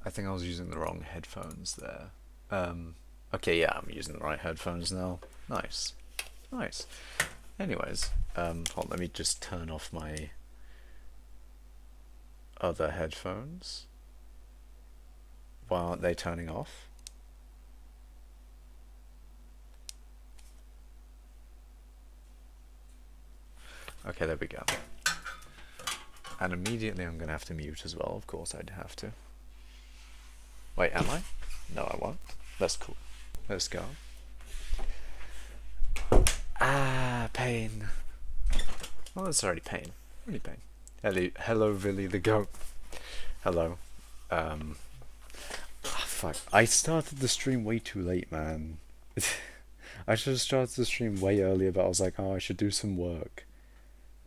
I think I was using the wrong headphones there. Okay, yeah, I'm using the right headphones now. Nice. Nice. Anyways, hold on, let me just turn off my other headphones. Why aren't they turning off? Okay, there we go. And immediately I'm gonna have to mute as well, of course I'd have to. Wait, am I? No, I won't. That's cool. Let's go. Ah, pain. Well, it's already pain. Really pain. Hello, Billy the goat. Hello. Fuck. I started the stream way too late, man. I should have started the stream way earlier, but I was like, oh, I should do some work.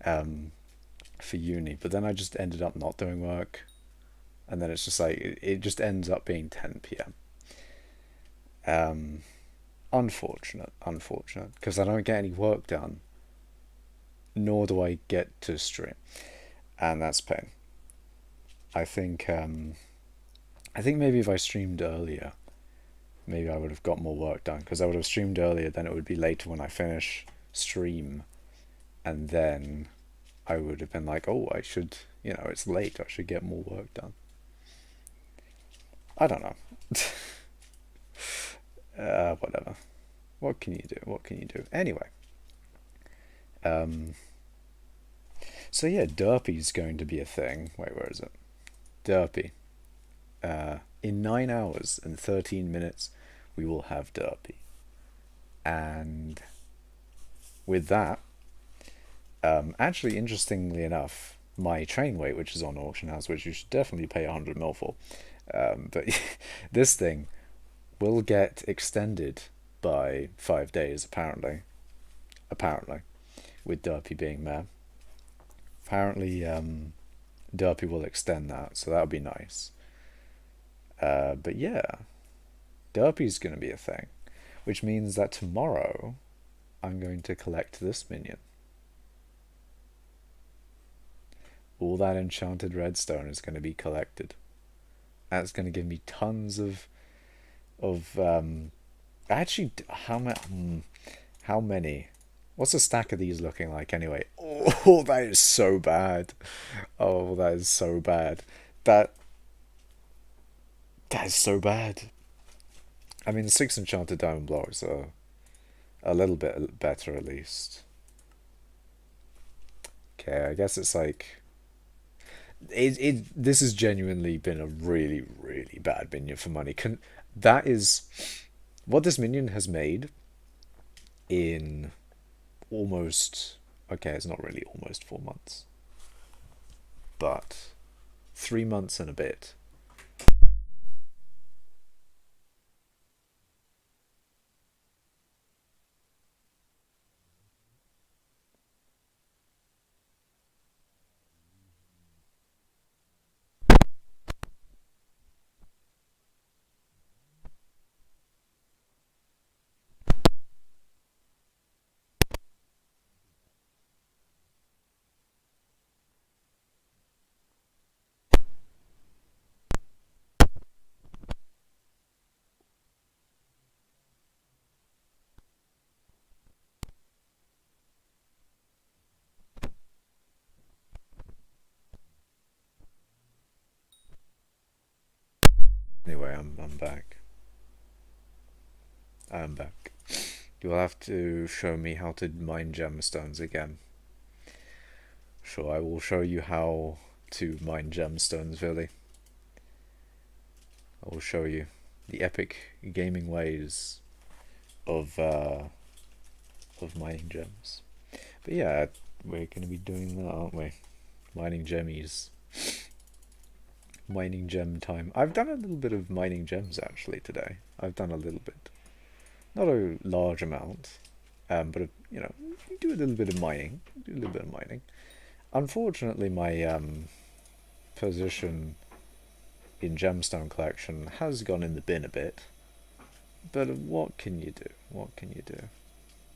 For uni, but then I just ended up not doing work, and then it's just like it just ends up being 10 p.m. Unfortunate, because I don't get any work done, nor do I get to stream, and that's pain. I think maybe if I streamed earlier, maybe I would have got more work done, because I would have streamed earlier, then it would be later when I finish stream, and then I would have been like, oh, I should, it's late, I should get more work done. I don't know. Whatever. What can you do? What can you do? Anyway. So yeah, derpy's going to be a thing. Wait, where is it? Derpy. In 9 hours and 13 minutes, we will have derpy. And with that, actually, interestingly enough, my train weight, which is on auction house, which you should definitely pay 100 mil for, but this thing will get extended by 5 days, apparently. Apparently, with derpy being there. Apparently, derpy will extend that, so that'll be nice. But yeah, derpy's going to be a thing, which means that tomorrow I'm going to collect this minion. All that enchanted redstone is going to be collected. That's going to give me tons of actually, how many? What's a stack of these looking like anyway? Oh, that is so bad. Oh, that is so bad. That is so bad. I mean, the 6 enchanted diamond blocks are a little bit better at least. Okay, I guess it's like this has genuinely been a really, really bad minion for money. That is what this minion has made in almost, okay, it's not really almost 4 months, but 3 months and a bit. Anyway, I'm back. I'm back. You'll have to show me how to mine gemstones again. Sure, I will show you how to mine gemstones, Billy. I will show you the epic gaming ways of mining gems. But yeah, we're going to be doing that, aren't we? Mining gemmies. Mining gem time. I've done a little bit of mining gems actually today. I've done a little bit. Not a large amount, but you do a little bit of mining. Do a little bit of mining. Unfortunately, my position in gemstone collection has gone in the bin a bit. But what can you do? What can you do?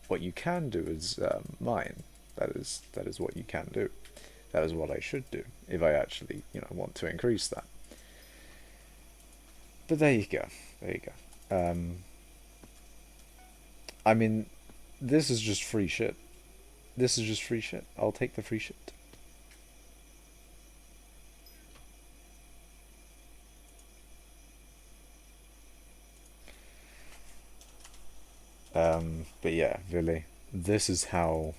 What you can do is mine. That is what you can do. That is what I should do if I actually want to increase that. But there you go. There you go. I mean, this is just free shit. This is just free shit. I'll take the free shit. But yeah, really, this is how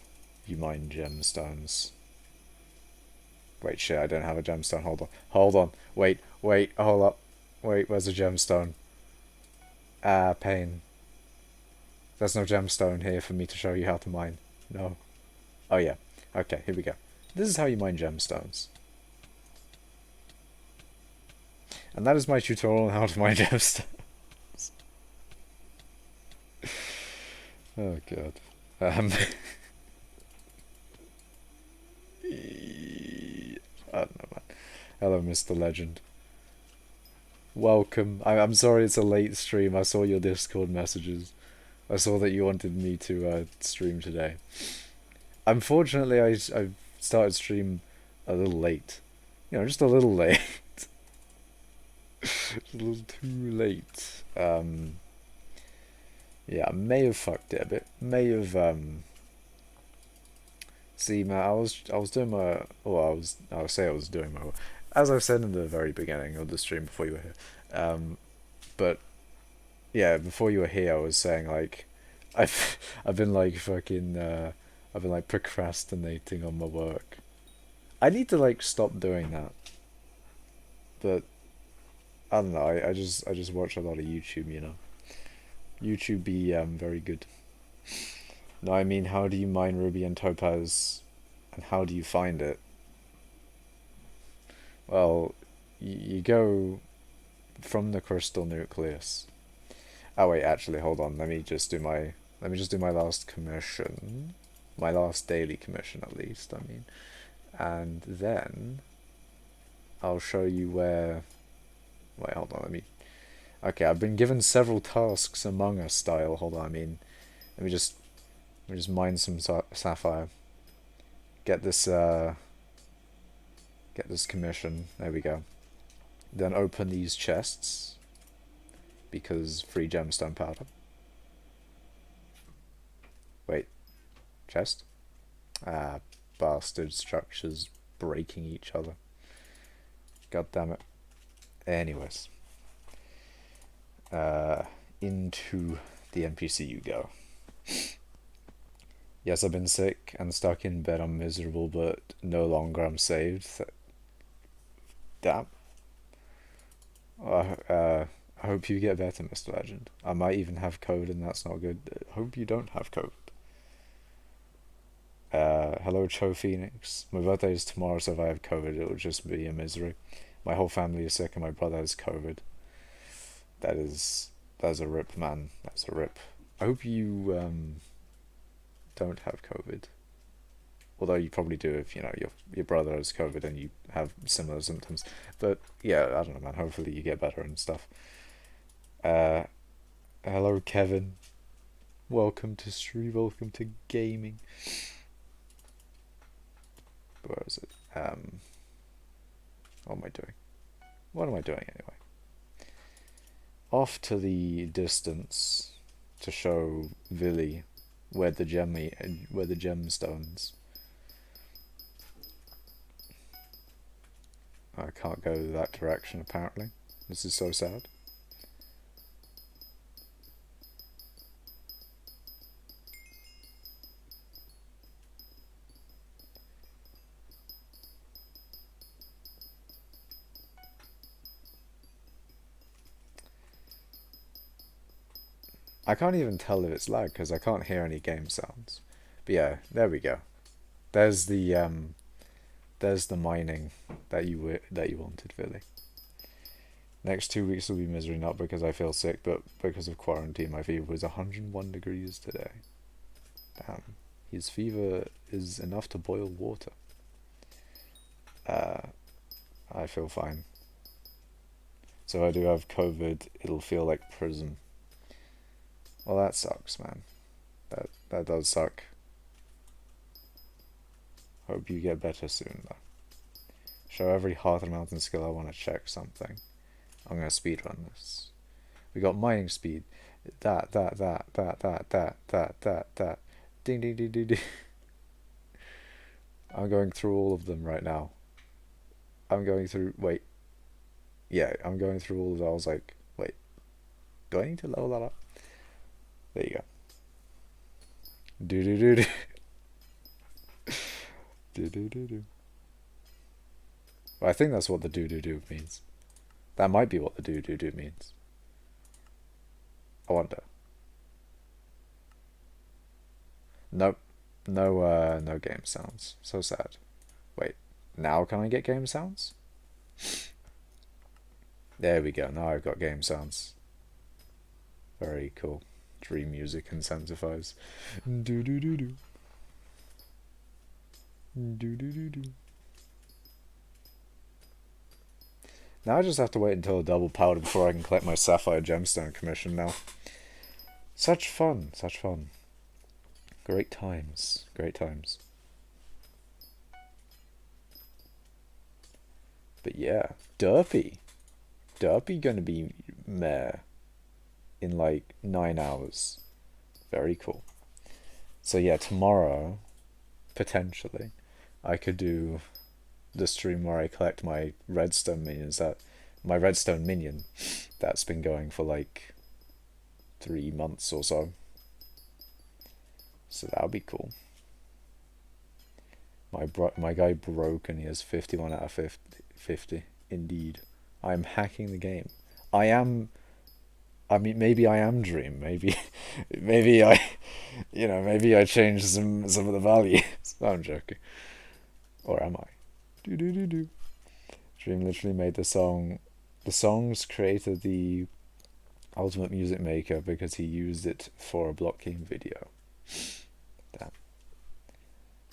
you mine gemstones. Wait, shit, I don't have a gemstone. Hold on. Hold on. Wait, wait, hold up. Wait, where's a gemstone? Ah, pain. There's no gemstone here for me to show you how to mine. No. Oh, yeah. Okay, here we go. This is how you mine gemstones. And that is my tutorial on how to mine gemstones. Oh, God. I don't know, man. Hello, Mr. Legend. Welcome. I'm sorry it's a late stream. I saw your Discord messages. I saw that you wanted me to stream today. Unfortunately, I started stream a little late. You know, just a little late. Just a little too late. Yeah, I may have fucked it a bit. May have See, man, I was doing my I would say I was doing my, as I said in the very beginning of the stream before you were here. But yeah, before you were here, I was saying like, I've been like fucking I've been like procrastinating on my work. I need to like stop doing that. But I don't know. I just watch a lot of YouTube. You know, YouTube be very good. No, I mean, how do you mine ruby and topaz, and how do you find it? Well, you go from the crystal nucleus. Oh wait, actually, hold on. Let me just do my last commission, my last daily commission at least. I mean, and then I'll show you where. Wait, hold on. Okay, I've been given several tasks Among Us style. Hold on. I mean, let me just mine some sapphire. Get this commission. There we go. Then open these chests because free gemstone powder. Wait, chest? Ah, bastard structures breaking each other. God damn it. Anyways, into the NPC you go. Yes, I've been sick and stuck in bed. I'm miserable, but no longer I'm saved. Damn. I hope you get better, Mr. Legend. I might even have COVID, and that's not good. Hope you don't have COVID. Hello, Cho Phoenix. My birthday is tomorrow, so if I have COVID, it will just be a misery. My whole family is sick, and my brother has COVID. That's a rip, man. That's a rip. I hope you don't have COVID. Although you probably do if you know your brother has COVID and you have similar symptoms. But yeah, I don't know, man. Hopefully you get better and stuff. Hello, Kevin. Welcome to stream. Welcome to gaming. Where is it? What am I doing? What am I doing anyway? Off to the distance to show Villy where the gemstones. I can't go that direction apparently. This is so sad. I can't even tell if it's lag because I can't hear any game sounds. But yeah, there we go. There's the mining that you wanted, Billy. Next 2 weeks will be misery, not because I feel sick, but because of quarantine. My fever was 101 degrees today. Damn, his fever is enough to boil water. I feel fine. So if I do have COVID, it'll feel like prison. Well, that sucks, man. That does suck. Hope you get better soon, though. Show every Heart and Mountain skill. I want to check something. I'm gonna speedrun this. We got mining speed. That. Ding ding ding ding ding. I'm going through all of them right now. I'm going through. Wait. Yeah, I'm going through all of them. I was like, wait. Do I need to level that up? There you go. Do do do do. Do do do do. Well, I think that's what the do do do means. That might be what the do do do means. I wonder. Nope. No, no game sounds. So sad. Wait, now can I get game sounds? There we go. Now I've got game sounds. Very cool. Dream music intensifies. Do do do do. Do do do do. Now I just have to wait until a double powder before I can collect my sapphire gemstone commission now. Such fun, such fun. Great times, great times. But yeah, derpy. Derpy gonna be meh in like 9 hours. Very cool. So yeah, tomorrow, potentially, I could do the stream where I collect my redstone minions. My redstone minion that's been going for like 3 months or so. So that'll be cool. My guy broke and he has 51 out of 50. Indeed. I'm hacking the game. I mean, maybe I am Dream. Maybe I changed some of the values. I'm joking. Or am I? Do do do do. Dream literally made the song. The songs created the ultimate music maker because he used it for a block game video. Damn.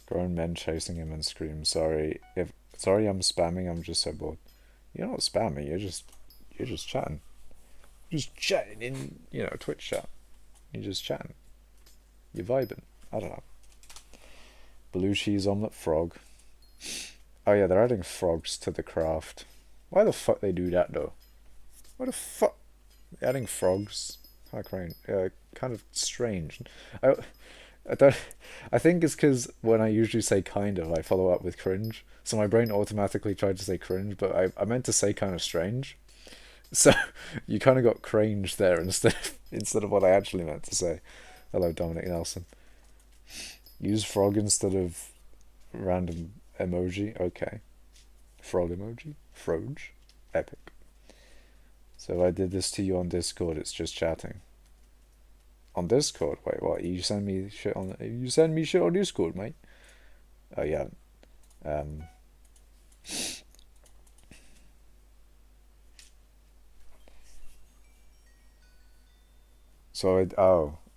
Grown men chasing him and scream. Sorry I'm spamming. I'm just so bored. You're not spamming. You're just chatting. Just chatting in Twitch chat. You're just chatting. You're vibing. I don't know. Blue cheese omelette frog. Oh yeah, they're adding frogs to the craft. Why the fuck they do that though? What the fuck? Adding frogs? Kind of strange. I don't. I think it's because when I usually say kind of, I follow up with cringe. So my brain automatically tried to say cringe, but I meant to say kind of strange. So you kind of got cringe there instead of what I actually meant to say. Hello, Dominic Nelson. Use frog instead of random emoji. Okay. Frog emoji. Froge. Epic. So if I did this to you on Discord, it's just chatting. On Discord? Wait, what? You send me shit on Discord, mate? Oh yeah.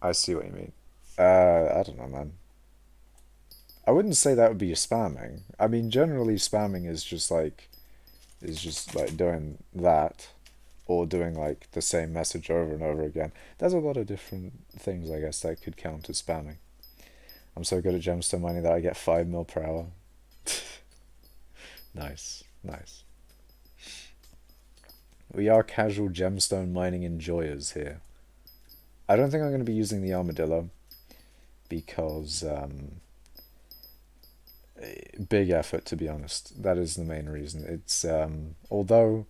I see what you mean. I don't know, man. I wouldn't say that would be spamming. I mean, generally spamming is just like doing that, or doing like the same message over and over again. There's a lot of different things, I guess, that could count as spamming. I'm so good at gemstone mining that I get 5 mil per hour. Nice, nice. We are casual gemstone mining enjoyers here. I don't think I'm going to be using the armadillo because big effort, to be honest. That is the main reason. It's although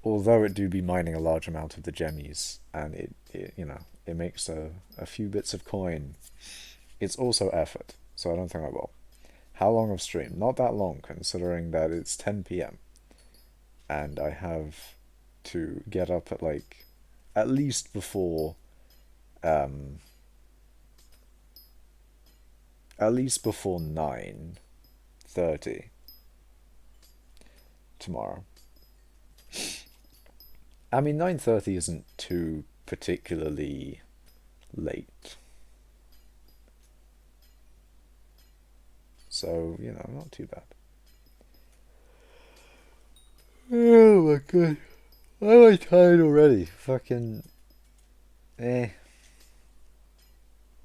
it do be mining a large amount of the gemmies, and it makes a few bits of coin. It's also effort, so I don't think I will. How long of stream? Not that long, considering that it's 10 p.m. and I have to get up at like at least before 9:30 tomorrow. I mean, 9:30 isn't too particularly late. So, not too bad. Oh my god. Why am I tired already? Fucking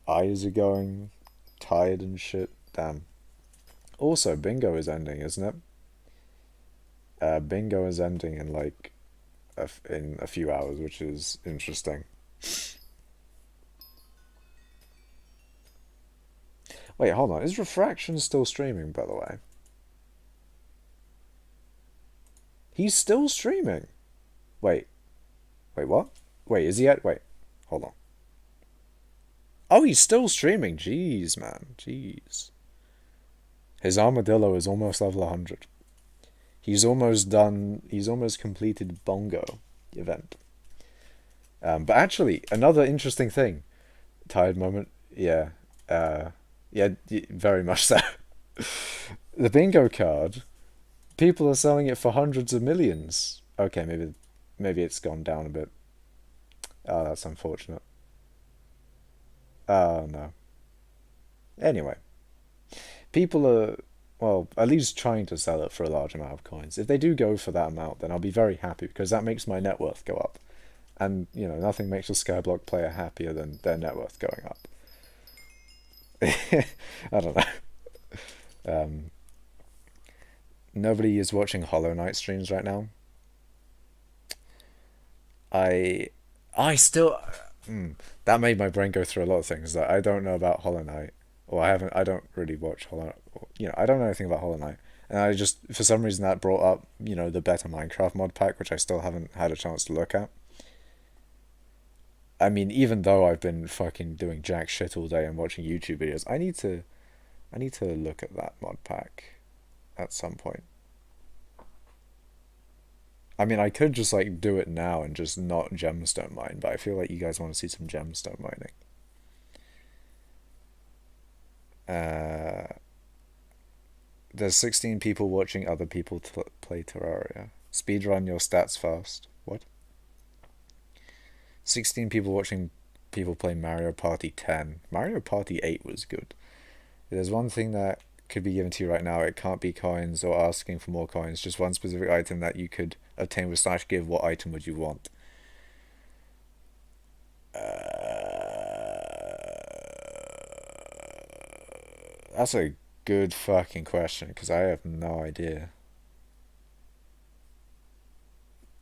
eyes are going tired and shit. Damn. Also, bingo is ending, isn't it? Bingo is ending in like in a few hours, which is interesting. Wait, hold on. Is Refraction still streaming, by the way? He's still streaming. Wait, wait, what? Wait, is he at? Wait, hold on. Oh, he's still streaming. Jeez, man. Jeez. His armadillo is almost level 100. He's almost done. He's almost completed Bongo event. But actually, another interesting thing. Tired moment. Yeah. Yeah, very much so. The bingo card. People are selling it for hundreds of millions. Okay, maybe it's gone down a bit. Oh, that's unfortunate. Oh no. Anyway, people are, well, at least trying to sell it for a large amount of coins. If they do go for that amount, then I'll be very happy because that makes my net worth go up. And, you know, nothing makes a skyblock player happier than their net worth going up. I don't know. Nobody is watching Hollow Knight streams right now. I still that made my brain go through a lot of things that I don't know about Hollow Knight, or I don't really watch Hollow. You know, I don't know anything about Hollow Knight, and I just for some reason that brought up the better Minecraft mod pack, which I still haven't had a chance to look at. I mean, even though I've been fucking doing jack shit all day and watching YouTube videos, I need to look at that mod pack at some point. I mean, I could just like do it now and just not gemstone mine, but I feel like you guys want to see some gemstone mining. There's 16 people watching other people play Terraria. Speedrun your stats fast. What? 16 people watching people play Mario Party 10. Mario Party 8 was good. There's one thing that could be given to you right now. It can't be coins or asking for more coins. Just one specific item that you could obtain with /give. What item would you want? That's a good fucking question because I have no idea.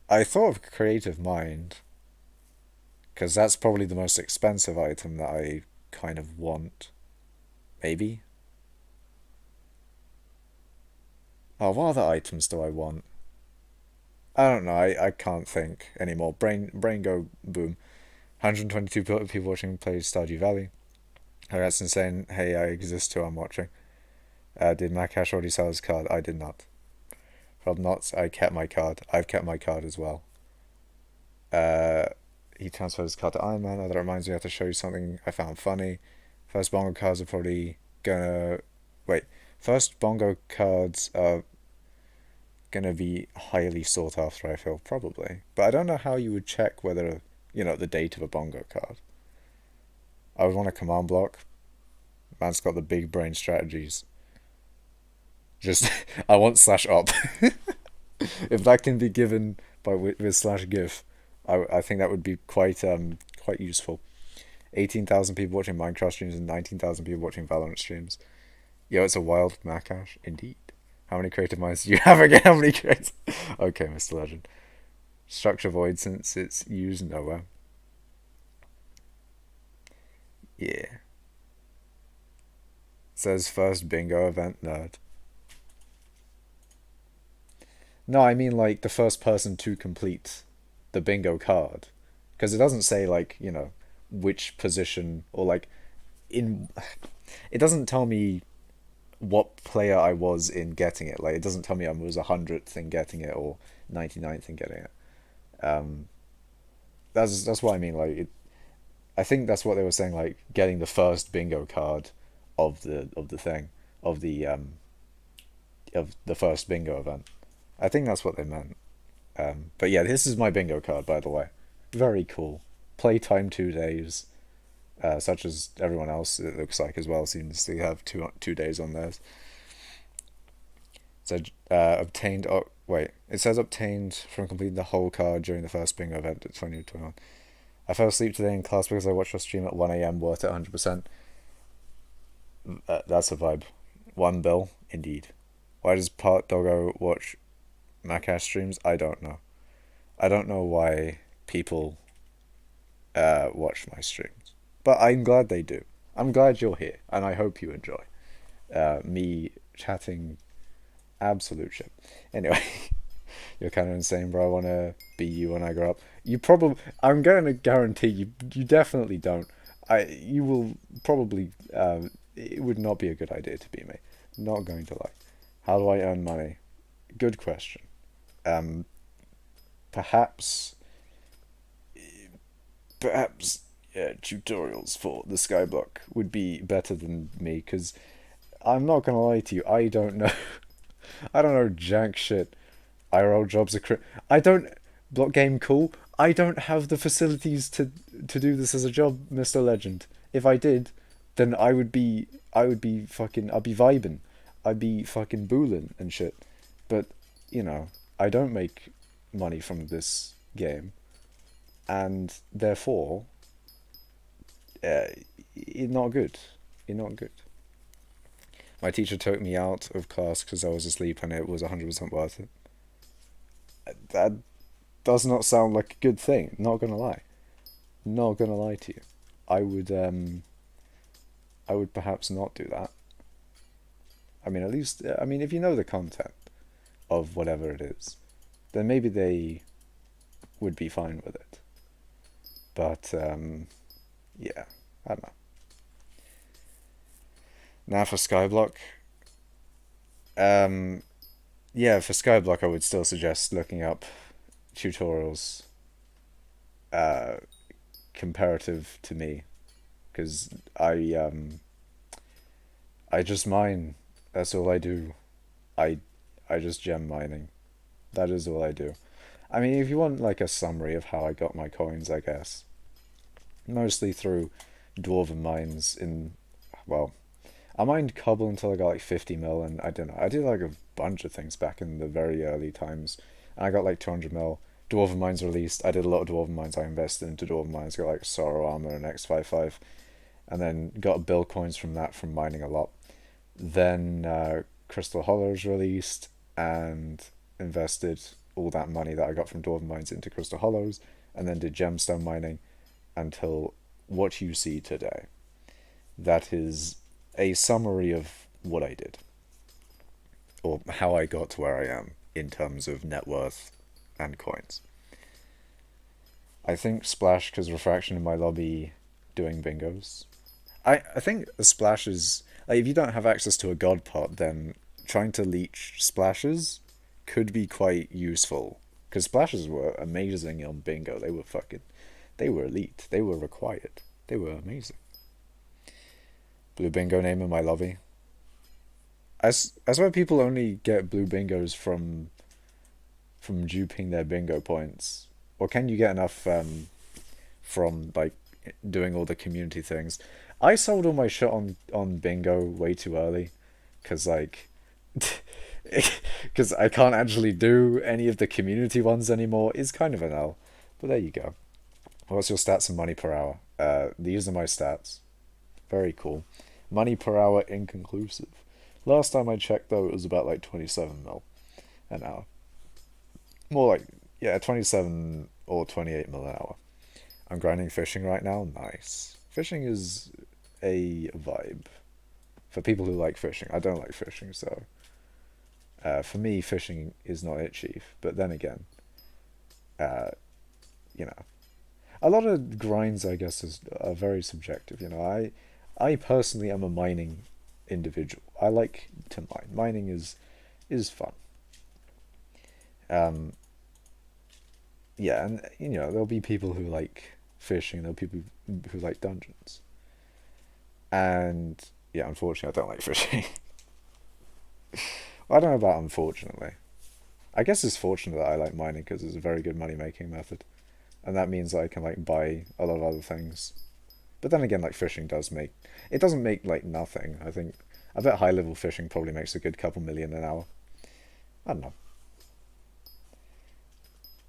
I thought of Creative Mind because that's probably the most expensive item that I kind of want. Maybe. Oh, what other items do I want? I don't know. I can't think anymore. Brain go boom. 122 people watching play Stardew Valley. Oh, that's insane. Hey, I exist too. I'm watching. Did Makash already sell his card? I did not. Rob Knots, I kept my card. I've kept my card as well. He transferred his card to Iron Man. Oh, that reminds me, I have to show you something I found funny. First bongo cards are probably gonna... Wait. First bongo cards are gonna be highly sought after, I feel, probably. But I don't know how you would check whether, the date of a bongo card. I would want a command block. Man's got the big brain strategies. Just, I want /op. If that can be given with /give, I think that would be quite useful. 18,000 people watching Minecraft streams and 19,000 people watching Valorant streams. Yo, it's a wild Makash, indeed. How many creative minds do you have again? How many creative... Okay, Mr. Legend. Structure void since it's used nowhere. Yeah. Says first bingo event nerd. No, I mean like the first person to complete the bingo card. Because it doesn't say like, which position or like in... It doesn't tell me what player I was in getting it. Like, it doesn't tell me I was 100th in getting it or 99th in getting it. That's what I mean. Like, I think that's what they were saying. Like, getting the first bingo card of the thing of the first bingo event. I think that's what they meant. But yeah, this is my bingo card, by the way. Very cool. Playtime 2 days. Such as everyone else, it looks like as well, seems to have two days on theirs. So obtained. Oh wait, it says obtained from completing the whole card during the first bingo event at 2021. I fell asleep today in class because I watched your stream at 1 a.m. Worth it 100%. That's a vibe. 1 bill, indeed. Why does Part Doggo watch Makash streams? I don't know. I don't know why people watch my streams, but I'm glad they do. I'm glad you're here, and I hope you enjoy me chatting absolute shit. Anyway, you're kind of insane, bro. I want to be you when I grow up. You probably, I'm going to guarantee you, you definitely don't. You will probably, it would not be a good idea to be me. Not going to lie. How do I earn money? Good question. Um, perhaps, perhaps, yeah, tutorials for the skyblock would be better than me, because I'm not gonna lie to you, I don't know. I don't know jack shit. IRL jobs are I don't block game cool. I don't have the facilities to do this as a job, Mr. Legend. If I did, then I would be fucking I'd be vibing. I'd be fucking booling and shit. But, I don't make money from this game, and therefore, uh, it's not good. It's not good. My teacher took me out of class because I was asleep, and it was 100% worth it. That does not sound like a good thing. Not gonna lie. Not gonna lie to you. I would I would perhaps not do that. I mean, at least, I mean, if you know the content of whatever it is, then maybe they would be fine with it. But yeah, I don't know. Now for Skyblock, um, yeah, for Skyblock, I would still suggest looking up tutorials uh, comparative to me, because I just mine. That's all I do. I I just gem mining. That is all I do. I mean, if you want like a summary of how I got my coins, I guess mostly through dwarven mines in, well, I mined cobble until I got like 50 mil, and I don't know. I did like a bunch of things back in the very early times, and I got like 200 mil. Dwarven mines released. I did a lot of dwarven mines. I invested into dwarven mines. Got like sorrow armor and X55, and then got bill coins from that from mining a lot. Then Crystal Hollows released, and invested all that money that I got from dwarven mines into Crystal Hollows, and then did gemstone mining until what you see today. That is a summary of what I did, or how I got to where I am in terms of net worth and coins. I think Splash, because Refraction in my lobby doing bingos. I think a Splash is, like, if you don't have access to a god pot, then trying to leech splashes could be quite useful. Because splashes were amazing on bingo. They were elite. They were required. They were amazing. Blue bingo name in my lobby. I swear people only get blue bingos from duping their bingo points. Or can you get enough from like doing all the community things? I sold all my shit on bingo way too early, because like because I can't actually do any of the community ones anymore. It's kind of an L, but there you go. What's your stats and money per hour? These are my stats. Very cool. Money per hour inconclusive. Last time I checked though, it was about like 27 mil an hour. More like, yeah, 27 or 28 mil an hour. I'm grinding fishing right now. Nice. Fishing is a vibe for people who like fishing. I don't like fishing, so for me, fishing is not it, chief. But then again, uh, you know, a lot of grinds, I guess, are very subjective. I personally am a mining individual. I like to mine. Mining is fun. Um, yeah, and there'll be people who like fishing. There'll be people who like dungeons. And yeah, unfortunately, I don't like fishing. Well, I don't know about unfortunately. I guess it's fortunate that I like mining because it's a very good money making method, and that means that I can like buy a lot of other things. But then again, like fishing does make it doesn't make like nothing. I bet high level fishing probably makes a good couple million an hour. I don't know.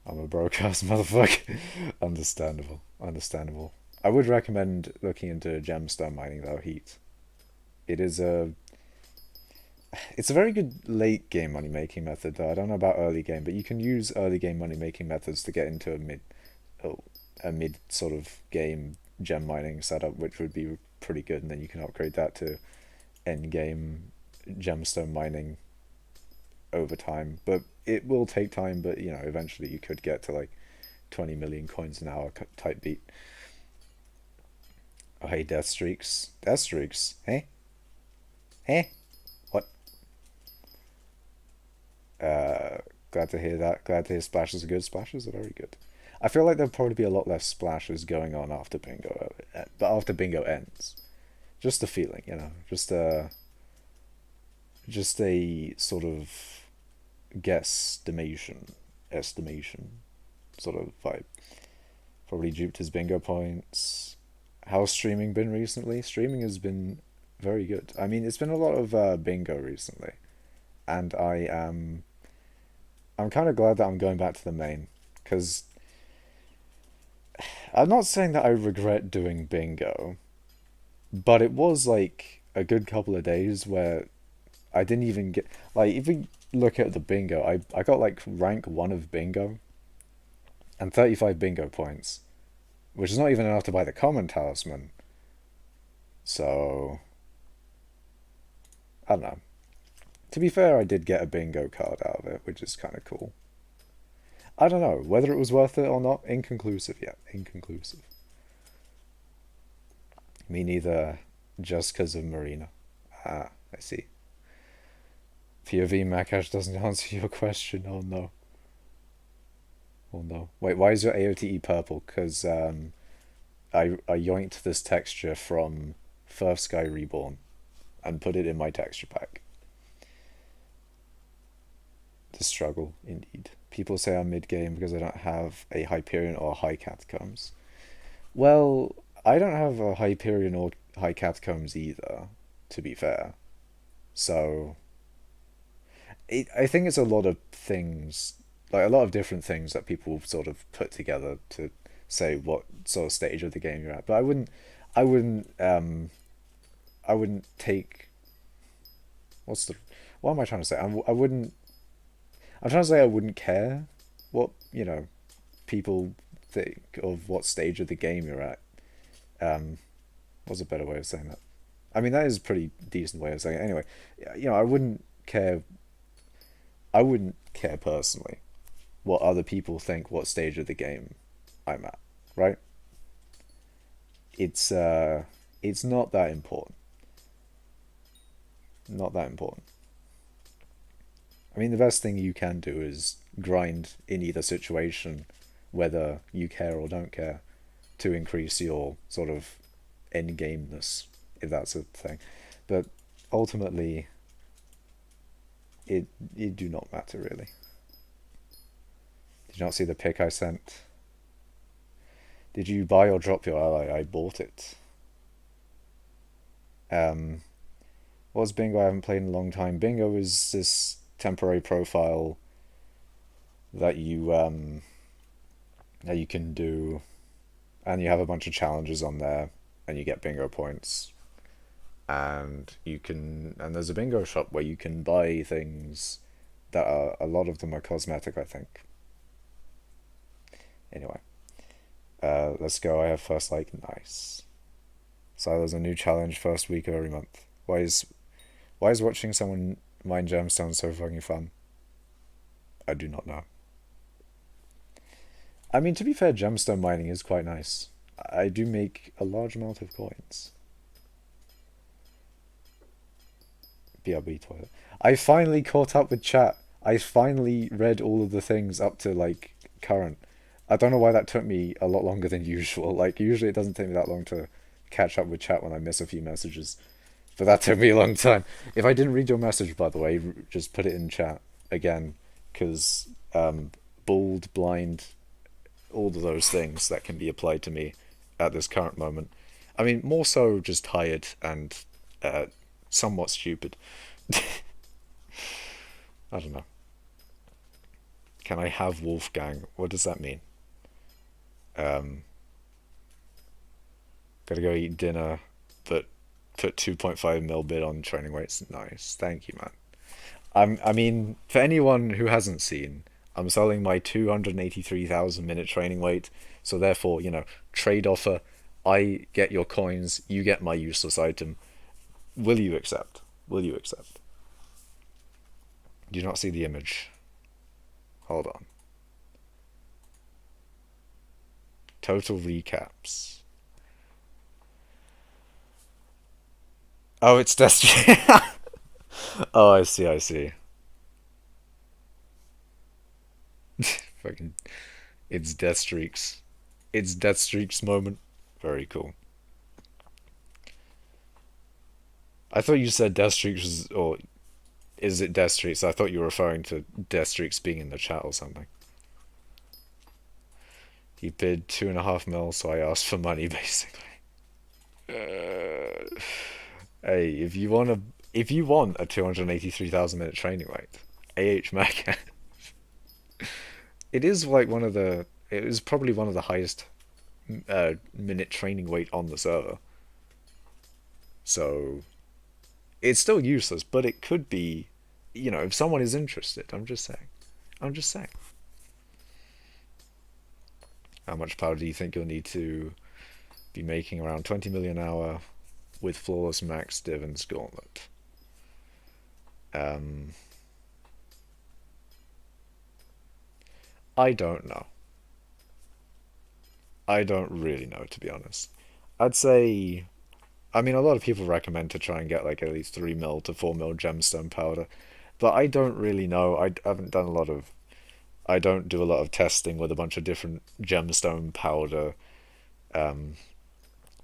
I'm a broke ass motherfucker. Understandable. Understandable. I would recommend looking into gemstone mining though, heat. It is It's a very good late game money making method though. I don't know about early game, but you can use early game money making methods to get into oh, a mid sort of game gem mining setup, which would be pretty good, and then you can upgrade that to end game gemstone mining over time. But it will take time. But you know, eventually you could get to like 20 million coins an hour type beat. Oh hey, death streaks, death streaks. Hey, hey, what? Glad to hear that. Glad to hear splashes are good. Splashes are very good. I feel like there'll probably be a lot less splashes going on after bingo, but after bingo ends, just the feeling, you know, just a sort of estimation sort of vibe. Probably Jupiter's bingo points. How's streaming been recently? Streaming has been very good. I mean, it's been a lot of bingo recently, and I'm kind of glad that I'm going back to the main, because I'm not saying that I regret doing bingo, but it was like a good couple of days where I didn't even get, like, if we look at the bingo, I got like rank 1 of bingo and 35 bingo points, which is not even enough to buy the common talisman. So I don't know. To be fair, I did get a bingo card out of it, which is kind of cool. I don't know whether it was worth it or not. Inconclusive yet. Inconclusive. Me neither, just because of Marina. Ah, I see. POV Makash doesn't answer your question. Oh no. Oh no. Wait, why is your AOTE purple? Because I yoinked this texture from First Sky Reborn and put it in my texture pack. The struggle, indeed. People say I'm mid game because I don't have a Hyperion or a High Catacombs. Well, I don't have a Hyperion or High Catacombs either, to be fair. So, I think it's a lot of things, like a lot of different things that people sort of put together to say what sort of stage of the game you're at. But I wouldn't, I wouldn't take. What's the? What am I trying to say? I wouldn't. I'm trying to say I wouldn't care what, you know, people think of what stage of the game you're at. Um, what's a better way of saying that? I mean, that is a pretty decent way of saying it. Anyway, you know, I wouldn't care. I wouldn't care personally what other people think what stage of the game I'm at, right? It's not that important. Not that important. I mean, the best thing you can do is grind in either situation, whether you care or don't care, to increase your sort of end gameness, if that's a thing. But ultimately, it do not matter really. Did you not see the pic I sent? Did you buy or drop your ally? I bought it. Um, what's Bingo? I haven't played in a long time. Bingo is this temporary profile that you can do, and you have a bunch of challenges on there, and you get bingo points, and there's a bingo shop where you can buy things that are, a lot of them are cosmetic, I think. Anyway, let's go. I have first like. Nice. So there's a new challenge first week of every month. Why is watching someone mine gemstones so fucking fun? I do not know. I mean, to be fair, gemstone mining is quite nice. I do make a large amount of coins. BRB toilet. I finally caught up with chat. I finally read all of the things up to like current. I don't know why that took me a lot longer than usual. Like usually it doesn't take me that long to catch up with chat when I miss a few messages. But that took me a long time. If I didn't read your message, by the way, just put it in chat again, because bold, blind, all of those things that can be applied to me at this current moment. I mean, more so just tired and somewhat stupid. I don't know. Can I have Wolfgang? What does that mean? Gotta go eat dinner, but put 2.5 mil bid on training weights. Nice. Thank you, man. I mean, for anyone who hasn't seen, I'm selling my 283,000 minute training weight. So therefore, trade offer. I get your coins, you get my useless item. Will you accept? Will you accept? Do you not see the image? Hold on. Total recaps. Oh, it's Destiny. Oh, I see, I see. Fucking, it's Death Streaks. It's Death Streaks moment. Very cool. I thought you said Death Streaks was, or is it Death Streaks? I thought you were referring to Death Streaks being in the chat or something. He bid 2.5 mil, so I asked for money, basically. Uh, hey, if you want a 283,000 minute training weight, AH it is like it is probably one of the highest minute training weight on the server. So it's still useless, but it could be, if someone is interested. I'm just saying. I'm just saying. How much power do you think you'll need to be making? Around 20 million an hour with flawless max Divan's gauntlet. Um, I don't know. I don't really know, to be honest. I'd say, I mean, a lot of people recommend to try and get like at least 3 mil to 4 mil gemstone powder, but I don't really know. I haven't done a lot of, I don't do a lot of testing with a bunch of different gemstone powder. Um,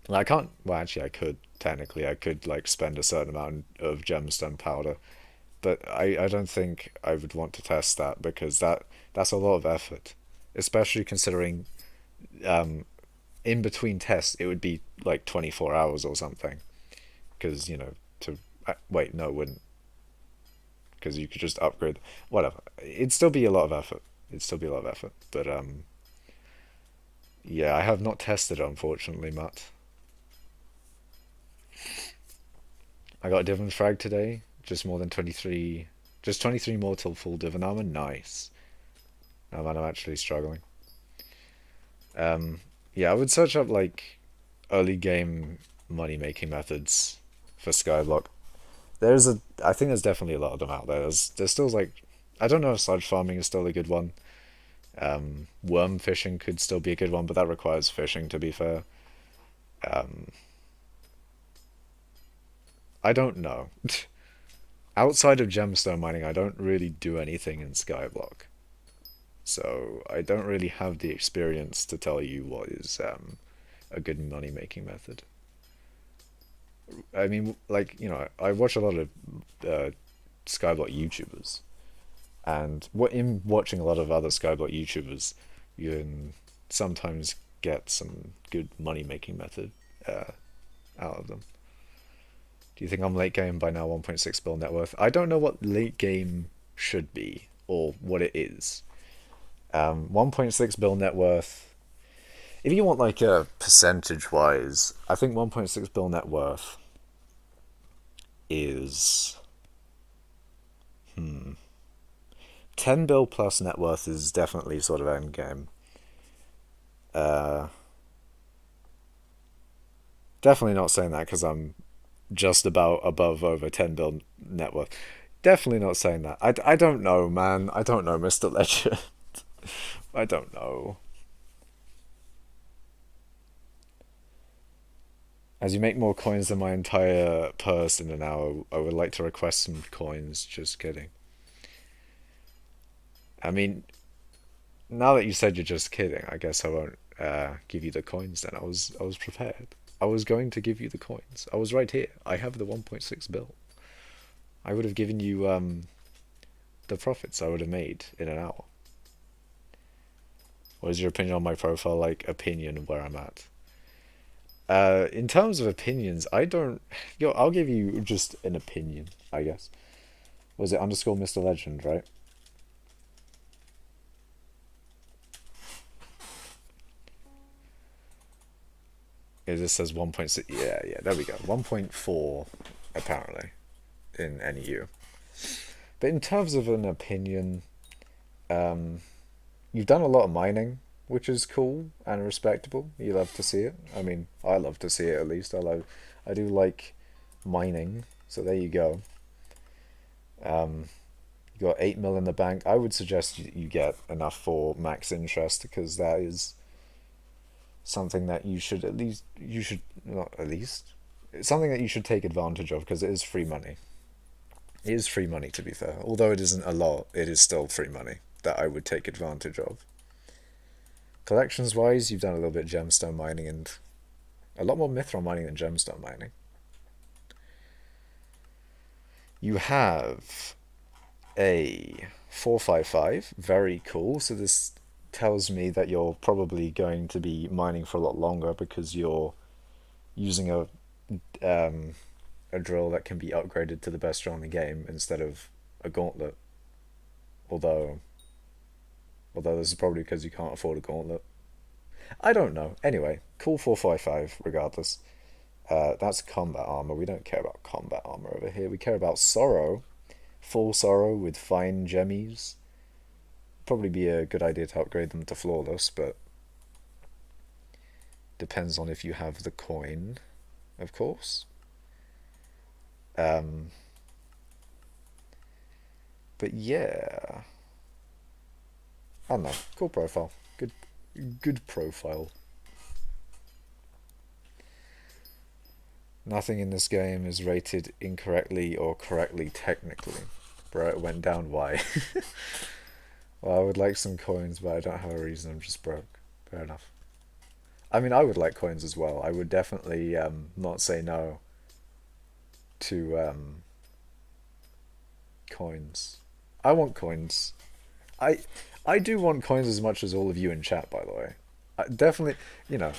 I can't, well, actually, I could, technically, I could like spend a certain amount of gemstone powder, but I don't think I would want to test that because that's a lot of effort, especially considering um, in between tests it would be like 24 hours or something because to wait, no, it wouldn't, because you could just upgrade whatever. It'd still be a lot of effort. It'd still be a lot of effort, but yeah, I have not tested it, unfortunately, Matt. I got a divan frag today, just more than 23, just 23 more till full divan armor. Nice. Now man, I'm actually struggling. Yeah, I would search up like early game money making methods for skyblock. I think there's definitely a lot of them out there. There's still like, I don't know if sludge farming is still a good one. Worm fishing could still be a good one, but that requires fishing, to be fair. Um, I don't know. Outside of gemstone mining, I don't really do anything in skyblock, so I don't really have the experience to tell you what is a good money making method. I mean, like, I watch a lot of skyblock YouTubers, and in watching a lot of other skyblock YouTubers, you can sometimes get some good money making method uh, out of them. Do you think I'm late game by now? 1.6 bill net worth. I don't know what late game should be or what it is. 1.6 bill net worth. If you want like a percentage wise, I think 1.6 bill net worth is 10 bill plus net worth is definitely sort of end game. Uh, Definitely not saying that because I'm just about above over 10 bill net worth. Definitely not saying that. I don't know, man. I don't know, Mr. Legend. I don't know. As you make more coins than my entire purse in an hour, I would like to request some coins. Just kidding. I mean, now that you said you're just kidding, I guess I won't give you the coins then. I was prepared. I was going to give you the coins. I was right here. I have the 1.6 bill. I would have given you the profits I would have made in an hour. What is your opinion on my profile? Like, opinion where I'm at. In terms of opinions, I don't. I'll give you just an opinion, I guess. Was it underscore Mr. Legend, right? It just says 1.6. Yeah, there we go. 1.4 apparently in NEU. But in terms of an opinion, um, you've done a lot of mining, which is cool and respectable. You love to see it. I mean, I love to see it at least. I do like mining. So there you go. Um, you got 8 mil in the bank. I would suggest you get enough for max interest because that is something that you should at least you should not at least it's something that you should take advantage of because it is free money. It is free money to be fair. Although it isn't a lot, it is still free money that I would take advantage of. Collections wise, you've done a little bit of gemstone mining and a lot more mithril mining than gemstone mining. You have a 455, very cool. So this tells me that you're probably going to be mining for a lot longer because you're using um, a drill that can be upgraded to the best drill in the game instead of a gauntlet. Although, although this is probably because you can't afford a gauntlet. I don't know. Anyway, cool 455 regardless. That's combat armor. We don't care about combat armor over here. We care about sorrow. Full sorrow with fine gemmies. Probably be a good idea to upgrade them to flawless, but depends on if you have the coin, of course. Um, but yeah, I don't know. Cool profile. Good profile. Nothing in this game is rated incorrectly or correctly technically. Bro, it went down. Why? Well, I would like some coins, but I don't have a reason. I'm just broke. Fair enough. I mean, I would like coins as well. I would definitely not say no to coins. I want coins. I I do want coins as much as all of you in chat, by the way. I definitely, you know,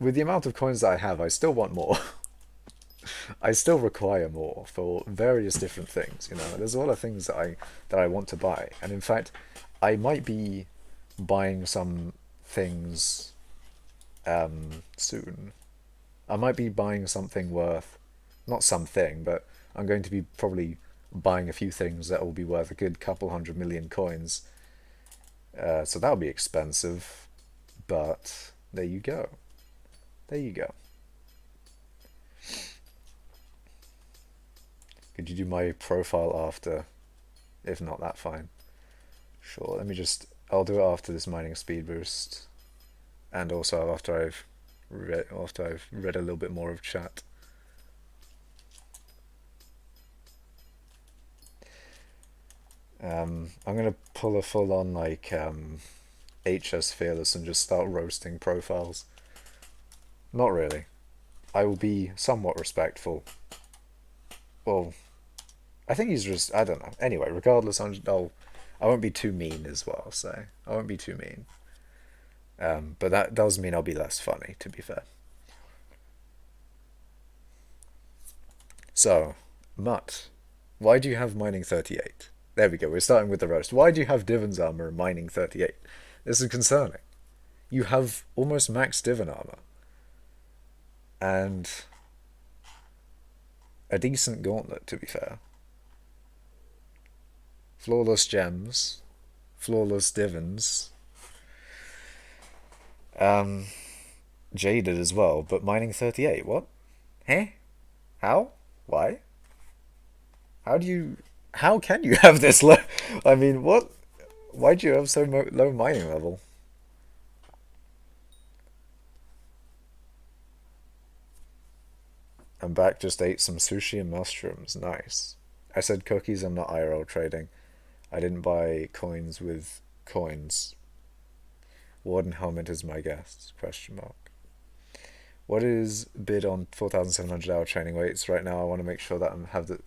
with the amount of coins that I have, I still want more. I still require more for various different things. You know, there's a lot of things that I want to buy, and in fact, I might be buying some things soon. I might be buying something worth, not something, but I'm going to be probably buying a few things that will be worth a good couple 100 million coins. So that'll be expensive, but there you go. There you go. Could you do my profile after? If not, that fine. Sure, let me just... I'll do it after this mining speed boost. And also after I've read a little bit more of chat. I'm gonna pull a full-on like HS Fearless and just start roasting profiles. Not really. I will be somewhat respectful. Well, I think he's just... I don't know. Anyway, regardless, I won't be too mean as well, so I won't be too mean. But that does mean I'll be less funny, to be fair. So, Mutt, why do you have mining 38? There we go, we're starting with the roast. Why do you have Divan's armor and mining 38? This is concerning. You have almost max Divan armor. And a decent gauntlet, to be fair. Flawless gems. Flawless Divans. Jaded as well, but mining 38. What? Huh? How? Why? How can you have this low? I mean, what? Why do you have so low mining level? I'm back, just ate some sushi and mushrooms. Nice. I said cookies, I'm not IRL trading. I didn't buy coins with coins. Warden Helmet is my guess? Question mark. What is bid on 4,700 hour training weights right now? I want to make sure that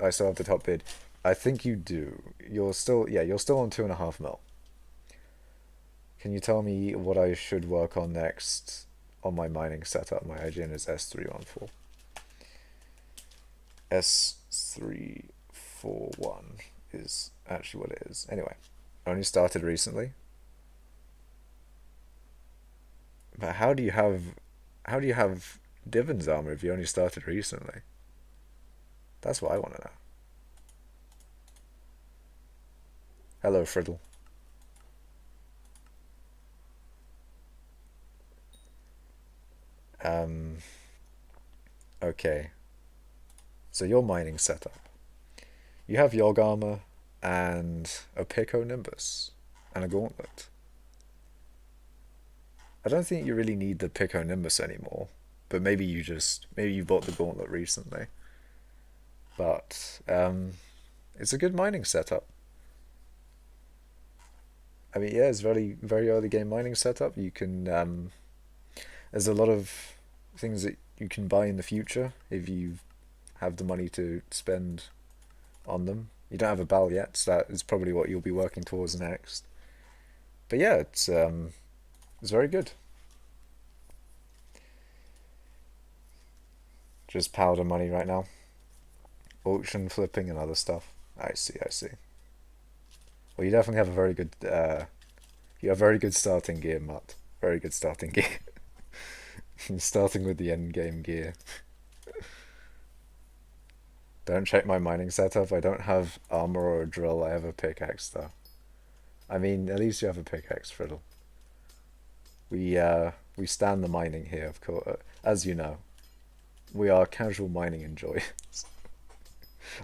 I still have the top bid. I think you do. You're still on 2.5 mil. Can you tell me what I should work on next on my mining setup? My IGN is S314. S341 is actually what it is. Anyway, only started recently. But how do you have Divan's armor if you only started recently? That's what I want to know. Hello, Friddle. Um, okay. So your mining setup. You have Yog armor and a Pico Nimbus and a gauntlet. I don't think you really need the Pico Nimbus anymore, but maybe you bought the gauntlet recently. But it's a good mining setup. I mean, yeah, it's very early game mining setup. You can there's a lot of things that you can buy in the future if you have the money to spend on them. You don't have a bal yet, so that is probably what you'll be working towards next. But yeah, it's very good. Just powder money right now. Auction flipping and other stuff. I see, I see. Well, you definitely have a very good you have very good starting gear, Mutt. Very good starting gear. Starting with the end game gear. Don't check my mining setup. I don't have armor or a drill. I have a pickaxe though. I mean, at least you have a pickaxe, Friddle. We stand the mining here, of course. As you know, we are casual mining enjoyers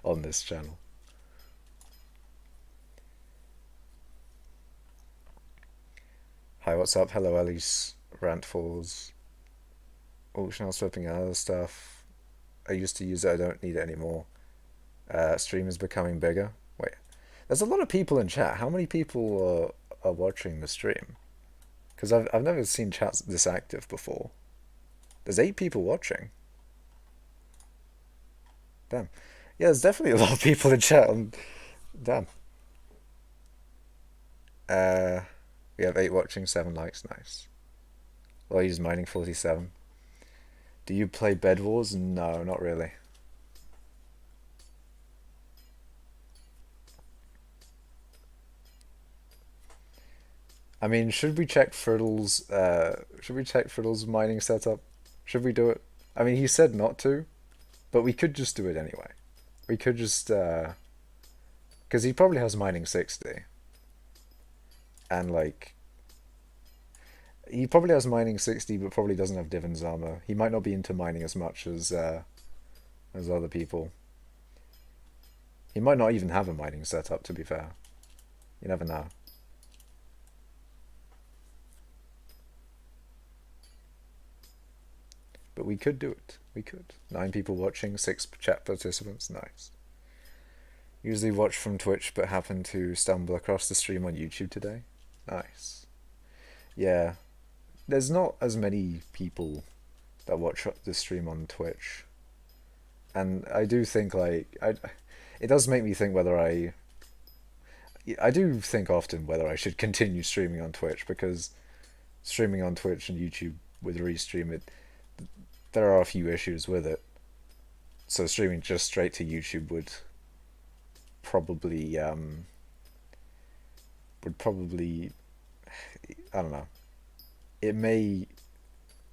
on this channel. Hi, what's up? Hello, Ellie's rant falls. Auction house flipping and other stuff. I used to use it. I don't need it anymore. Stream is becoming bigger. Wait, there's a lot of people in chat. How many people are watching the stream? Because I've never seen chats this active before. There's 8 people watching. Damn. Yeah, there's definitely a lot of people in chat. Damn. Uh, we have 8 watching, 7 likes. Nice. Well, he's mining 47. Do you play Bed Wars? No, not really. I mean, should we check Friddle's mining setup? Should we do it? I mean, he said not to, but we could just do it anyway. We could just because he probably has mining 60 and like he probably has mining 60 but probably doesn't have Divan's armor. He might not be into mining as much as other people. He might not even have a mining setup, to be fair. You never know. But we could do it. We could. 9 people watching, 6 chat participants. Nice. Usually watch from Twitch, but happened to stumble across the stream on YouTube today. Nice. Yeah. There's not as many people that watch the stream on Twitch. And I do think, like, it does make me think whether I do think often whether I should continue streaming on Twitch, because streaming on Twitch and YouTube with Restream, there are a few issues with it. So streaming just straight to YouTube probably would probably I don't know. It may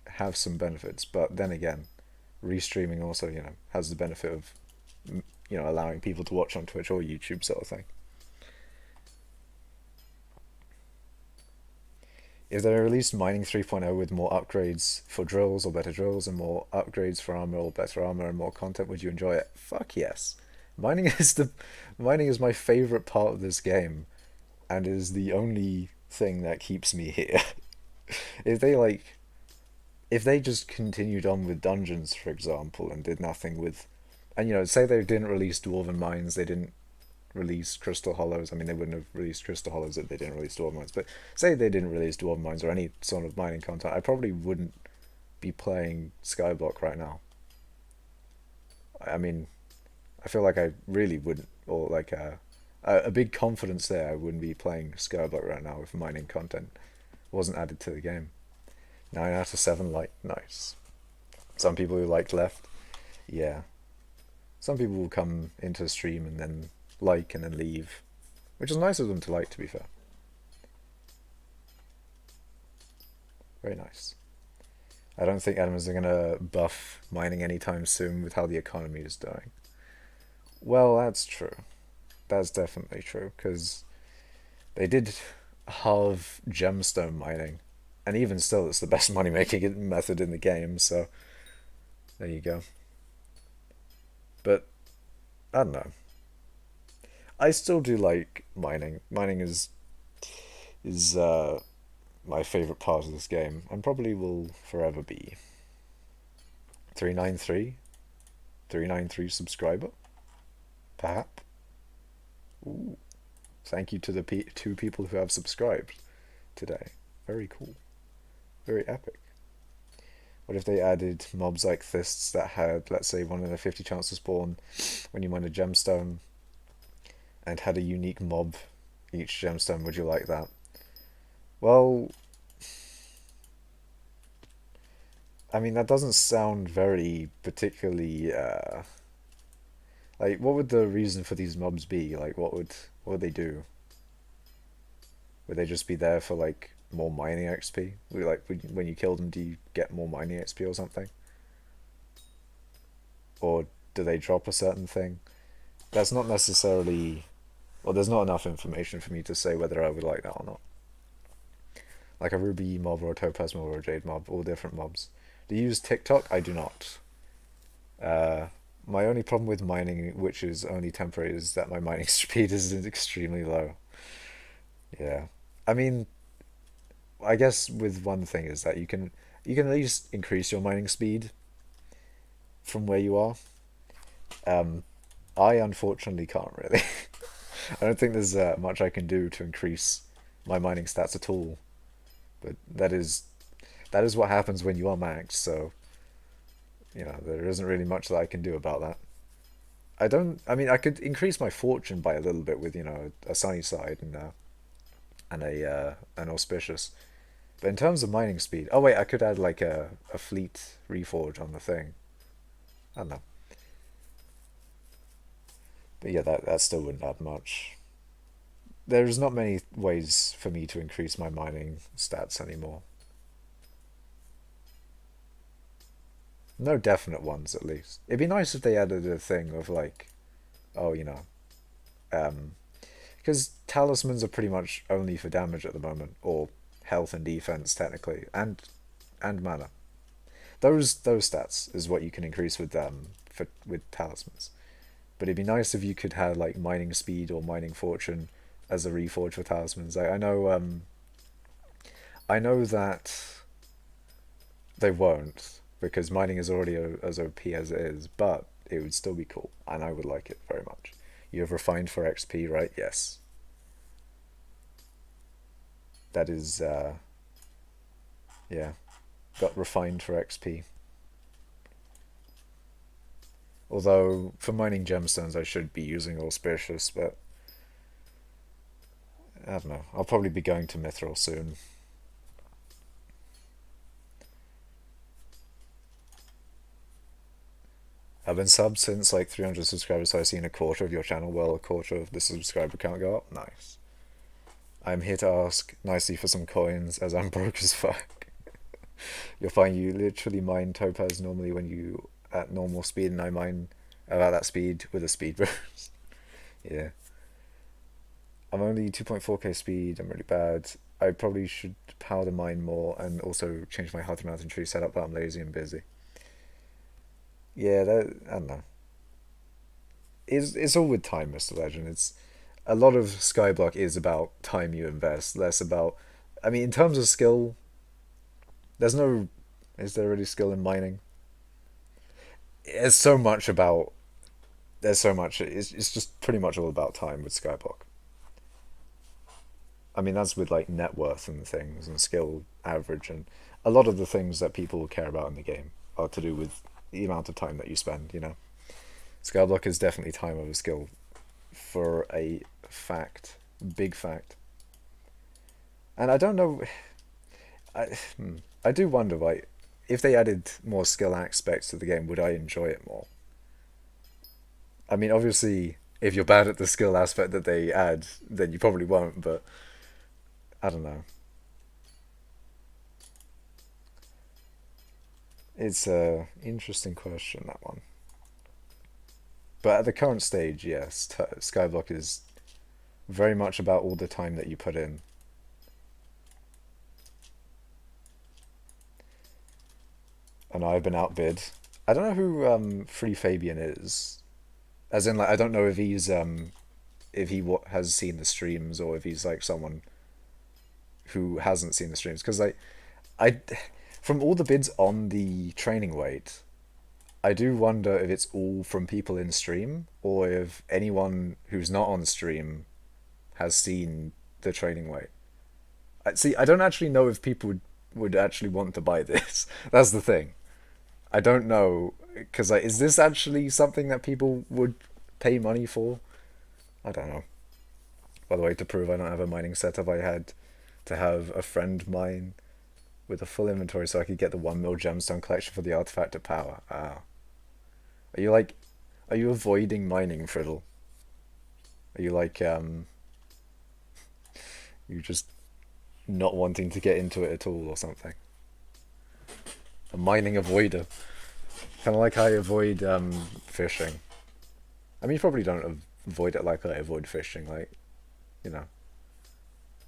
have some benefits, but then again, restreaming also, has the benefit of allowing people to watch on Twitch or YouTube, sort of thing. If they released Mining 3.0 with more upgrades for drills or better drills and more upgrades for armor or better armor and more content, would you enjoy it? Fuck yes. Mining is my favorite part of this game, and is the only thing that keeps me here. if they if they just continued on with dungeons, for example, and did nothing with, and say they didn't release Dwarven Mines, they didn't release Crystal Hollows. I mean, they wouldn't have released Crystal Hollows if they didn't release Dwarven Mines. But say they didn't release Dwarven Mines or any sort of mining content, I probably wouldn't be playing Skyblock right now. I mean, I feel like I really wouldn't, or like a big confidence there. I wouldn't be playing Skyblock right now if mining content wasn't added to the game. 9 out of 7 like, nice. Some people who liked left, yeah. Some people will come into a stream and then like and then leave, which is nice of them to like, to be fair. Very nice. I don't think Adams are gonna buff mining anytime soon with how the economy is doing. Well, that's true. That's definitely true, because They did halve gemstone mining, and even still, it's the best money making method in the game. So there you go. But I don't know. I still do like mining. Mining is my favorite part of this game, and probably will forever be. 393, 393 subscriber, perhaps. Ooh, thank you to the two people who have subscribed today. Very cool. Very epic. What if they added mobs like this that had, let's say, 1 in a 50 chance to spawn when you mine a gemstone, and had a unique mob each gemstone? Would you like that? Well, I mean, that doesn't sound very particularly like, what would the reason for these mobs be? Like, what would they do? Would they just be there for like more mining XP? When you kill them, do you get more mining XP or something? Or do they drop a certain thing? That's not necessarily. Well, there's not enough information for me to say whether I would like that or not. Like a ruby mob or a topaz mob or a jade mob, all different mobs. Do you use TikTok? I do not. Uh, my only problem with mining, which is only temporary, is that my mining speed is extremely low. Yeah. I mean, I guess with one thing is that you can at least increase your mining speed from where you are. Um, I unfortunately can't really. I don't think there's much I can do to increase my mining stats at all. But that is what happens when you are maxed. So there isn't really much that I can do about that. I don't. I mean, I could increase my fortune by a little bit with a sunny side and a an auspicious. But in terms of mining speed, oh wait, I could add like a fleet reforge on the thing. I don't know. But yeah, that still wouldn't add much. There's not many ways for me to increase my mining stats anymore. No definite ones, at least. It'd be nice if they added a thing of like, oh, um, because talismans are pretty much only for damage at the moment, or health and defense technically, and mana. Those stats is what you can increase with talismans. But it'd be nice if you could have like mining speed or mining fortune as a reforge for talismans. I know that they won't because mining is already as OP as it is, but it would still be cool, and I would like it very much. You have refined for XP, right? Yes, that is. Yeah, got refined for XP. Although for mining gemstones, I should be using auspicious, but I don't know. I'll probably be going to mithril soon. I've been subbed since like 300 subscribers, so I've seen a quarter of your channel. Well, a quarter of the subscriber count go up. Nice. I'm here to ask nicely for some coins, as I'm broke as fuck. You'll find you literally mine topaz normally when you at normal speed, and I mine about that speed with a speed boost. Yeah. I'm only 2.4k speed. I'm really bad. I probably should power the mine more and also change my Hearth Mountain tree setup, but I'm lazy and busy. Yeah, I don't know. It's all with time, Mr. Legend. It's a lot of skyblock is about time you invest, less about. I mean, in terms of skill, there's no. Is there really skill in mining? There's so much about. There's so much. It's just pretty much all about time with skyblock. I mean, that's with like net worth and things and skill average, and a lot of the things that people care about in the game are to do with the amount of time that you spend. Skyblock is definitely time over skill for a fact, big fact. And I don't know, I do wonder, like, if they added more skill aspects to the game, would I enjoy it more? I mean, obviously, if you're bad at the skill aspect that they add, then you probably won't, but I don't know. It's a interesting question, that one. But at the current stage, yes, Skyblock is Very much about all the time that you put in. And I've been outbid. I don't know who Free Fabian is. As in, like, I don't know if he's if he has seen the streams or if he's like someone who hasn't seen the streams. Because like, I from all the bids on the training weight, I do wonder if it's all from people in stream or if anyone who's not on stream has seen the training weight. See, I don't actually know if people would actually want to buy this. That's the thing. I don't know because like, is this actually something that people would pay money for? I don't know. By the way, to prove I don't have a mining setup, I had to have a friend mine with a full inventory so I could get the 1 mil gemstone collection for the artifact of power. Ah. Are you like, are you avoiding mining, Friddle? Are you like, you just not wanting to get into it at all or something? A mining avoider. Kind of like how I avoid fishing. I mean, you probably don't avoid it like I avoid fishing. Like, you know,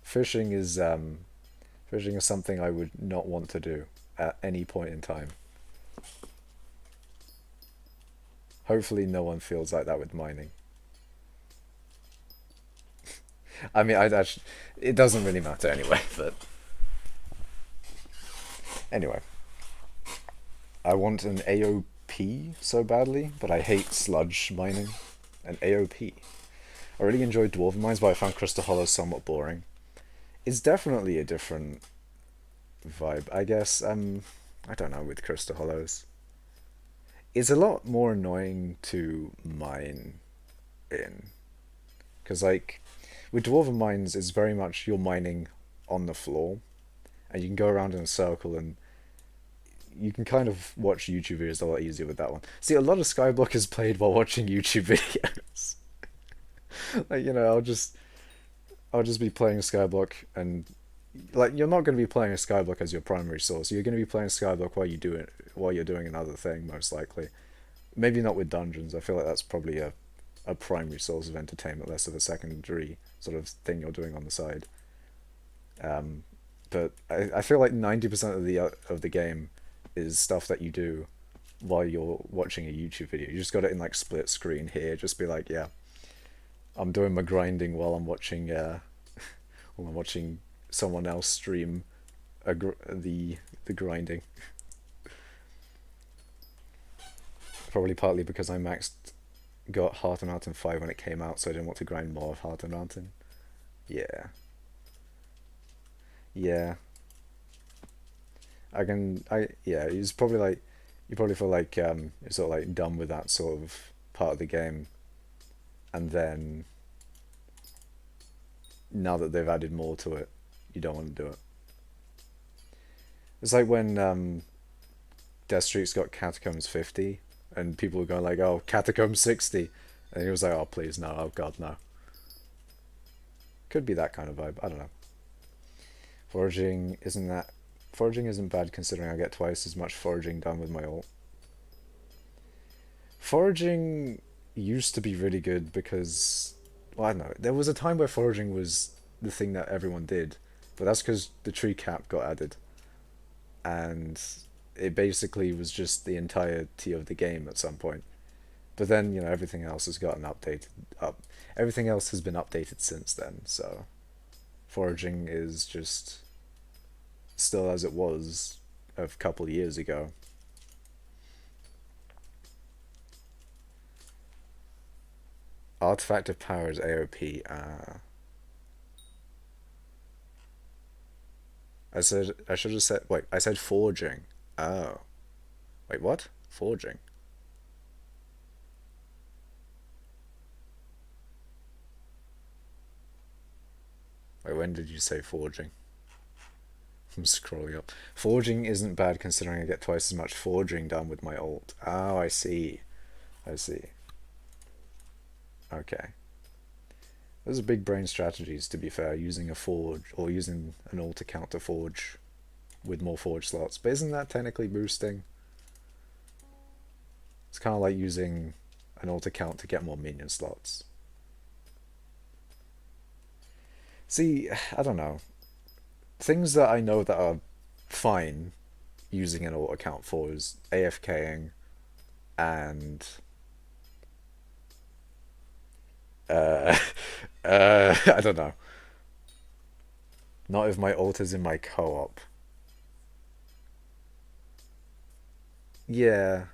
fishing is fishing is something I would not want to do at any point in time. Hopefully, no one feels like that with mining. I mean, I actually, it doesn't really matter anyway. But anyway, I want an AOP so badly, but I hate sludge mining. An AOP. I really enjoyed Dwarven Mines, but I found Crystal Hollows somewhat boring. It's definitely a different vibe, I guess. I don't know with Crystal Hollows. It's a lot more annoying to mine in, because like with Dwarven Mines, it's very much you're mining on the floor, and you can go around in a circle and you can kind of watch YouTube videos a lot easier with that one. See, a lot of skyblock is played while watching YouTube videos. Like, you know, I'll just be playing skyblock and like you're not going to be playing a skyblock as your primary source. You're going to be playing skyblock while you do it while you're doing another thing, most likely. Maybe not with dungeons. I feel like that's probably a primary source of entertainment, less of a secondary sort of thing you're doing on the side. But I feel like 90% of the game is stuff that you do while you're watching a YouTube video. You just got it in like split screen here. Just be like, yeah, I'm doing my grinding while I'm watching while I'm watching someone else stream the grinding. Probably partly because I got Heart and Mountain 5 when it came out, so I didn't want to grind more of Heart and Mountain. Yeah. Yeah. Yeah, it's probably like, you probably feel like you're sort of like done with that sort of part of the game. And then, now that they've added more to it, you don't want to do it. It's like when Death Street's got Catacombs 50, and people were going like, oh, Catacombs 60. And he was like, oh, please, no, oh, God, no. Could be that kind of vibe, I don't know. Foraging isn't bad considering I get twice as much foraging done with my ult. Foraging used to be really good because, well, I don't know, there was a time where foraging was the thing that everyone did, but that's because the tree cap got added, and it basically was just the entirety of the game at some point. But then, you know, everything else has gotten updated. Everything else has been updated since then, so foraging is just still as it was a couple of years ago. Artifact of Power is AOP. I should have said, wait, I said forging. Oh. Wait, what? Forging. Wait, when did you say forging? I'm scrolling up. Forging isn't bad considering I get twice as much forging done with my ult. Oh, I see. I see. Okay. Those are big brain strategies, to be fair, using a forge or using an ult account to forge with more forge slots. But isn't that technically boosting? It's kind of like using an ult account to get more minion slots. See, I don't know. Things that I know that are fine using an alt account for is AFKing and uh, I don't know. Not if my alt is in my co-op. Yeah,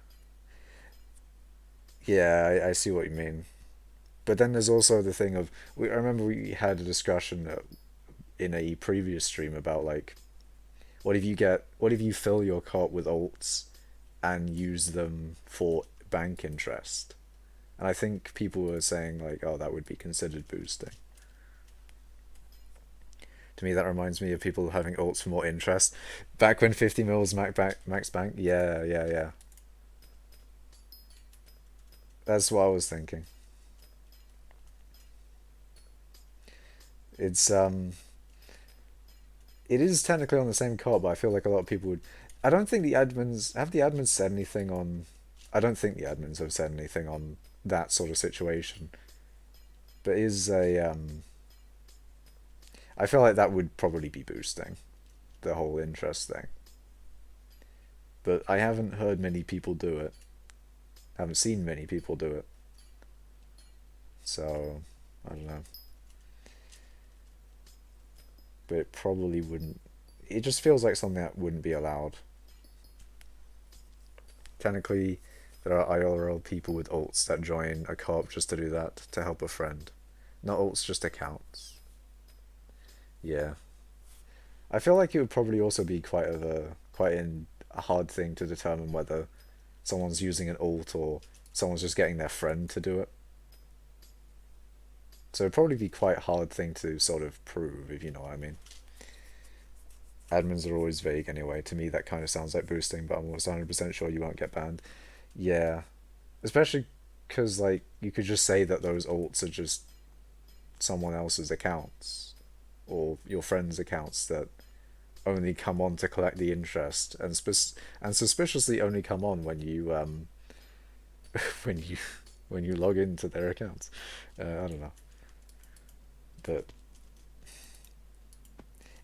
yeah, I see what you mean. But then there's also the thing of I remember we had a discussion in a previous stream about like what if you fill your cart with alts and use them for bank interest? And I think people were saying like, oh, that would be considered boosting. To me, that reminds me of people having alts for more interest. Back when 50 mils max bank, yeah, yeah, yeah. That's what I was thinking. It's it is technically on the same card, but I feel like a lot of people would. I don't think the admins have the admins said anything on. I don't think the admins have said anything on that sort of situation. But is a I feel like that would probably be boosting the whole interest thing. But I haven't heard many people do it. I haven't seen many people do it. So I don't know. But it probably wouldn't. It just feels like something that wouldn't be allowed. Technically, there are IRL people with alts that join a co-op just to do that, to help a friend. Not alts, just accounts. Yeah. I feel like it would probably also be a hard thing to determine whether someone's using an alt or someone's just getting their friend to do it. So it'd probably be quite a hard thing to sort of prove, if you know what I mean. Admins are always vague anyway. To me, that kind of sounds like boosting, but I'm almost 100% sure you won't get banned. Yeah, especially because like you could just say that those alts are just someone else's accounts or your friends' accounts that only come on to collect the interest and suspiciously only come on when you when you when you log into their accounts. I don't know, but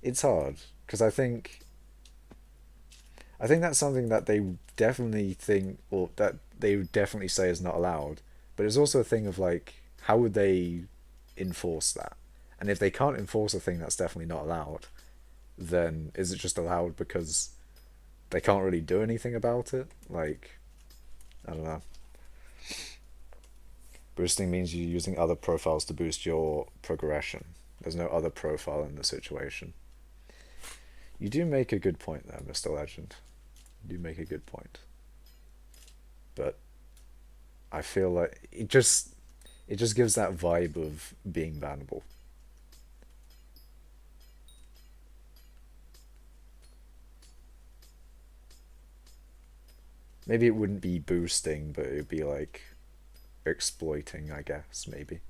it's hard because I think that's something that they definitely think or that they would definitely say is not allowed. But it's also a thing of like how would they enforce that? And if they can't enforce a thing that's definitely not allowed, then is it just allowed because they can't really do anything about it? Like, I don't know. Boosting means you're using other profiles to boost your progression. There's no other profile in the situation. You do make a good point there, Mr. Legend. You do make a good point. But I feel like it just gives that vibe of being bannable. Maybe it wouldn't be boosting, but it would be like exploiting, I guess, maybe.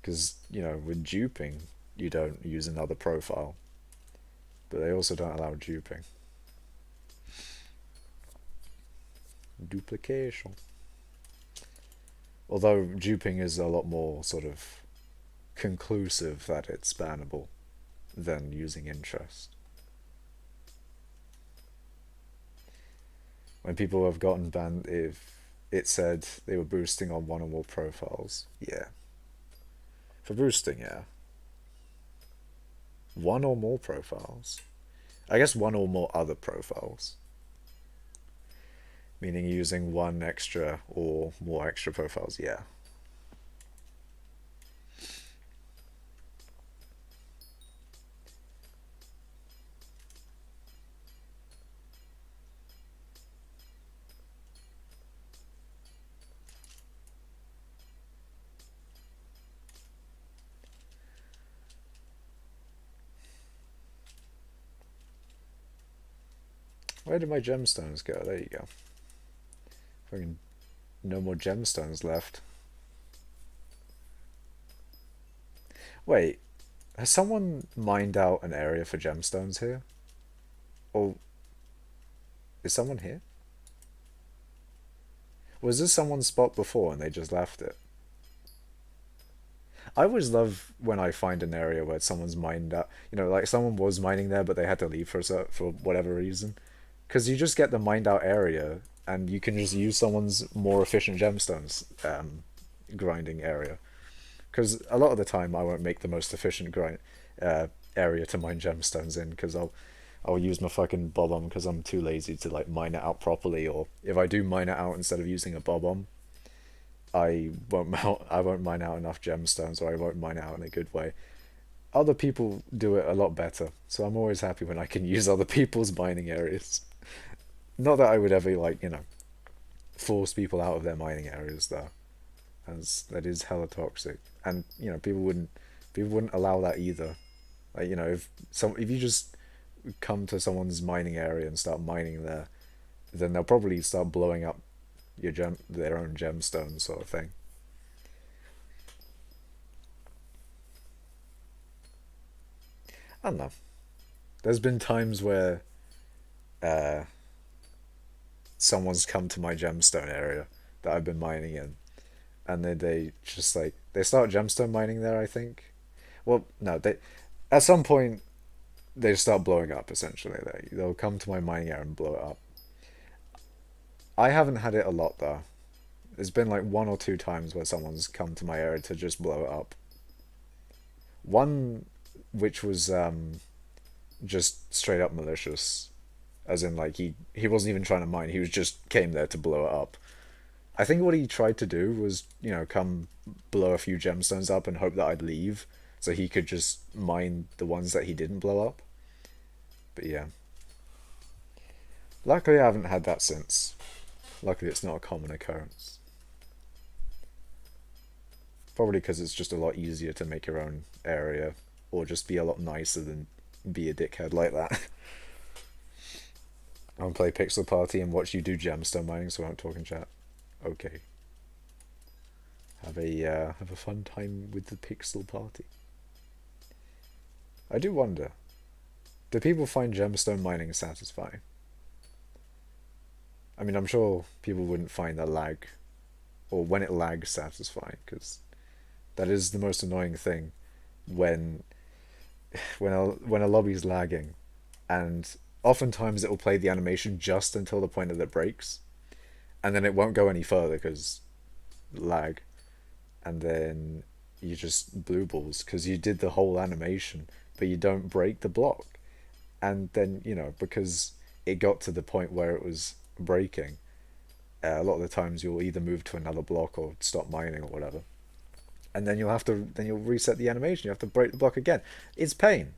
Because, you know, with duping, you don't use another profile, but they also don't allow duping. Duplication. Although duping is a lot more sort of conclusive that it's bannable than using interest. When people have gotten banned, if it said they were boosting on one or more profiles, yeah. For boosting, yeah. One or more profiles. I guess one or more other profiles. Meaning using one extra or more extra profiles, yeah. Where did my gemstones go? There you go. Fucking no more gemstones left. Wait, has someone mined out an area for gemstones here? Or is someone here? Was this someone's spot before and they just left it? I always love when I find an area where someone's mined out. You know, like someone was mining there, but they had to leave for whatever reason. Because you just get the mined out area, and you can just use someone's more efficient gemstones grinding area. Because a lot of the time, I won't make the most efficient grind area to mine gemstones in, because I'll use my fucking bob-omb because I'm too lazy to like mine it out properly. Or if I do mine it out instead of using a bob-omb, I won't mine out enough gemstones, or I won't mine it out in a good way. Other people do it a lot better, so I'm always happy when I can use other people's mining areas. Not that I would ever like, force people out of their mining areas though, as that is hella toxic. And people wouldn't allow that either. Like, if you just come to someone's mining area and start mining there, then they'll probably start blowing up their own gemstones, sort of thing. I don't know. There's been times where uh, someone's come to my gemstone area that I've been mining in, and they just like they start gemstone mining there. I think. Well, no, they at some point they start blowing up. Essentially, they'll come to my mining area and blow it up. I haven't had it a lot though. There's been like one or two times where someone's come to my area to just blow it up. One which was just straight up malicious, as in like he wasn't even trying to mine. He was just came there to blow it up. I think what he tried to do was, come blow a few gemstones up and hope that I'd leave, so he could just mine the ones that he didn't blow up. But yeah, luckily I haven't had that since. Luckily it's not a common occurrence. Probably because it's just a lot easier to make your own area, or just be a lot nicer than be a dickhead like that. I'm gonna play Pixel Party and watch you do gemstone mining, so I won't talk in chat. Okay. Have a fun time with the Pixel Party. I do wonder, do people find gemstone mining satisfying? I mean, I'm sure people wouldn't find the lag, or when it lags, satisfying, because that is the most annoying thing when when a lobby's lagging, and oftentimes it will play the animation just until the point that it breaks, and then it won't go any further because lag, and then you just blue balls because you did the whole animation but you don't break the block, and then because it got to the point where it was breaking, a lot of the times you'll either move to another block or stop mining or whatever, and then you'll reset the animation. You have to break the block again. It's pain.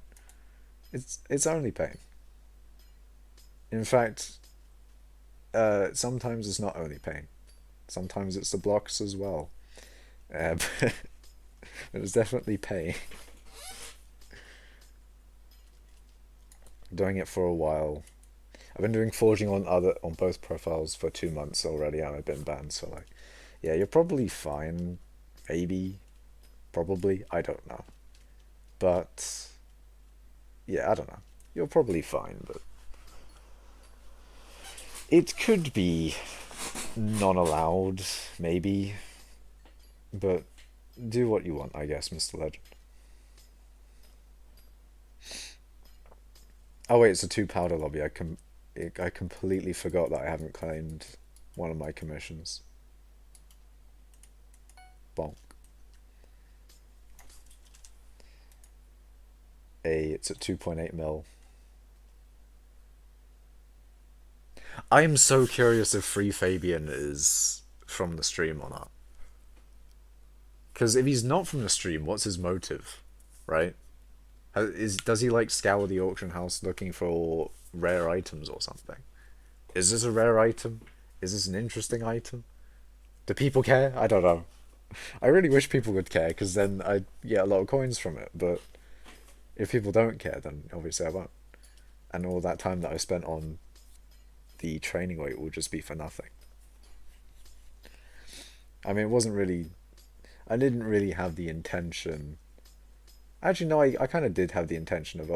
It's only pain. In fact, sometimes it's not only pain. Sometimes it's the blocks as well. But it's definitely pain. Doing it for a while. I've been doing forging on both profiles for 2 months already, and I've been banned. So like, yeah, you're probably fine. Maybe, probably. I don't know. But yeah, I don't know. You're probably fine, but it could be non-allowed, maybe. But do what you want, I guess, Mr. Legend. Oh wait, it's a two powder lobby. I completely forgot that I haven't claimed one of my commissions. Bonk. It's at 2.8 mil. I'm so curious if Free Fabian is from the stream or not. Because if he's not from the stream, what's his motive, right? Does he like scour the auction house looking for rare items or something? Is this a rare item? Is this an interesting item? Do people care? I don't know. I really wish people would care, because then I'd get a lot of coins from it. But if people don't care, then obviously I won't. And all that time that I spent on the training weight will just be for nothing. I mean, it wasn't really. I didn't really have the intention. Actually, no, I kind of did have the intention of,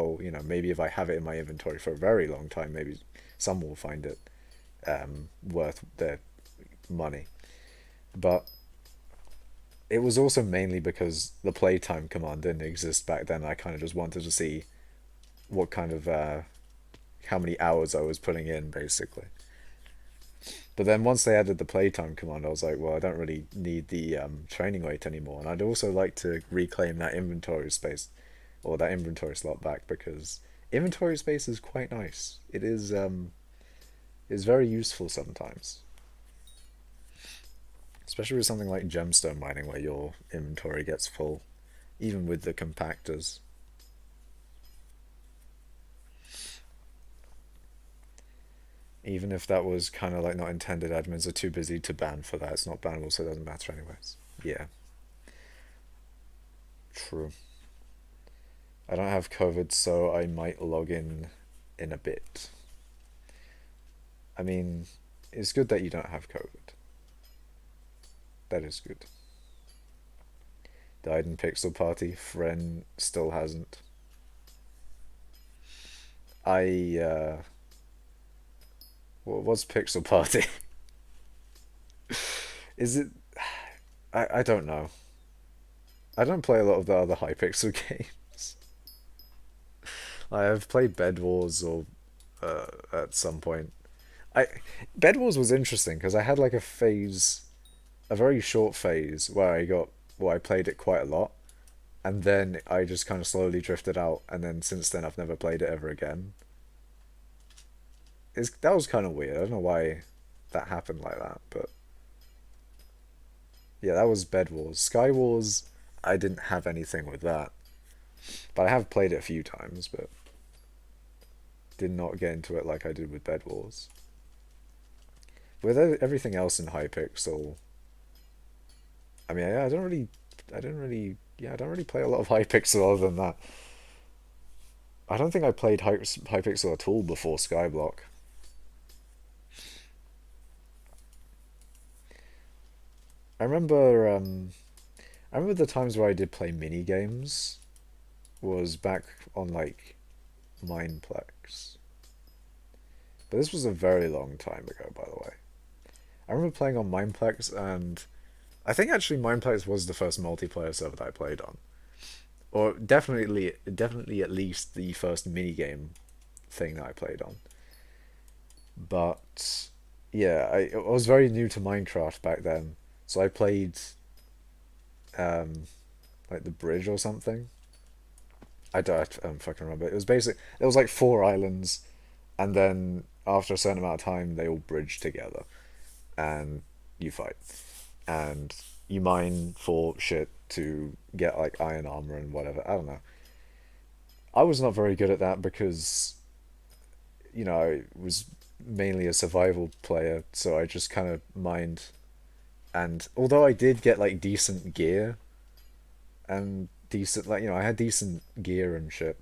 maybe if I have it in my inventory for a very long time, maybe someone will find it worth their money. But it was also mainly because the playtime command didn't exist back then. I kind of just wanted to see what kind of how many hours I was putting in, basically. But then once they added the playtime command, I was like, well, I don't really need the training weight anymore, and I'd also like to reclaim that inventory space or that inventory slot back because inventory space is quite nice. Is very useful sometimes, especially with something like gemstone mining where your inventory gets full, even with the compactors. Even if that was kind of like not intended, admins are too busy to ban for that. It's not bannable, so it doesn't matter anyways. Yeah, true. I don't have COVID, so I might log in a bit. I mean, it's good that you don't have COVID. That is good. Died in Pixel Party. Friend still hasn't. I what was Pixel Party? Is it? I don't know. I don't play a lot of the other Hypixel games. I have played Bed Wars or at some point. I Bed Wars was interesting because I had like a phase, a very short phase where I played it quite a lot, and then I just kind of slowly drifted out, and then since then I've never played it ever again. That was kind of weird. I don't know why that happened like that, but yeah, that was Bed Wars. Sky Wars, I didn't have anything with that, but I have played it a few times, but did not get into it like I did with Bed Wars. With everything else in Hypixel, I mean, yeah, I don't really play a lot of Hypixel other than that. I don't think I played Hypixel at all before Skyblock. I remember, I remember the times where I did play mini games was back on like Mineplex, but this was a very long time ago, by the way. I remember playing on Mineplex, and I think actually Mineplex was the first multiplayer server that I played on, or definitely at least the first mini game thing that I played on. But yeah, I was very new to Minecraft back then, so I played um, like the bridge or something. I don't fucking remember. It was basic. It was like four islands, and then after a certain amount of time, they all bridge together, and you fight, and you mine for shit to get like iron armor and whatever. I don't know. I was not very good at that because I was mainly a survival player, so I just kind of mined. And although I did get like decent gear and decent, like I had decent gear and shit,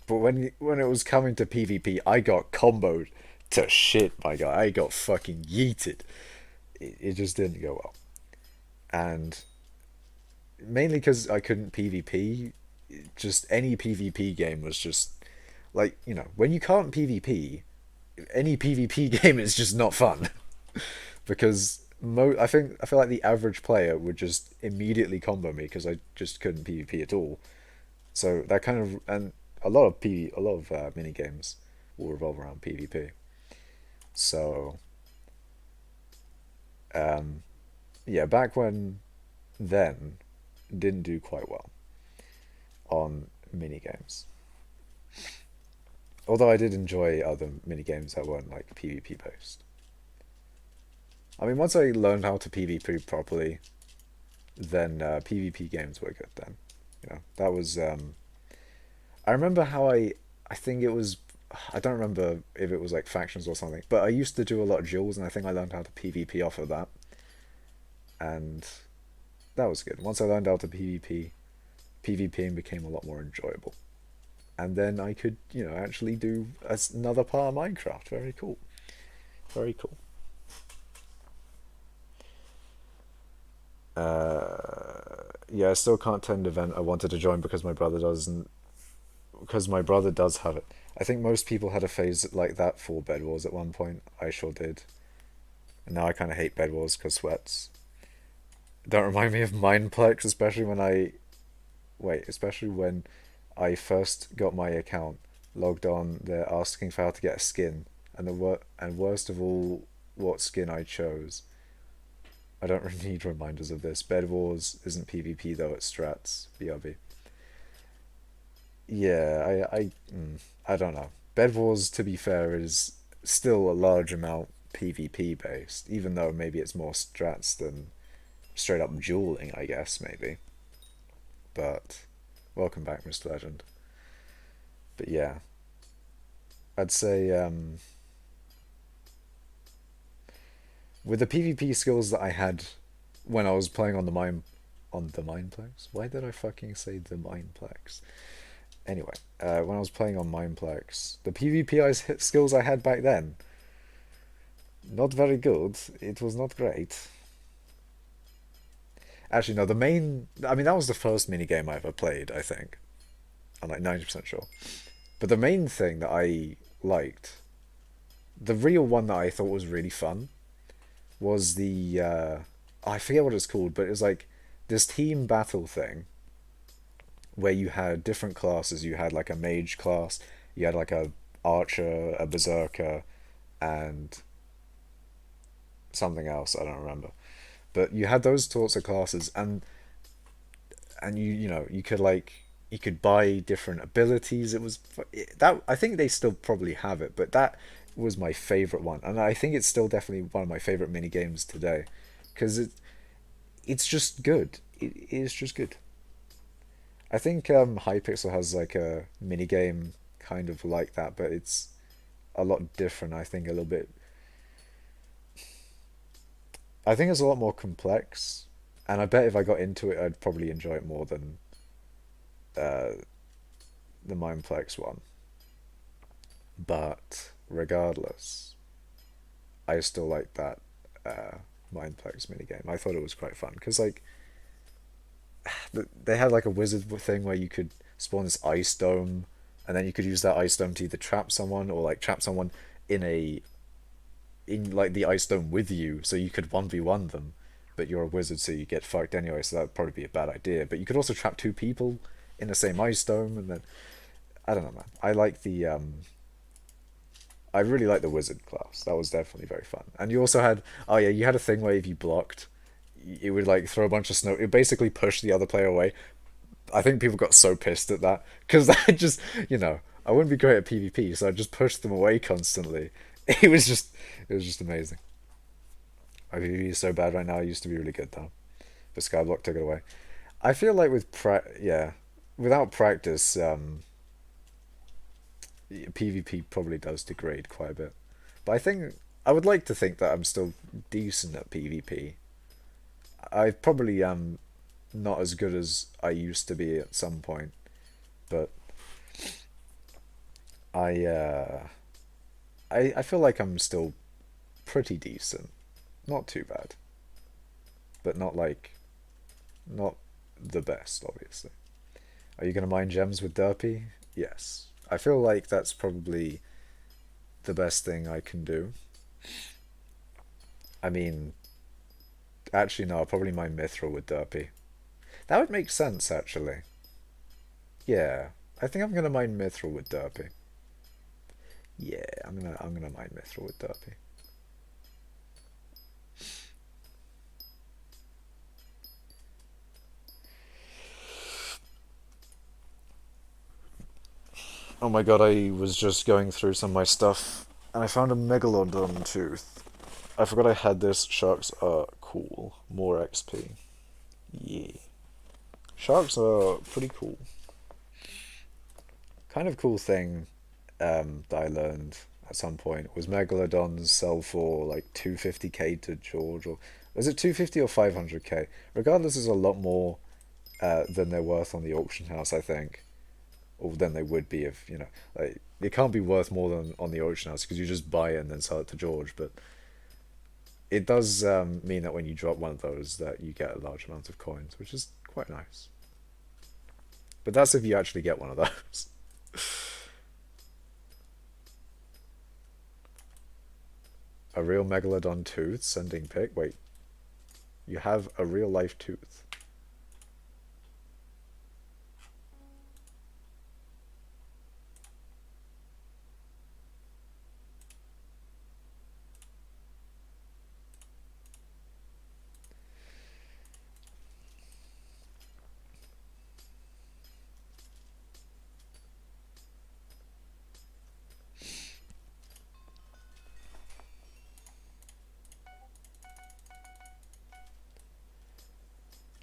but when it was coming to PvP, I got comboed to shit, my guy. I got fucking yeeted. It just didn't go well, and mainly because I couldn't PvP. Just any PvP game was just like when you can't PvP, any PvP game is just not fun because I feel like the average player would just immediately combo me because I just couldn't PvP at all. So that kind of and a lot of mini games will revolve around PvP. So yeah, back when then didn't do quite well on mini games. Although I did enjoy other mini games that weren't like PvP based. I mean, once I learned how to PvP properly, then PvP games were good. Then, that was. I remember how I think it was. I don't remember if it was like factions or something, but I used to do a lot of duels, and I think I learned how to PvP off of that, and that was good. Once I learned how to PvP, PvPing became a lot more enjoyable, and then I could, actually do another part of Minecraft. Very cool. Very cool. Yeah, I still can't attend an event I wanted to join because my brother does have it. I think most people had a phase like that for Bed Wars at one point. I sure did. And now I kind of hate Bed Wars because sweats. Don't remind me of Mineplex, especially when especially when I first got my account logged on. They're asking for how to get a skin, and worst of all, what skin I chose. I don't really need reminders of this. Bed Wars isn't PvP though; it's strats. BRB. Yeah, I don't know. Bed Wars, to be fair, is still a large amount PvP based, even though maybe it's more strats than straight up dueling, I guess, maybe. But welcome back, Mr. Legend. But yeah, I'd say with the PvP skills that I had when I was playing on the Mineplex. Why did I fucking say the Mineplex? Anyway, when I was playing on Mineplex, the skills I had back then, not very good. It was not great. Actually, no, I mean, that was the first minigame I ever played, I think. I'm like 90% sure. But the main thing that I liked, the real one that I thought was really fun, was I forget what it's called, but it was like this team battle thing where you had different classes. You had like a mage class, you had like a archer, a berserker, and something else I don't remember. But you had those sorts of classes, and you know you could buy different abilities. It was that I think they still probably have it, but that was my favorite one, and I think it's still definitely one of my favorite mini games today, because it's just good. It is just good. I think Hypixel has like a mini game kind of like that, but it's a lot different. I think a little bit. I think it's a lot more complex, and I bet if I got into it, I'd probably enjoy it more than uh, the Mindplex one. But regardless, I still like that uh, Mindplex minigame. I thought it was quite fun because like they had like a wizard thing where you could spawn this ice dome, and then you could use that ice dome to either trap someone or like trap someone in a in like the ice dome with you, so you could 1v1 them. But you're a wizard, so you get fucked anyway. So that'd probably be a bad idea. But you could also trap two people in the same ice dome, and then I don't know, man. I really like the wizard class. That was definitely very fun. And you also had, oh yeah, you had a thing where if you blocked, it would like throw a bunch of snow. It basically pushed the other player away. I think people got so pissed at that because that just, I wouldn't be great at PvP, so I just pushed them away constantly. It was just, it was just amazing. My PvP is so bad right now. It used to be really good though, but skyblock took it away. I feel like yeah, without practice, PvP probably does degrade quite a bit. But I think I would like to think that I'm still decent at PvP. I probably am not as good as I used to be at some point, but I uh, I feel like I'm still pretty decent. Not too bad, but not the best, obviously. Are you gonna mine gems with derpy? Yes. I feel like that's probably the best thing I can do. I mean, actually, no, I'll probably mine mithril with derpy. That would make sense, actually. Yeah, I think I'm gonna mine mithril with derpy. Yeah, I'm gonna mine mithril with derpy. Oh my god, I was just going through some of my stuff and I found a megalodon tooth. I forgot I had this. Sharks are cool. More XP. Yeah. Sharks are pretty cool. Kind of cool thing that I learned at some point was megalodons sell for like 250k to George, or was it 250 or 500k? Regardless, is a lot more than they're worth on the auction house, I think, or than they would be if like it can't be worth more than on the auction house because you just buy it and then sell it to George. But it does mean that when you drop one of those, that you get a large amount of coins, which is quite nice. But that's if you actually get one of those. A real megalodon tooth sending pic. Wait, You have a real life tooth.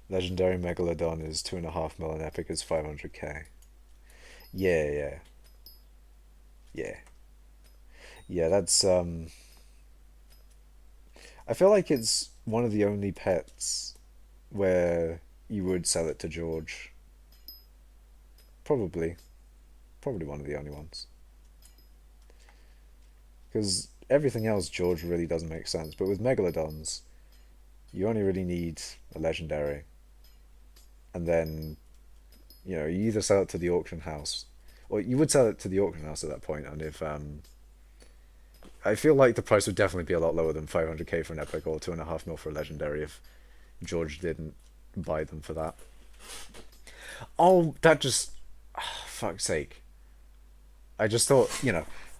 Legendary Megalodon is 2.5 mil and epic is 500k. Yeah, yeah, yeah. Yeah, that's I feel like it's one of the only pets where you would sell it to George. Probably. Probably one of the only ones. Because everything else George really doesn't make sense. But with Megalodons, you only really need a legendary. And then, you either sell it to the auction house, or you would sell it to the auction house at that point. And if I feel like the price would definitely be a lot lower than 500k for an epic or 2.5 mil for a legendary if George didn't buy them for that. Oh, that just, fuck's sake. I just thought,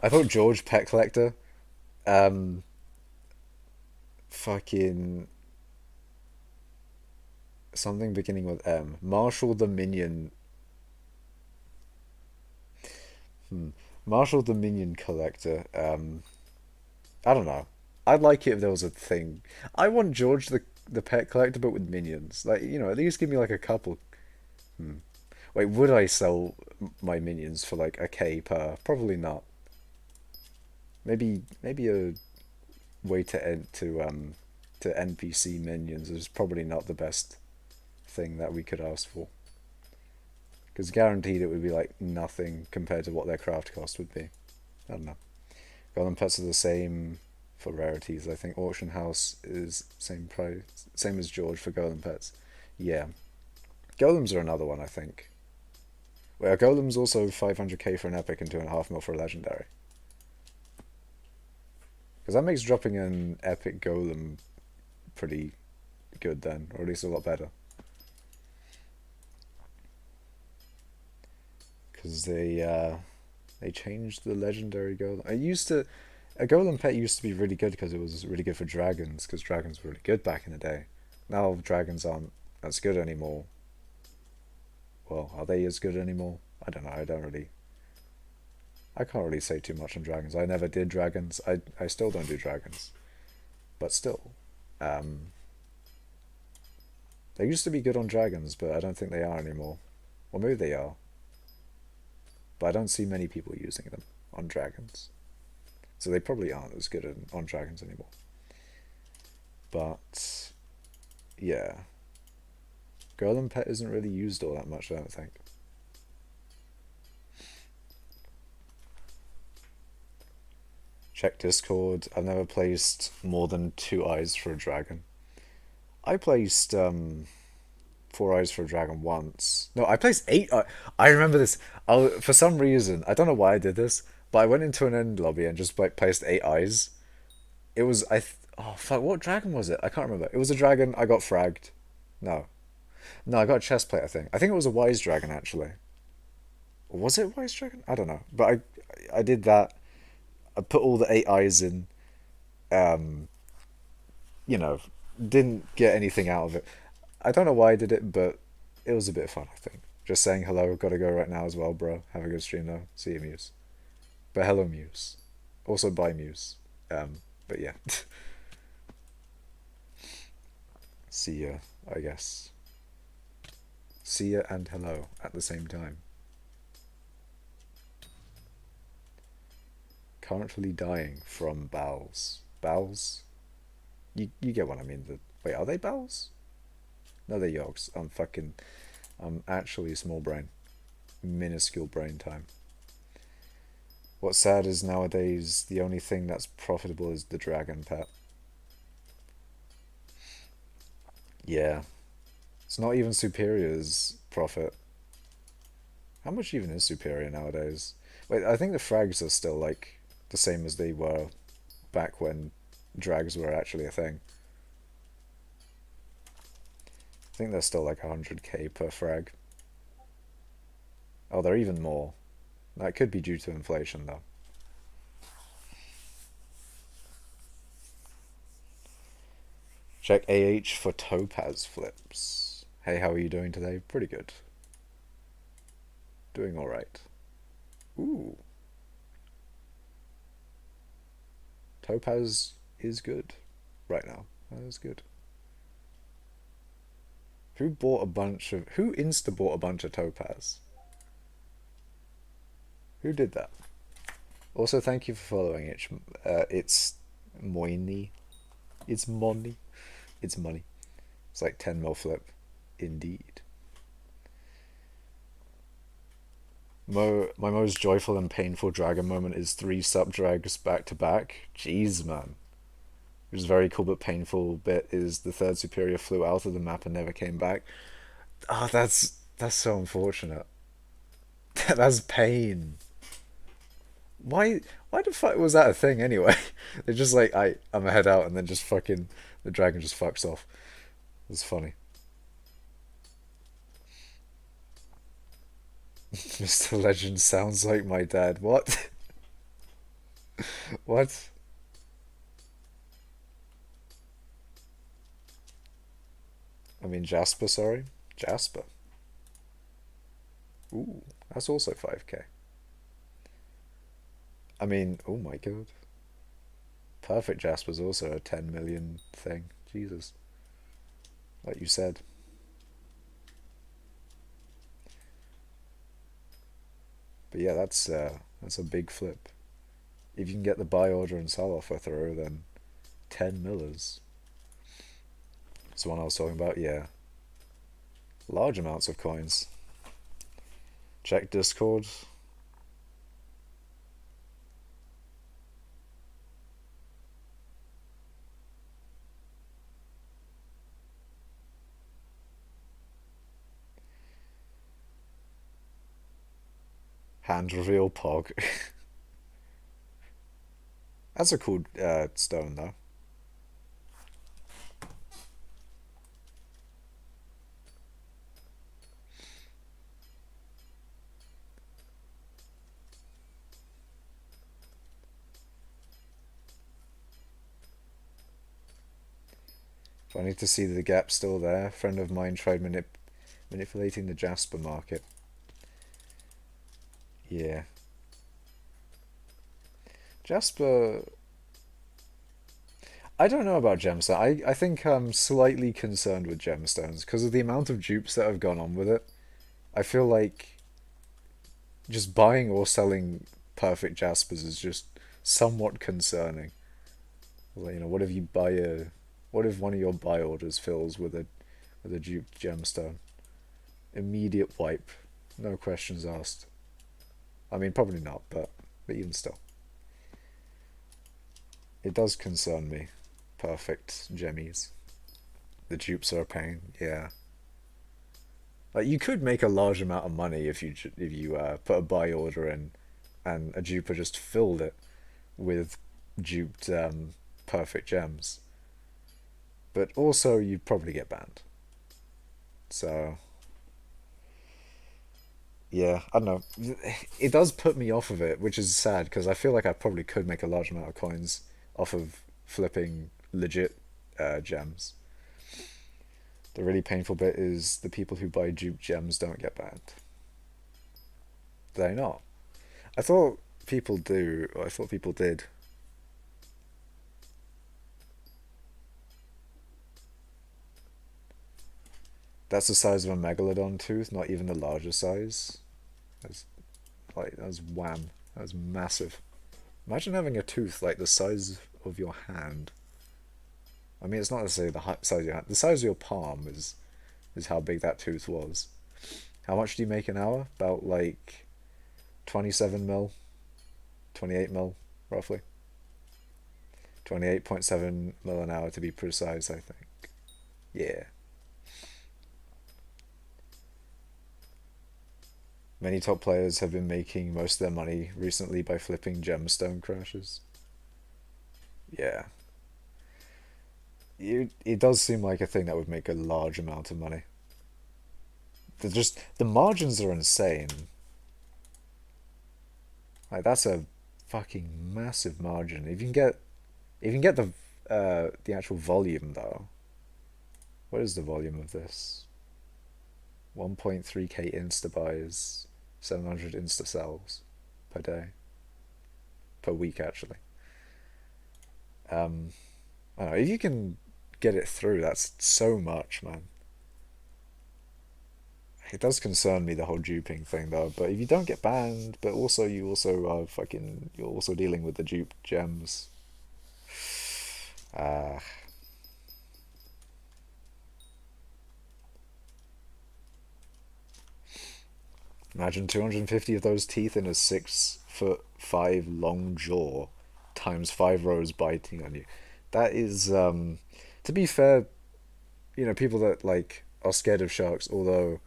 I thought George Pet Collector, um, fucking something beginning with M. Marshall the Minion. Hmm. Marshall the Minion Collector. I don't know. I'd like it if there was a thing. I want George the pet collector, but with minions. Like, at least give me like a couple. Hmm. Wait, would I sell my minions for like a K per? Probably not. Maybe a way to NPC minions is probably not the best thing that we could ask for. Because guaranteed it would be like nothing compared to what their craft cost would be. I don't know. Golem pets are the same for rarities. I think auction house is same price, same as George for golem pets. Yeah, golems are another one. I think. Well, golems also 500k for an epic and 2.5 mil for a legendary. Because that makes dropping an epic golem pretty good then, or at least a lot better. Because they changed the legendary golem. A golem pet used to be really good because it was really good for dragons, because dragons were really good back in the day. Now dragons aren't as good anymore. Well, are they as good anymore? I don't know. I can't really say too much on dragons. I never did dragons. I still don't do dragons. But still. Um, they used to be good on dragons, but I don't think they are anymore. Or maybe they are. But I don't see many people using them on dragons. So they probably aren't as good on dragons anymore. But yeah, golem pet isn't really used all that much, I don't think. Check Discord. I've never placed more than 2 eyes for a dragon. I placed 4 eyes for a dragon once. No, I placed 8. I remember this. For some reason, I don't know why I did this, but I went into an end lobby and just like placed 8 eyes. It was oh fuck, what dragon was it? I can't remember. It was a dragon. I got fragged. No, no, I got a chest plate. I think it was a wise dragon actually. Was it a wise dragon? I don't know, but I did that. I put all the 8 eyes in. Um, you know, didn't get anything out of it. I don't know why I did it, but it was a bit fun. I think just saying hello. Gotta go right now as well, bro. Have a good stream though. See you, Muse. But hello, Muse. Also, bye, Muse. But yeah. See ya, I guess. See ya and hello at the same time. Currently dying from bowels. Bowels? You get what I mean. Wait, are they bowels? No, they're yolks. I'm actually small brain. Minuscule brain time. What's sad is nowadays the only thing that's profitable is the dragon pet. Yeah. It's not even Superior's profit. How much even is Superior nowadays? Wait, I think the frags are still like the same as they were back when drags were actually a thing. think they're still like 100k per frag. Oh, they're even more. That could be due to inflation though. Check AH for topaz flips. Hey, how are you doing today? Pretty good. Doing alright. Ooh. Topaz is good right now. That is good. Who insta bought a bunch of topaz? Who did that? Also, thank you for following it. It's Moini. It's money. It's money. It's like 10 mil flip. Indeed. My most joyful and painful dragon moment is 3 sub drags back to back. Jeez, man. Which is very cool but painful bit is the third superior flew out of the map and never came back. Oh, that's so unfortunate. That's pain. Why the fuck was that a thing anyway? They're just like I'm gonna head out and then just fucking the dragon just fucks off. It's funny. Mr. Legend sounds like my dad. What? What? I mean Jasper, sorry. Jasper. Ooh, that's also 5k. I mean, oh my god. Perfect Jasper's also a 10 million thing. Jesus. Like you said. But yeah, that's a big flip. If you can get the buy order and sell offer through, then 10 millers. That's the one I was talking about, yeah. Large amounts of coins. Check Discord. Hand reveal pog. That's a cool stone though. Funny to see the gap still there. A friend of mine tried manipulating the Jasper market. Yeah. Jasper... I don't know about gemstone. I think I'm slightly concerned with gemstones because of the amount of dupes that have gone on with it. I feel like just buying or selling perfect Jaspers is just somewhat concerning. Well, you know, what if one of your buy orders fills with a duped gemstone? Immediate wipe, no questions asked. I mean, probably not, but even still, it does concern me. Perfect gemmies. The dupes are a pain. Yeah. Like you could make a large amount of money if you put a buy order in, and a duper just filled it with duped perfect gems. But also you'd probably get banned. So yeah, I don't know. It does put me off of it, which is sad because I feel like I probably could make a large amount of coins off of flipping legit gems. The really painful bit is the people who buy dupe gems don't get banned. Do they not? I thought people do. I thought people did. That's the size of a megalodon tooth, not even the larger size. That's that's wham. That's massive. Imagine having a tooth like the size of your hand. I mean, it's not necessarily the size of your hand. The size of your palm is how big that tooth was. How much do you make an hour? About like 27 mil, 28 mil, roughly. 28.7 mil an hour to be precise, I think. Yeah. Many top players have been making most of their money recently by flipping gemstone crashes. Yeah. It does seem like a thing that would make a large amount of money. the margins are insane. Like that's a fucking massive margin. If you can get the actual volume though. What is the volume of this? 1.3k insta buys, 700 insta sells per day, per week actually. Um, I don't know, if you can get it through, that's so much, man. It does concern me the whole duping thing though. But if you don't get banned, but also you also are fucking, you're also dealing with the dupe gems. Uh, Imagine 250 of those teeth in a 6'5" long jaw, times 5 rows biting on you. That is, to be fair, people that like are scared of sharks. Although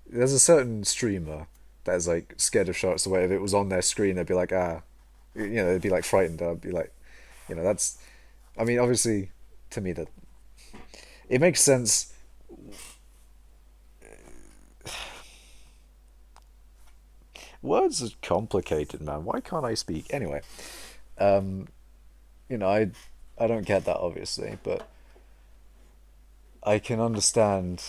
there's a certain streamer that is like scared of sharks. The way if it was on their screen, they'd be like, they'd be like frightened. I'd be like, that's. I mean, obviously, to me that it makes sense. Words are complicated, man. Why can't I speak? Anyway, um, I don't get that obviously, but I can understand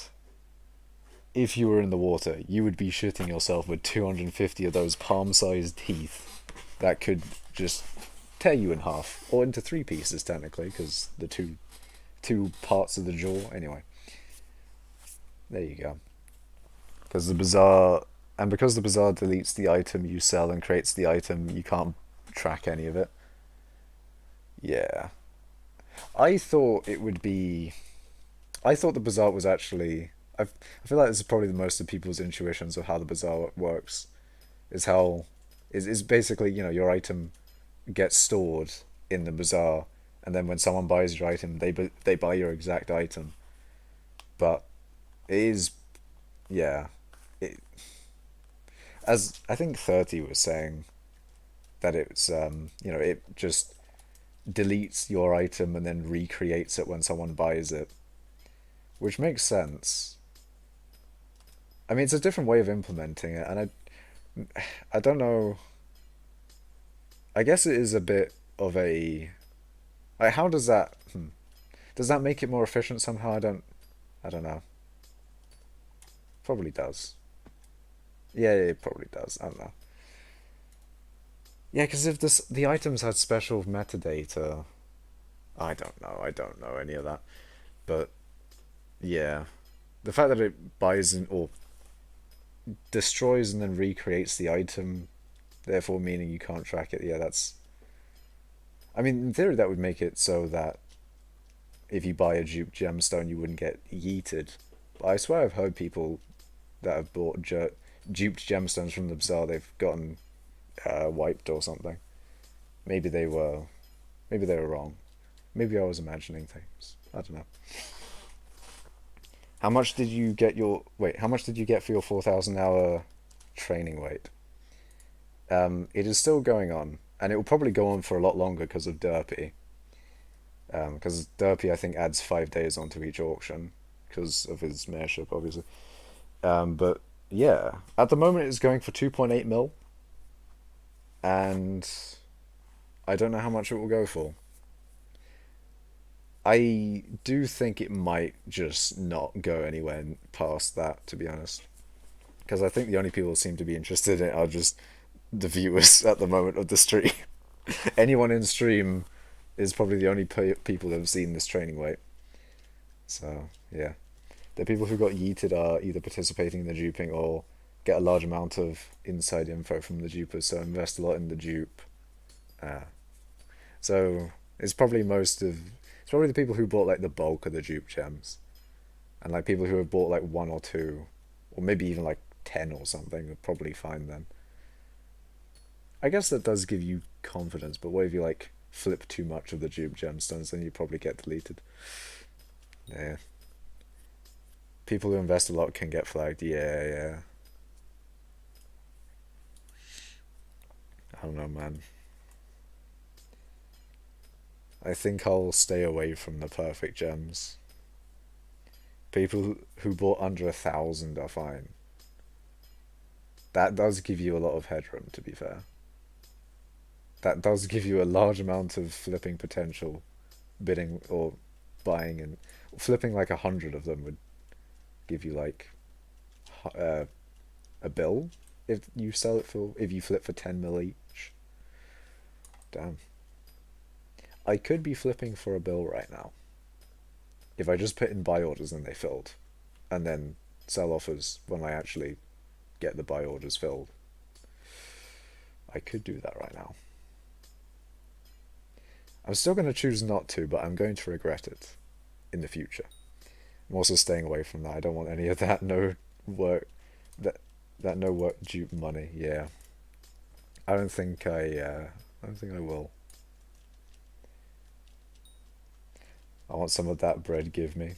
if you were in the water, you would be shitting yourself with 250 of those palm-sized teeth that could just tear you in half or into three pieces technically, because the two parts of the jaw. Anyway, there you go. Because the bazaar and because the bazaar deletes the item you sell and creates the item, you can't track any of it. Yeah. I thought it would be. I thought the bazaar was actually. I feel like this is probably the most of people's intuitions of how the bazaar works. Is how. Is basically, your item gets stored in the bazaar, and then when someone buys your item, they buy your exact item. But it is. Yeah. It, as I think 30 was saying, that it's, it just deletes your item and then recreates it when someone buys it, which makes sense. I mean, it's a different way of implementing it, and I don't know. I guess it is a bit of a. Like, how does that? Does that make it more efficient somehow? I don't know. Probably does. Yeah, it probably does. I don't know. Yeah, because if the items had special metadata, I don't know. I don't know any of that. But yeah, the fact that it buys or destroys and then recreates the item, therefore meaning you can't track it. Yeah, that's. I mean, in theory, that would make it so that if you buy a dupe gemstone, you wouldn't get yeeted. But I swear I've heard people that have bought duped gemstones from the bazaar, they've gotten wiped or something. Maybe they were, maybe they were wrong. Maybe I was imagining things. I don't know. How much did you get your wait? How much did you get for your 4,000 hour training wait? It is still going on, and it will probably go on for a lot longer because of derpy. Because derpy, I think, adds 5 days onto each auction because of his mayorship, obviously. But yeah, at the moment it's going for 2.8 mil, and I don't know how much it will go for. I do think it might just not go anywhere past that, to be honest. Because I think the only people who seem to be interested in it are just the viewers at the moment of the stream. Anyone in stream is probably the only people that have seen this training weight. So, yeah. The people who got yeeted are either participating in the duping or get a large amount of inside info from the dupers, so invest a lot in the dupe. Uh, so, it's probably it's probably the people who bought like the bulk of the dupe gems. And like people who have bought like one or two, or maybe even like 10 or something, are probably fine then. I guess that does give you confidence, but what if you like flip too much of the dupe gemstones, then you probably get deleted. Yeah. People who invest a lot can get flagged. Yeah, yeah. I don't know, man. I think I'll stay away from the perfect gems. People who bought under 1,000 are fine. That does give you a lot of headroom, to be fair. That does give you a large amount of flipping potential, bidding or buying, and flipping like 100 of them would give you like uh, a bill if you sell it for, if you flip for 10 mil each. Damn. I could be flipping for a bill right now if I just put in buy orders and they filled, and then sell offers when I actually get the buy orders filled. I could do that right now. I'm still going to choose not to, but I'm going to regret it in the future. I'm also staying away from that. I don't want any of that no work, that no work dupe money. Yeah, I don't think I don't think I will. I want some of that bread. Give me.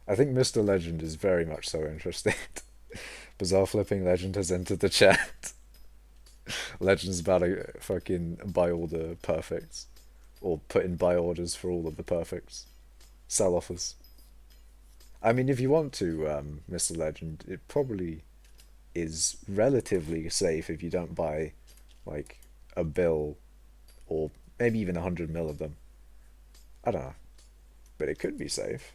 I think Mr. Legend is very much so interested. Bizarre Flipping Legend has entered the chat. Legend's about to fucking buy all the perfects. Or put in buy orders for all of the perfects. Sell offers. I mean, if you want to, Mr. Legend, it probably is relatively safe if you don't buy, like, a bill or maybe even 100 mil of them. I don't know. But it could be safe.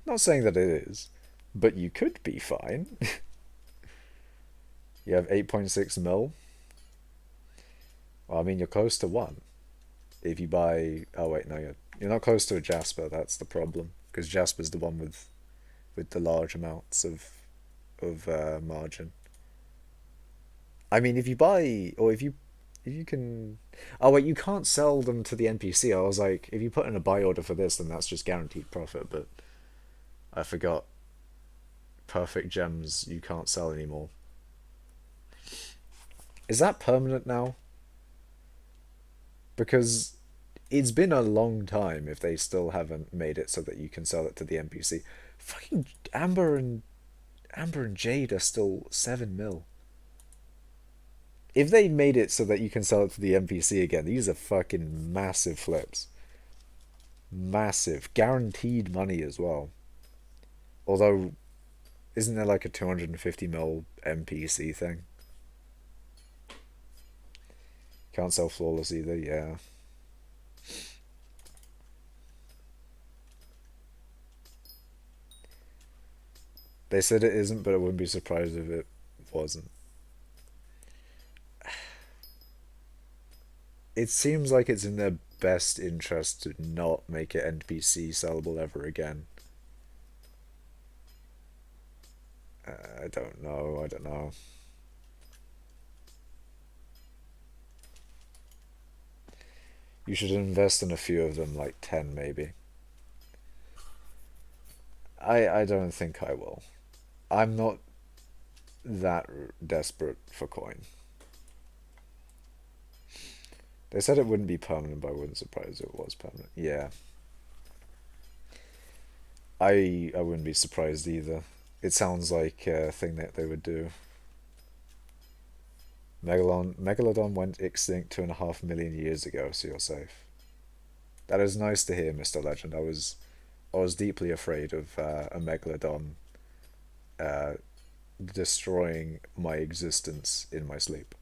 Not saying that it is, but you could be fine. You have 8.6 mil. Well, I mean, you're close to 1. If you buy... Oh, wait, no, you're not close to a Jasper. That's the problem. Because Jasper's the one with the large amounts of margin. I mean, if you buy... Or if you can... Oh, wait, you can't sell them to the NPC. I was like, if you put in a buy order for this, then that's just guaranteed profit. But I forgot. Perfect gems you can't sell anymore. Is that permanent now? Because it's been a long time if they still haven't made it so that you can sell it to the NPC. Fucking Amber and Jade are still 7 mil. If they made it so that you can sell it to the NPC again, these are fucking massive flips. Massive. Guaranteed money as well. Although, isn't there like a 250 mil NPC thing? Can't sell flawless either, yeah. They said it isn't, but I wouldn't be surprised if it wasn't. It seems like it's in their best interest to not make it NPC sellable ever again. I don't know, I don't know. You should invest in a few of them, like 10 maybe. I don't think I will. I'm not that desperate for coin. They said it wouldn't be permanent, but I wouldn't surprise if it was permanent. Yeah. I wouldn't be surprised either. It sounds like a thing that they would do. Megalodon went extinct 2.5 million years ago, so you're safe. That is nice to hear, Mr. Legend. I was deeply afraid of a megalodon destroying my existence in my sleep.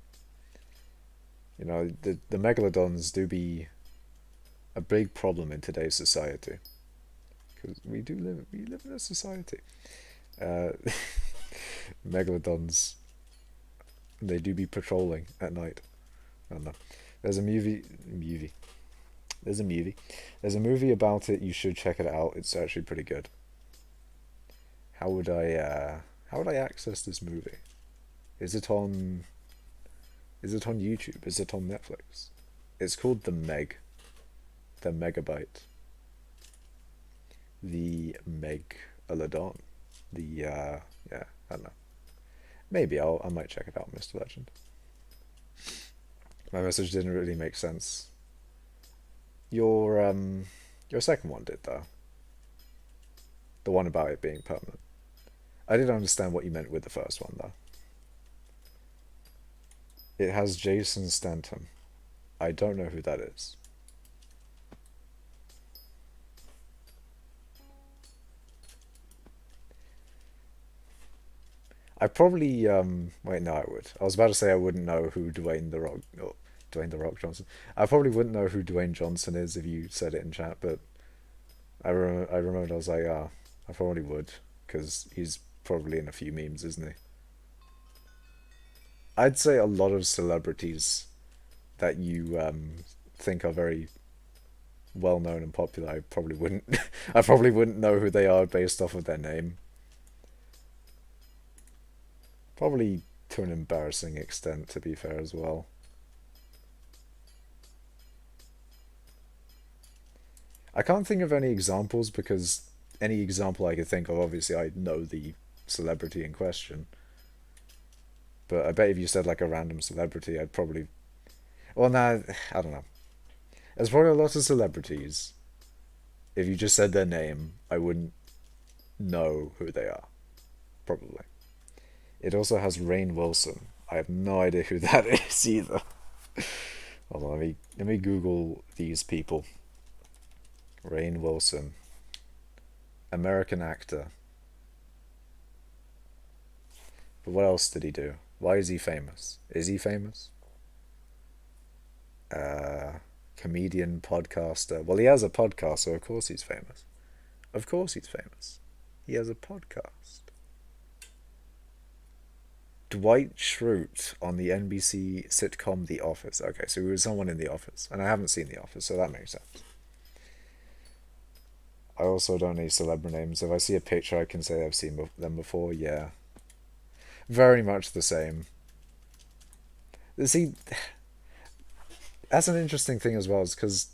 You know, the megalodons do be a big problem in today's society, because we live in a society. Uh, Megalodons, they do be patrolling at night. I don't know. There's a movie. There's a movie. There's a movie about it. You should check it out. It's actually pretty good. How would I access this movie? Is it on YouTube? Is it on Netflix? It's called The Megabyte. The Megalodon. Yeah, I don't know. Maybe I might check it out, Mr. Legend. My message didn't really make sense. Your second one did though. The one about it being permanent. I didn't understand what you meant with the first one though. It has Jason Stanton. I don't know who that is. I probably wait, no, I would. I was about to say I wouldn't know who Dwayne the Rock or Dwayne the Rock Johnson. I probably wouldn't know who Dwayne Johnson is if you said it in chat, but I remembered I was like, ah, I probably would because he's probably in a few memes, isn't he? I'd say a lot of celebrities that you think are very well known and popular, I probably wouldn't. I probably wouldn't know who they are based off of their name. Probably to an embarrassing extent, to be fair as well. I can't think of any examples because any example I could think of, obviously, I know the celebrity in question. But I bet if you said like a random celebrity, I'd probably. Well, nah, I don't know. There's probably a lot of celebrities. If you just said their name, I wouldn't know who they are. Probably. It also has Rainn Wilson. I have no idea who that is either. Hold on, let me Google these people. Rainn Wilson, American actor. But what else did he do? Why is he famous? Is he famous? Uh, Comedian, podcaster. Well, he has a podcast, so of course he's famous. Of course he's famous. He has a podcast. Dwight Schrute on the NBC sitcom The Office. Okay, so he was someone in The Office, and I haven't seen The Office, so that makes sense. I also don't need celeb names. If I see a picture, I can say I've seen them before. Yeah, very much the same. See, that's an interesting thing as well, is because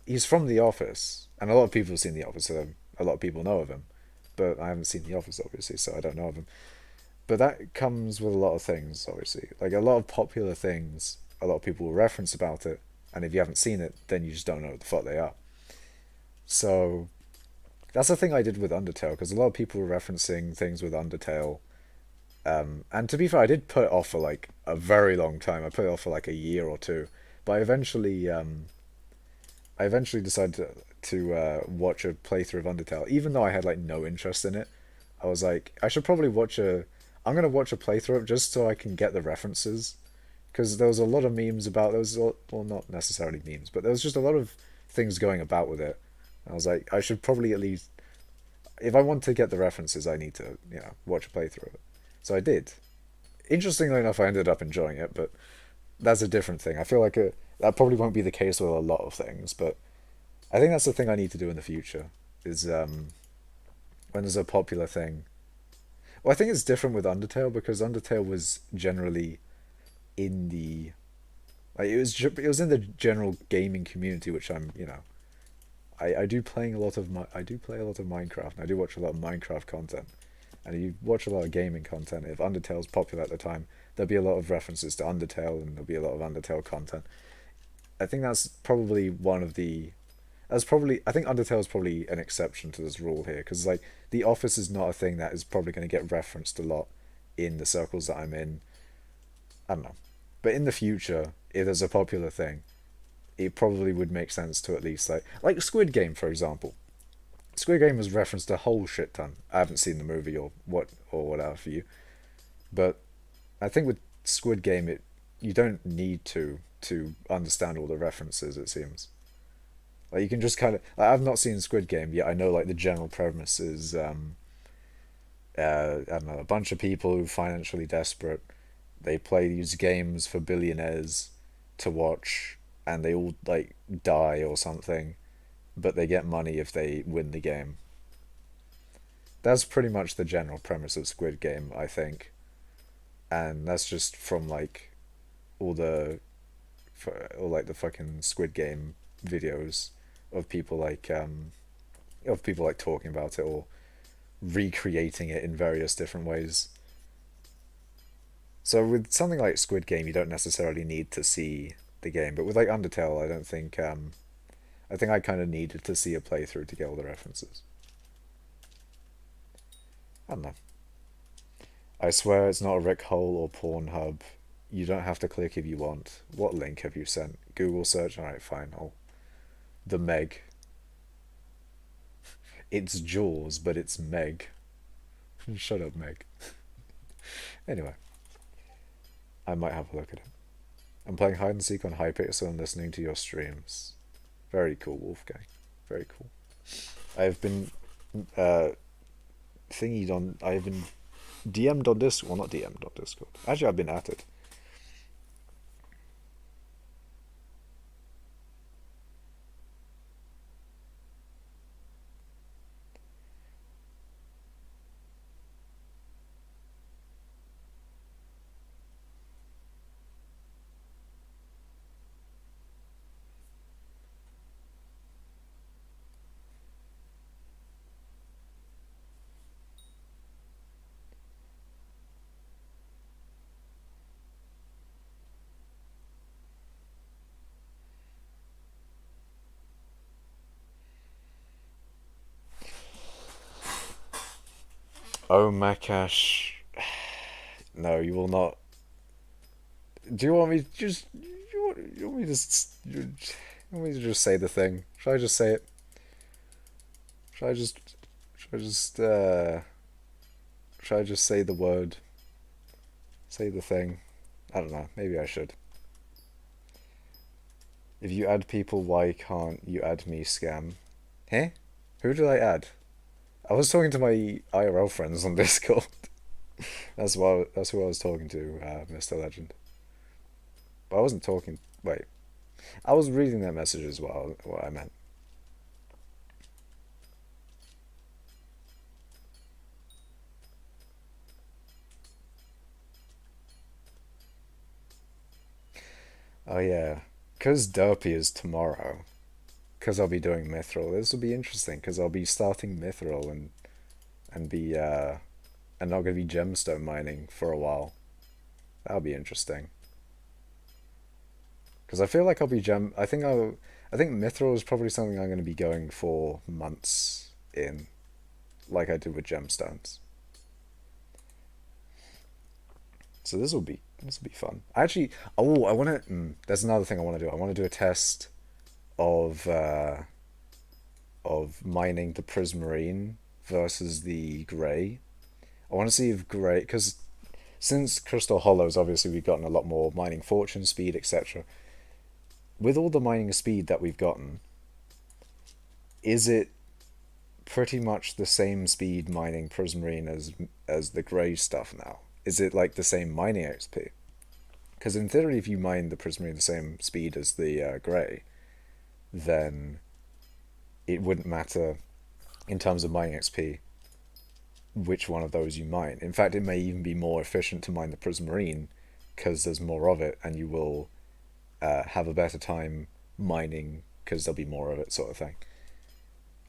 he's from The Office, and a lot of people have seen The Office, so a lot of people know of him. But I haven't seen The Office, obviously, so I don't know of him. But that comes with a lot of things, obviously. Like a lot of popular things, a lot of people will reference about it, and if you haven't seen it, then you just don't know what the fuck they are. So that's the thing I did with Undertale, because a lot of people were referencing things with Undertale. And to be fair, I did put it off for like a very long time. I put it off for like a year or two, but I eventually decided to watch a playthrough of Undertale, even though I had like no interest in it. I was like, I should probably watch a. I'm gonna watch a playthrough of it just so I can get the references, because there was a lot of memes about those. Well, not necessarily memes, but there was just a lot of things going about with it. I was like, I should probably at least, if I want to get the references, I need to, watch a playthrough of it. So I did. Interestingly enough, I ended up enjoying it, but that's a different thing. I feel like that probably won't be the case with a lot of things, but I think that's the thing I need to do in the future. Is when there's a popular thing. Well, I think it's different with Undertale because Undertale was generally in the like it was in the general gaming community, which I do playing a lot of I do play a lot of Minecraft and I do watch a lot of Minecraft content. And if you watch a lot of gaming content, if Undertale's popular at the time, there'll be a lot of references to Undertale and there'll be a lot of Undertale content. I think that's probably one of the that's probably I think Undertale is probably an exception to this rule here because like The Office is not a thing that is probably going to get referenced a lot in the circles that I'm in. I don't know, but in the future, if there's a popular thing, it probably would make sense to at least like Squid Game for example. Squid Game was referenced a whole shit ton. I haven't seen the movie or whatever for you, but I think with Squid Game, you don't need to understand all the references. It seems like you can just kind of. Like, I've not seen Squid Game yet. I know like the general premise is I don't know, a bunch of people who are financially desperate. They play these games for billionaires to watch, and they all like die or something, but they get money if they win the game. That's pretty much the general premise of Squid Game, I think, and that's just from like all the all like the fucking Squid Game videos of people like talking about it or recreating it in various different ways. So with something like Squid Game, you don't necessarily need to see the game, but with like Undertale, I don't think I think I kind of needed to see a playthrough to get all the references. I don't know. I swear it's not a Rick Hole or Pornhub. You don't have to click if you want. What link have you sent? Google search? Alright, fine. The Meg. It's Jaws, but it's Meg. Shut up, Meg. Anyway, I might have a look at it. I'm playing hide and seek on hypixel and listening to your streams. Very cool, Wolfgang. Very cool. I've been uh, I've been DM'd on Discord. Well, not DM'd on Discord. Actually, I've been at it. Oh, Makash. No, you will not. Do you want me to just? You want me to? You want me to just say the thing? Should I just say it? Should I just? Should I just? Should I just say the word? Say the thing? I don't know. Maybe I should. If you add people, why can't you add me, scam? Huh? Who did I add? I was talking to my IRL friends on Discord. That's who I was talking to, Mr. Legend. But I wasn't talking. Wait, I was reading their messages while what I meant. Oh yeah, because derpy is tomorrow. Because I'll be doing mithril. This will be interesting because I'll be starting mithril and be and not gonna be gemstone mining for a while. That'll be interesting. Because I feel like I'll be gem. I think mithril is probably something I'm going to be going for months in, like I did with gemstones. So this will be fun. Actually, oh, I want to. There's another thing I want to do. I want to do a test of mining the prismarine versus the grey. I want to see if grey, because since crystal hollows, obviously we've gotten a lot more mining fortune speed, etc. With all the mining speed that we've gotten, is it pretty much the same speed mining prismarine as the grey stuff now? Is it like the same mining XP? Because in theory, if you mine the prismarine the same speed as the grey, then it wouldn't matter in terms of mining XP which one of those you mine. In fact, it may even be more efficient to mine the prismarine because there's more of it, and you will have a better time mining because there'll be more of it, sort of thing.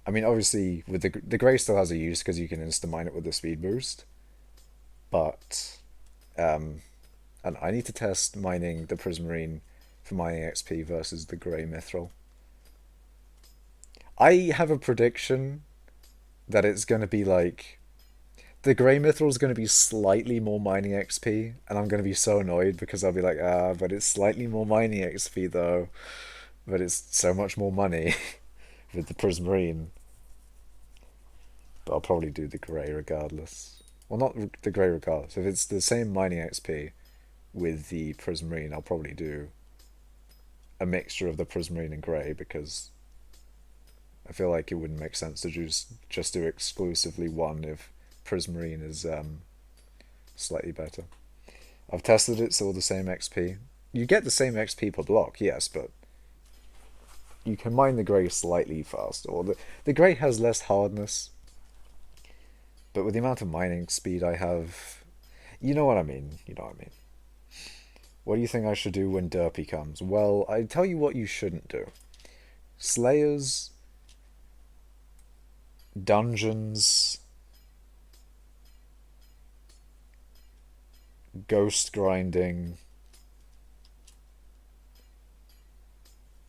I mean, obviously, with the grey still has a use because you can insta mine it with the speed boost, but and I need to test mining the prismarine for mining XP versus the grey mithril. I have a prediction that it's going to be like the grey mithril is going to be slightly more mining XP, and I'm going to be so annoyed because I'll be like, but it's slightly more mining XP though, but it's so much more money with the prismarine. But I'll probably do the grey regardless. Well, not the grey regardless. If it's the same mining XP with the prismarine, I'll probably do a mixture of the prismarine and grey because I feel like it wouldn't make sense to just do exclusively one if prismarine is slightly better. I've tested it, so all the same XP. You get the same XP per block, yes, but you can mine the grey slightly faster. Or the grey has less hardness, but with the amount of mining speed I have, you know what I mean. You know what I mean. What do you think I should do when derpy comes? Well, I tell you what you shouldn't do. Slayers, dungeons, ghost grinding,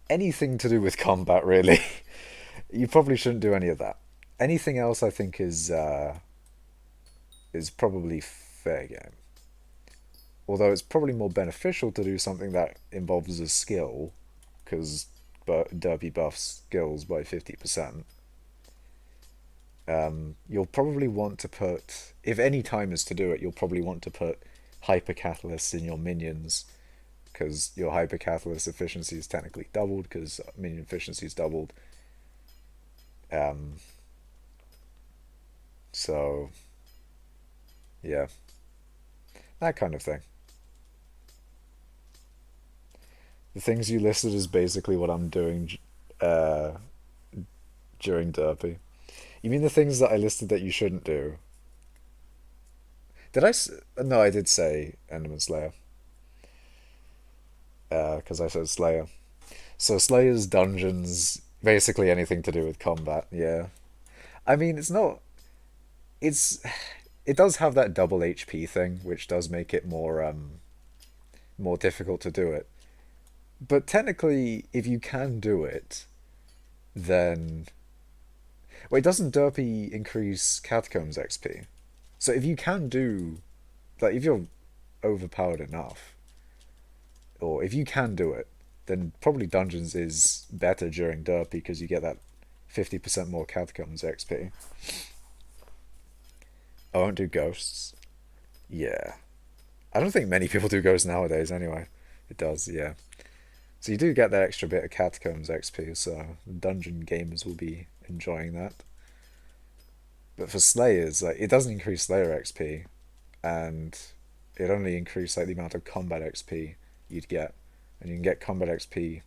anything to do with combat, really. You probably shouldn't do any of that. Anything else, I think, is probably fair game. Although it's probably more beneficial to do something that involves a skill, because derpy buffs skills by 50%. You'll probably want to put, if any time is to do it, you'll probably want to put hypercatalysts in your minions because your hypercatalyst efficiency is technically doubled because minion efficiency is doubled. Um, so yeah, that kind of thing. The things you listed is basically what I'm doing uh, during derpy. You mean the things that I listed that you shouldn't do? Did I? No, I did say Enderman Slayer because I said Slayer. So Slayer's dungeons, basically anything to do with combat. Yeah, I mean it's not. It's it does have that double HP thing, which does make it more difficult to do it. But technically, if you can do it, then wait, doesn't derpy increase catacombs XP? So if you can do, like, if you're overpowered enough, or if you can do it, then probably dungeons is better during derpy because you get that 50% more catacombs XP. I won't do ghosts. Yeah. I don't think many people do ghosts nowadays anyway. It does, yeah. So you do get that extra bit of catacombs XP, so dungeon gamers will be enjoying that. But for slayers, like it doesn't increase slayer XP, and it only increases like the amount of combat XP you'd get, and you can get combat XP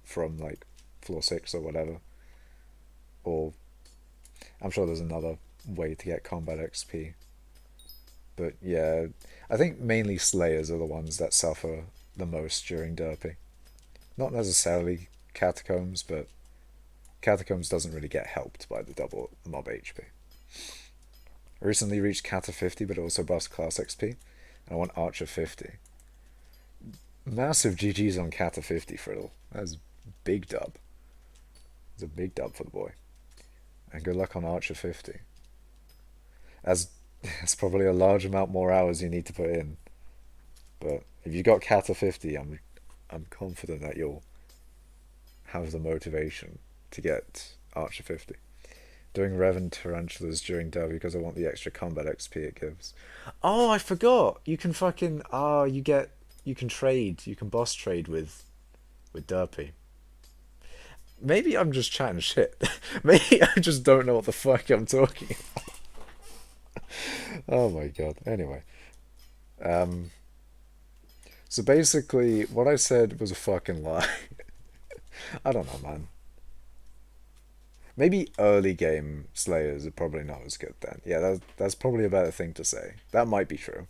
from like floor 6 or whatever, or I'm sure there's another way to get combat XP. But yeah, I think mainly slayers are the ones that suffer the most during derpy. Not necessarily catacombs, but catacombs doesn't really get helped by the double mob HP. I recently reached Cata 50, but it also buffs class XP, and I want Archer 50. Massive GG's on Cata 50, Friddle. That's big dub. It's a big dub for the boy. And good luck on Archer 50. As that's probably a large amount more hours you need to put in. But if you got Cata 50, I'm confident that you'll have the motivation to get Archer 50. Doing Revan Tarantulas during derby because I want the extra combat XP it gives. Oh, I forgot. You can fucking you can trade. You can boss trade with derpy. Maybe I'm just chatting shit. Maybe I just don't know what the fuck I'm talking about. Oh my god. Anyway, um, so basically, what I said was a fucking lie. I don't know, man. Maybe early game Slayers are probably not as good then. Yeah, that's probably a better thing to say. That might be true.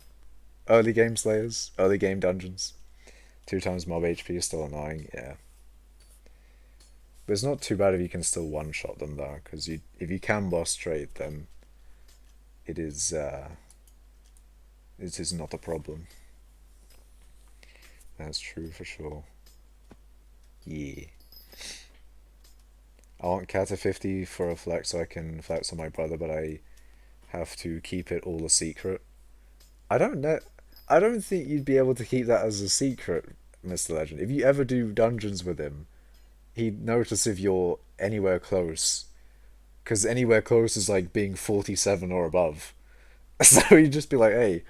Early game Slayers, early game dungeons. 2 times mob HP is still annoying, yeah. But it's not too bad if you can still one-shot them though, because if you can boss trade, then it is it is not a problem. That's true for sure. Yeah. I want Cata 50 for a flex so I can flex on my brother, but I have to keep it all a secret. I don't know. I don't think you'd be able to keep that as a secret, Mr. Legend. If you ever do dungeons with him, he'd notice if you're anywhere close. Because anywhere close is like being 47 or above. So he'd just be like, hey,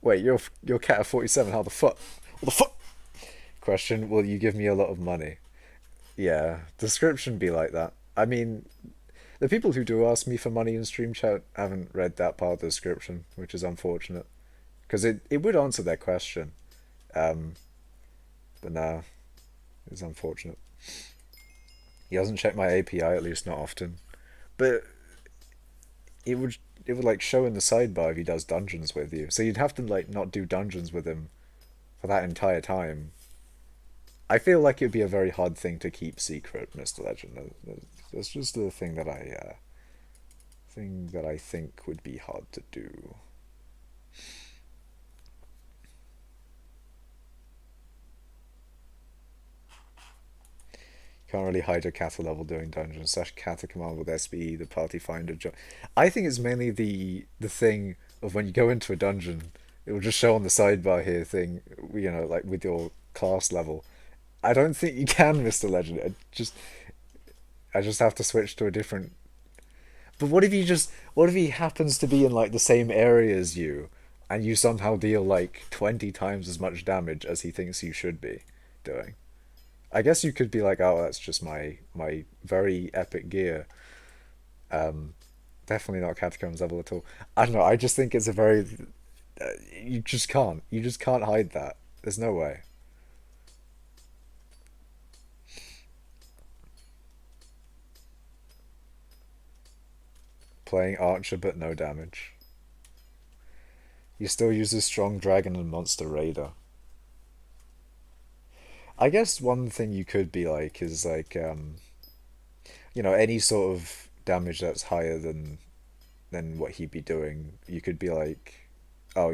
wait, you're Cat of 47, how the fuck? What the fuck? Question, will you give me a lot of money? Yeah, description be like that. I mean, the people who do ask me for money in stream chat haven't read that part of the description, which is unfortunate. Because it would answer their question. Um, but nah, it's unfortunate. He doesn't check my API, at least not often. But it would it would like show in the sidebar if he does dungeons with you. So you'd have to like not do dungeons with him for that entire time. I feel like it'd be a very hard thing to keep secret, Mr. Legend. That's just the thing that I think would be hard to do. Can't really hide a Catha level doing dungeons. Slash Catha command with SBE, the party finder job. I think it's mainly the thing of when you go into a dungeon, it will just show on the sidebar here thing, like with your class level. I don't think you can, Mr. Legend. I just have to switch to a different. But what if you just what if he happens to be in like the same area as you and you somehow deal like 20 times as much damage as he thinks you should be doing? I guess you could be like, oh, that's just my very epic gear. Definitely not Catacombs level at all. I don't know. I just think it's a very you just can't. You just can't hide that. There's no way. Playing Archer but no damage. He still uses Strong Dragon and Monster Raider. I guess one thing you could be like is like any sort of damage that's higher than what he'd be doing. You could be like, oh,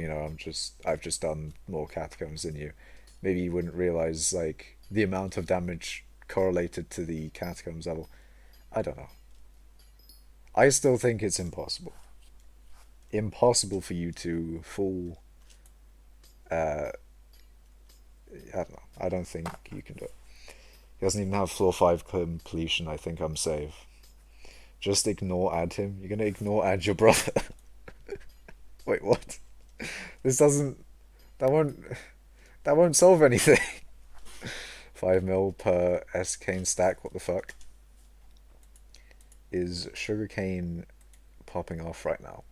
I've just done more catacombs than you. Maybe you wouldn't realize like the amount of damage correlated to the catacombs level. I don't know. I still think it's impossible. Impossible for you to fool. Uh, I don't know. I don't think you can do it. He doesn't even have floor 5 completion. I think I'm safe. Just ignore add him. You're gonna ignore add your brother. Wait, what? This doesn't. That won't. That won't solve anything. 5 mil per S cane stack. What the fuck? Is sugarcane popping off right now?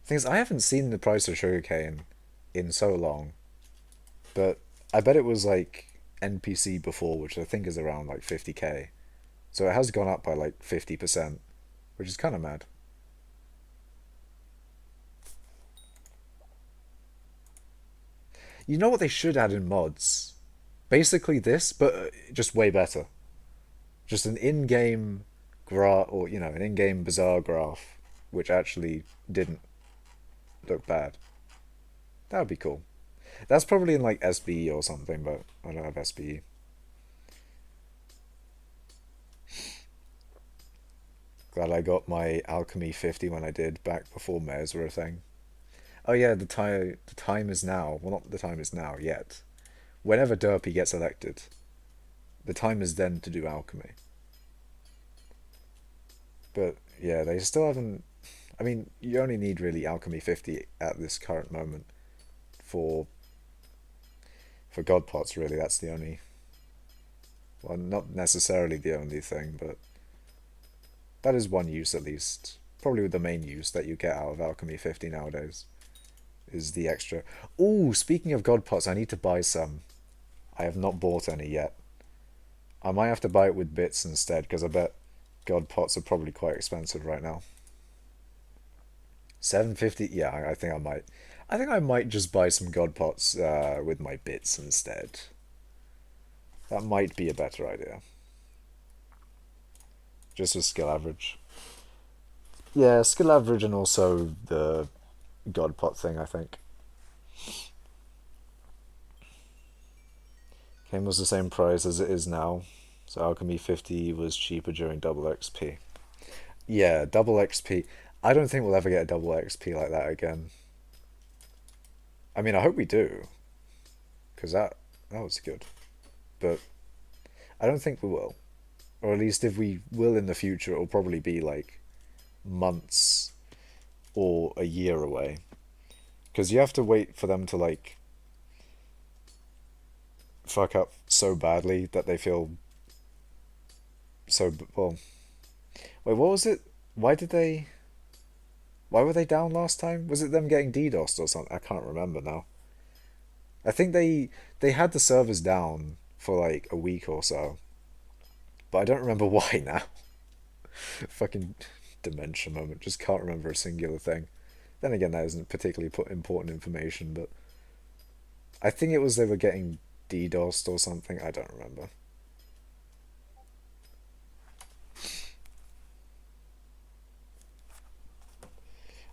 Thing is, I haven't seen the price of sugarcane in so long, but I bet it was like NPC before, which I think is around like 50k. So it has gone up by like 50%, which is kind of mad. You know what they should add in mods? Basically this, but just way better. Just an in-game graph, or an in-game bazaar graph, which actually didn't look bad. That would be cool. That's probably in like SBE or something, but I don't have SBE. Glad I got my alchemy 50 when I did back before mares were a thing. Oh yeah, the time is now. Well, not the time is now yet. Whenever Derpy gets elected, the time is then to do alchemy. But yeah, they still haven't. I mean, you only need really alchemy 50 at this current moment for god pots. Really, that's the only. Well, not necessarily the only thing, but that is one use at least. Probably the main use that you get out of alchemy 50 nowadays is the extra. Oh, speaking of god pots, I need to buy some. I have not bought any yet. I might have to buy it with bits instead because I bet god pots are probably quite expensive right now. 750. Yeah, I think I might. I think I might just buy some god pots with my bits instead. That might be a better idea. Just a skill average. Yeah, skill average and also the god pot thing, I think. Game was the same price as it is now. So Alchemy 50 was cheaper during double XP. Yeah, double XP. I don't think we'll ever get a double XP like that again. I mean, I hope we do, because that was good. But I don't think we will. Or at least if we will in the future, it'll probably be like months or a year away. Because you have to wait for them to like fuck up so badly that they feel so well. Wait, what was it? Why did they? Why were they down last time? Was it them getting DDoSed or something? I can't remember now. I think they had the servers down for like a week or so, but I don't remember why now. Fucking dementia moment. Just can't remember a singular thing. Then again, that isn't particularly important information, but I think it was they were getting DDoSed or something. I don't remember.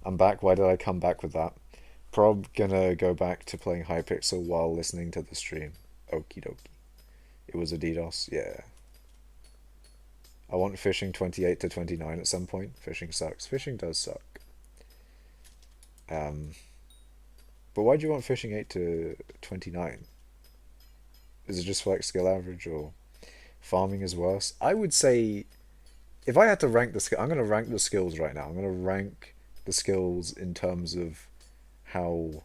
I'm back. Why did I come back with that? Prob gonna go back to playing Hypixel while listening to the stream. Okie dokie. It was a DDoS? Yeah. I want fishing 28 to 29 at some point. Fishing sucks. Fishing does suck. But why do you want fishing 8 to 29? Is it just for like skill average or farming is worse? I would say if I had to rank the skill, I'm going to rank the skills right now. I'm going to rank the skills in terms of how.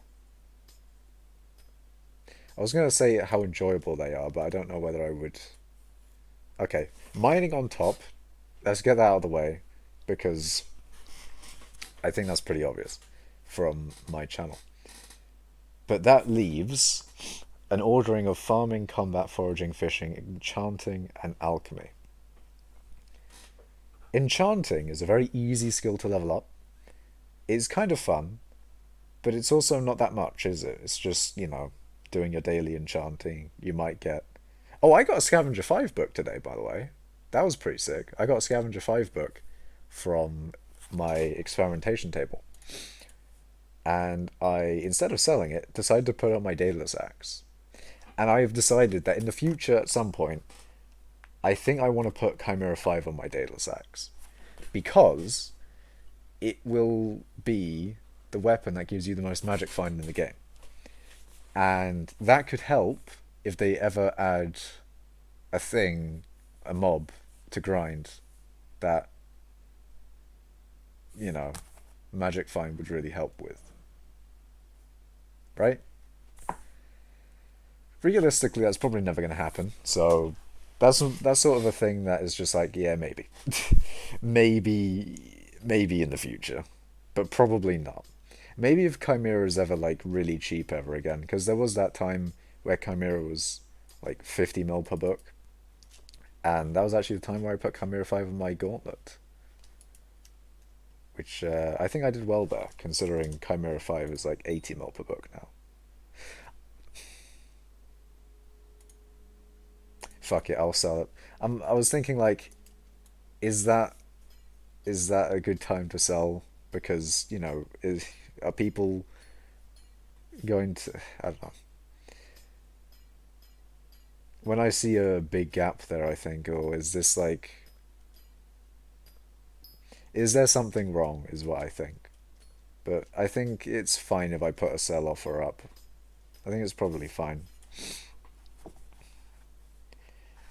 I was going to say how enjoyable they are, but I don't know whether I would. Okay, mining on top. Let's get that out of the way because I think that's pretty obvious from my channel. But that leaves an ordering of farming, combat, foraging, fishing, enchanting, and alchemy. Enchanting is a very easy skill to level up. It's kind of fun, but it's also not that much, is it? It's just, doing your daily enchanting. You might get. Oh, I got a Scavenger 5 book today, by the way. That was pretty sick. I got a Scavenger 5 book from my experimentation table. And I, instead of selling it, decided to put it on my daedalus axe. And I have decided that in the future, at some point, I think I want to put Chimera 5 on my daedalus axe. Because it will be the weapon that gives you the most magic find in the game. And that could help if they ever add a mob to grind that, magic find would really help with. Right? Realistically, that's probably never going to happen. So that's sort of a thing that is just like, yeah, maybe. maybe in the future. But probably not. Maybe if Chimera is ever like really cheap ever again, because there was that time where Chimera was like 50 mil per book. And that was actually the time where I put Chimera 5 on my gauntlet. Which I think I did well there, considering Chimera 5 is like 80 mil per book now. Fuck it, I'll sell it. I was thinking like, is that a good time to sell? Because, are people going to, I don't know. When I see a big gap there, I think, oh, is there something wrong, is what I think. But I think it's fine if I put a sell offer up. I think it's probably fine.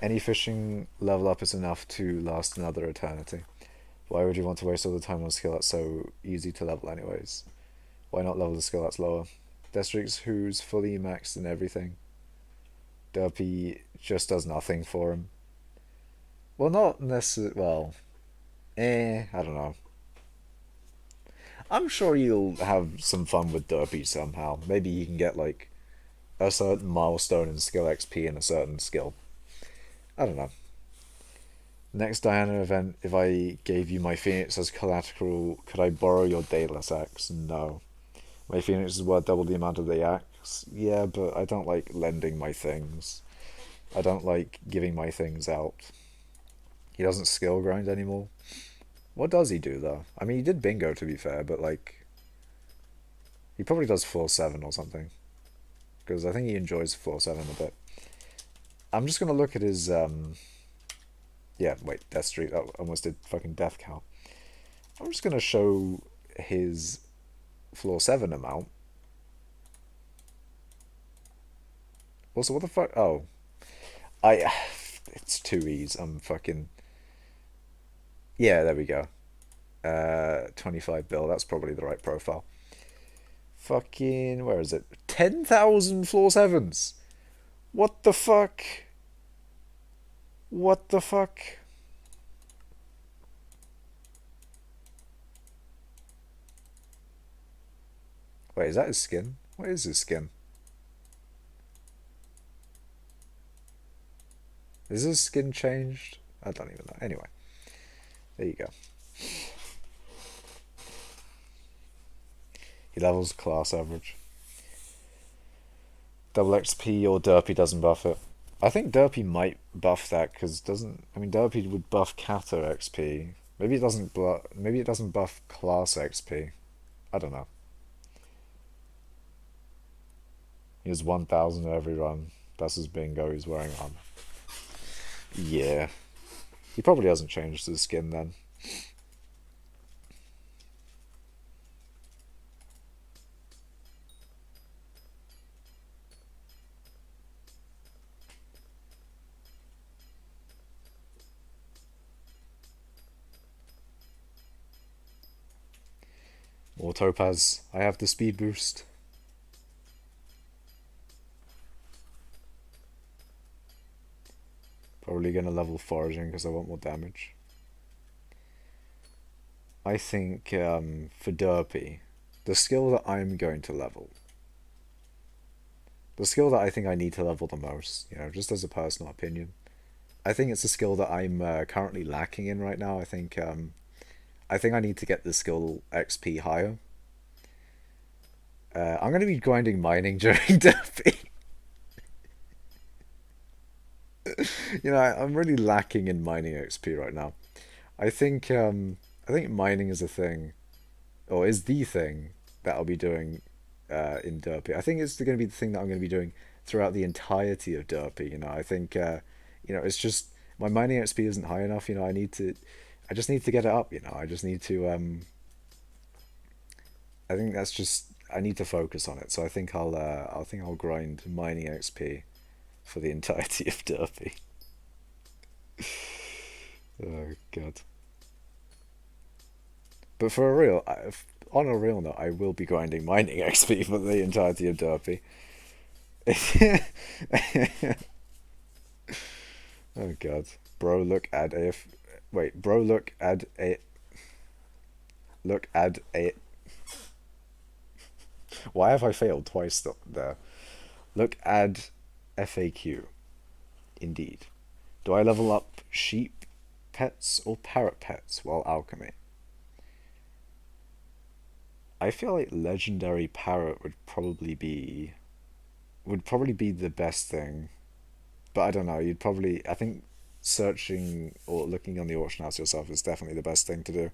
Any fishing level up is enough to last another eternity. Why would you want to waste all the time on a skill that's so easy to level anyways? Why not level the skill that's lower? Destrix, who's fully maxed and everything. Derpy just does nothing for him. Well, not necessarily. Well, I don't know. I'm sure you'll have some fun with Derpy somehow. Maybe you can get like a certain milestone in skill XP in a certain skill. I don't know. Next Diana event, if I gave you my Phoenix as collateral, could I borrow your Daedalus axe? No. My Phoenix is worth double the amount of the axe. Yeah, but I don't like lending my things. I don't like giving my things out. He doesn't skill grind anymore. What does he do though? I mean, he did bingo to be fair, but like, he probably does 4-7 or something. Because I think he enjoys 4-7 a bit. I'm just gonna look at his yeah, wait, Death Street. That almost did fucking Death Cow. I'm just gonna show his floor 7 amount. Also, what the fuck? Oh, it's 2 E's. I'm fucking. Yeah, there we go. 25 bill. That's probably the right profile. Fucking, where is it? 10,000 floor 7s. What the fuck? What the fuck? Wait, is that his skin? What is his skin? Is his skin changed? I don't even know. Anyway, there you go. He levels class average. Double XP or Derpy doesn't buff it. I think Derpy might buff that because Derpy would buff Scatha XP. Maybe it doesn't. Maybe it doesn't buff class XP. I don't know. He has 1,000 every run. That's his bingo. He's wearing armor. Yeah, he probably hasn't changed his skin then. More topaz. I have the speed boost. Probably gonna level foraging because I want more damage. I think for derpy, the skill that I'm going to level, the skill that I think I need to level the most, just as a personal opinion, I think it's a skill that I'm currently lacking in right now. I think I need to get the skill XP higher. I'm going to be grinding mining during derpy. I'm really lacking in mining XP right now. I think I think mining is a thing, or is the thing that I'll be doing in derpy. I think it's going to be the thing that I'm going to be doing throughout the entirety of derpy. I think it's just my mining XP isn't high enough. I just need to get it up. I just need to. I think that's just I need to focus on it. So I think I'll grind mining XP for the entirety of derpy. Oh god. But on a real note, I will be grinding mining XP for the entirety of derpy. Oh god. Bro, look add AF. Wait, bro, look add a. Look add a. Why have I failed twice there? Look add FAQ. Indeed. Do I level up sheep pets or parrot pets while alchemy? I feel like legendary parrot would probably be the best thing. But I don't know, I think searching or looking on the auction house yourself is definitely the best thing to do.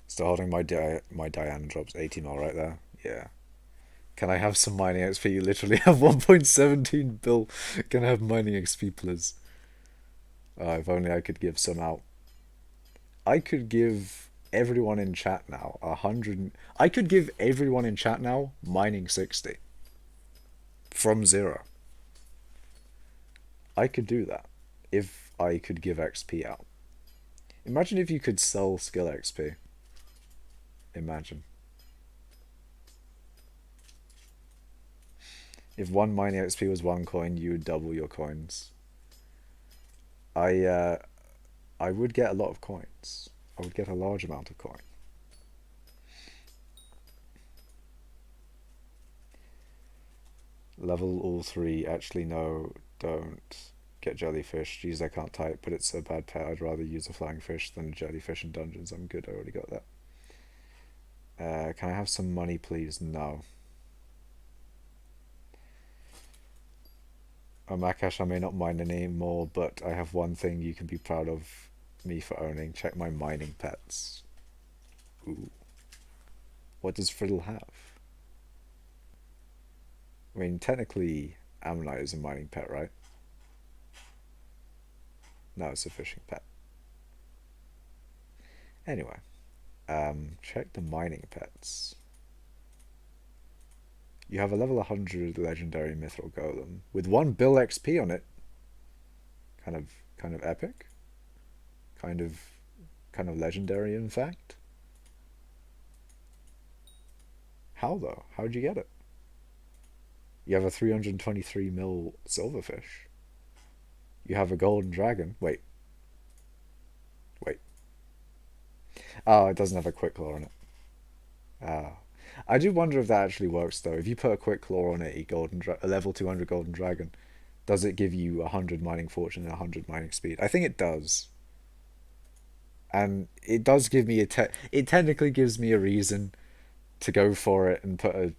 Still holding my Diana drops 80 mil right there. Yeah. Can I have some mining XP? You literally have 1.17 bill. Can I have mining XP, please? If only I could give some out. I could give everyone in chat now 100. I could give everyone in chat now mining 60 from zero. I could do that if I could give XP out. Imagine if you could sell skill XP. Imagine. If one mining XP was 1 coin, you would double your coins. I would get a lot of coins. I would get a large amount of coin. Level all 3. Actually, no, don't get jellyfish. Jeez, I can't type, but it's a bad pet. I'd rather use a flying fish than a jellyfish in dungeons. I'm good, I already got that. Can I have some money, please? No. Oh, Makash, I may not mine anymore, but I have one thing you can be proud of me for owning. Check my mining pets. Ooh. What does Friddle have? I mean, technically, Ammonite is a mining pet, right? No, it's a fishing pet. Anyway, check the mining pets. You have a level 100 legendary mithril golem with 1 bill XP on it. Kind of epic. Kind of legendary, in fact. How though? How'd you get it? You have a 323 mil silverfish. You have a golden dragon. Wait. Oh, it doesn't have a quick claw on it. Ah. I do wonder if that actually works though. If you put a quick claw on a level 200 golden dragon, does it give you 100 mining fortune and 100 mining speed? I think it does. And it does give me it technically gives me a reason to go for it and put a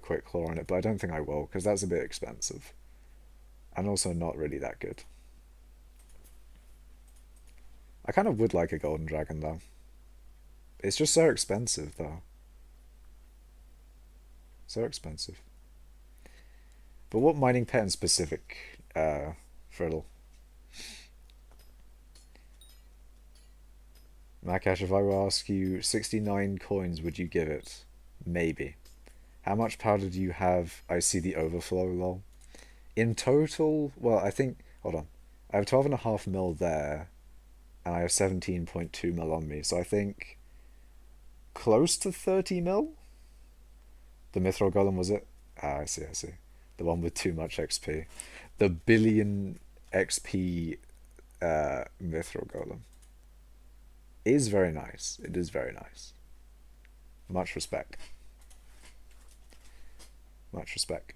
quick claw on it, but I don't think I will because that's a bit expensive. And also not really that good. I kind of would like a golden dragon though. It's just so expensive though. So expensive. But what mining pet in specific, Friddle? Makash, if I were to ask you 69 coins, would you give it? Maybe. How much powder do you have? I see the overflow, lol. In total, well, I think, hold on. I have 12.5 mil there. and I have 17.2 mil on me, so I think close to 30 mil. The Mithril Golem, was it? Ah, I see, I see. The one with too much XP. The billion XP Mithril Golem is very nice. It is very nice. Much respect. Much respect.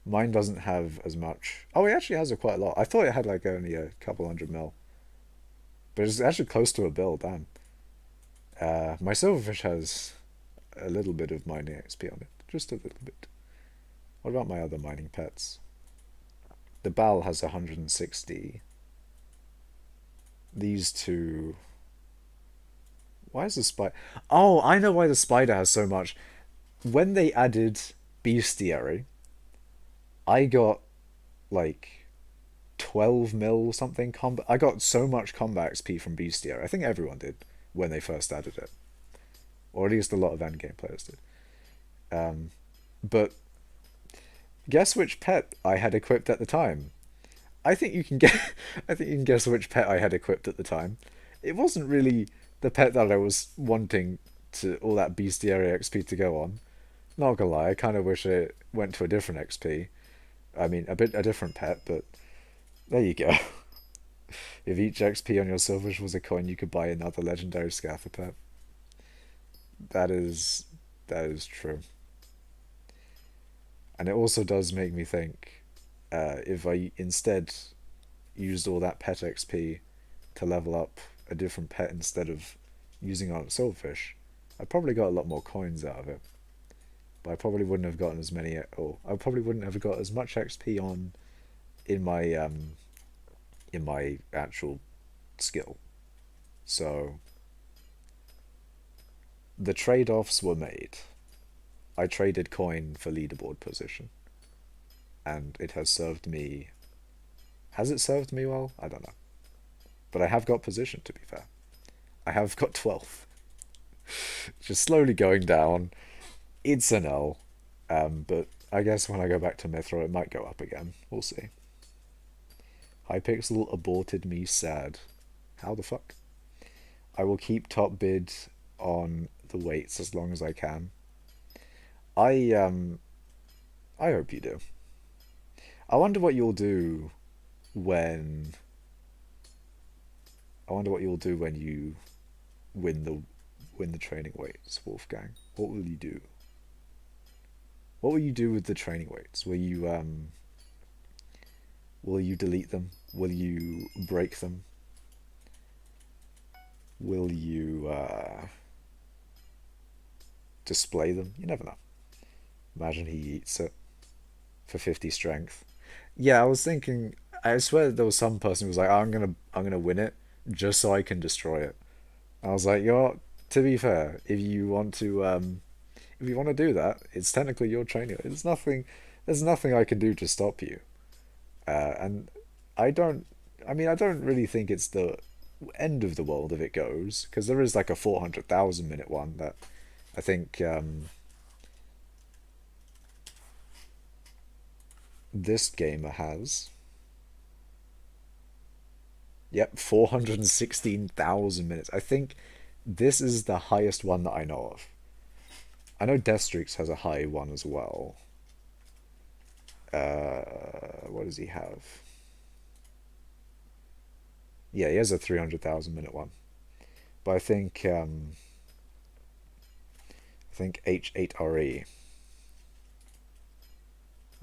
Mine doesn't have as much. Oh, it actually has a quite a lot. I thought it had like only a couple hundred mil. But it's actually close to a bill, damn. My silverfish has a little bit of mining XP on it. Just a little bit. What about my other mining pets? The Bal has 160. These two... Why is the spider... Oh, I know why the spider has so much. When they added bestiary, I got like 12 mil something combat. I got so much combat XP from bestiary. I think everyone did when they first added it. Or at least a lot of endgame players did. But guess which pet I had equipped at the time? I think you can get. I think you can guess which pet I had equipped at the time. It wasn't really the pet that I was wanting to all that bestiary XP to go on. Not gonna lie, I kind of wish it went to a different XP. I mean, a different pet, but there you go. If each XP on your silverfish was a coin, you could buy another legendary scatha pet. That is true. And it also does make me think, if I instead used all that pet XP to level up a different pet instead of using on silverfish, I probably got a lot more coins out of it. But I probably wouldn't have gotten as many, or I probably wouldn't have got as much XP on in my actual skill. So the trade-offs were made. I traded coin for leaderboard position, and it has served me. Has it served me well? I don't know. But I have got position, to be fair. I have got 12th. Just slowly going down. It's an L. But I guess when I go back to Mithril, it might go up again. We'll see. Hypixel aborted me sad. How the fuck? I will keep top bid on the weights as long as I can. I hope you do. I wonder what you'll do when you win the training weights, Wolfgang. What will you do? What will you do with the training weights? Will you delete them? Will you break them? Will you display them? You never know. Imagine he eats it for 50 strength. Yeah, I was thinking. I swear there was some person who was like, "Oh, I'm gonna win it just so I can destroy it." I was like, "You're." To be fair, if you want to do that, it's technically your training. There's nothing I can do to stop you. And I don't. I mean, I don't really think it's the end of the world if it goes, because there is like a 400,000 minute one that I think this gamer has. Yep, 416,000 minutes. I think this is the highest one that I know of. I know Deathstreaks has a high one as well. What does he have? Yeah, he has a 300,000 minute one. But I think H8RE.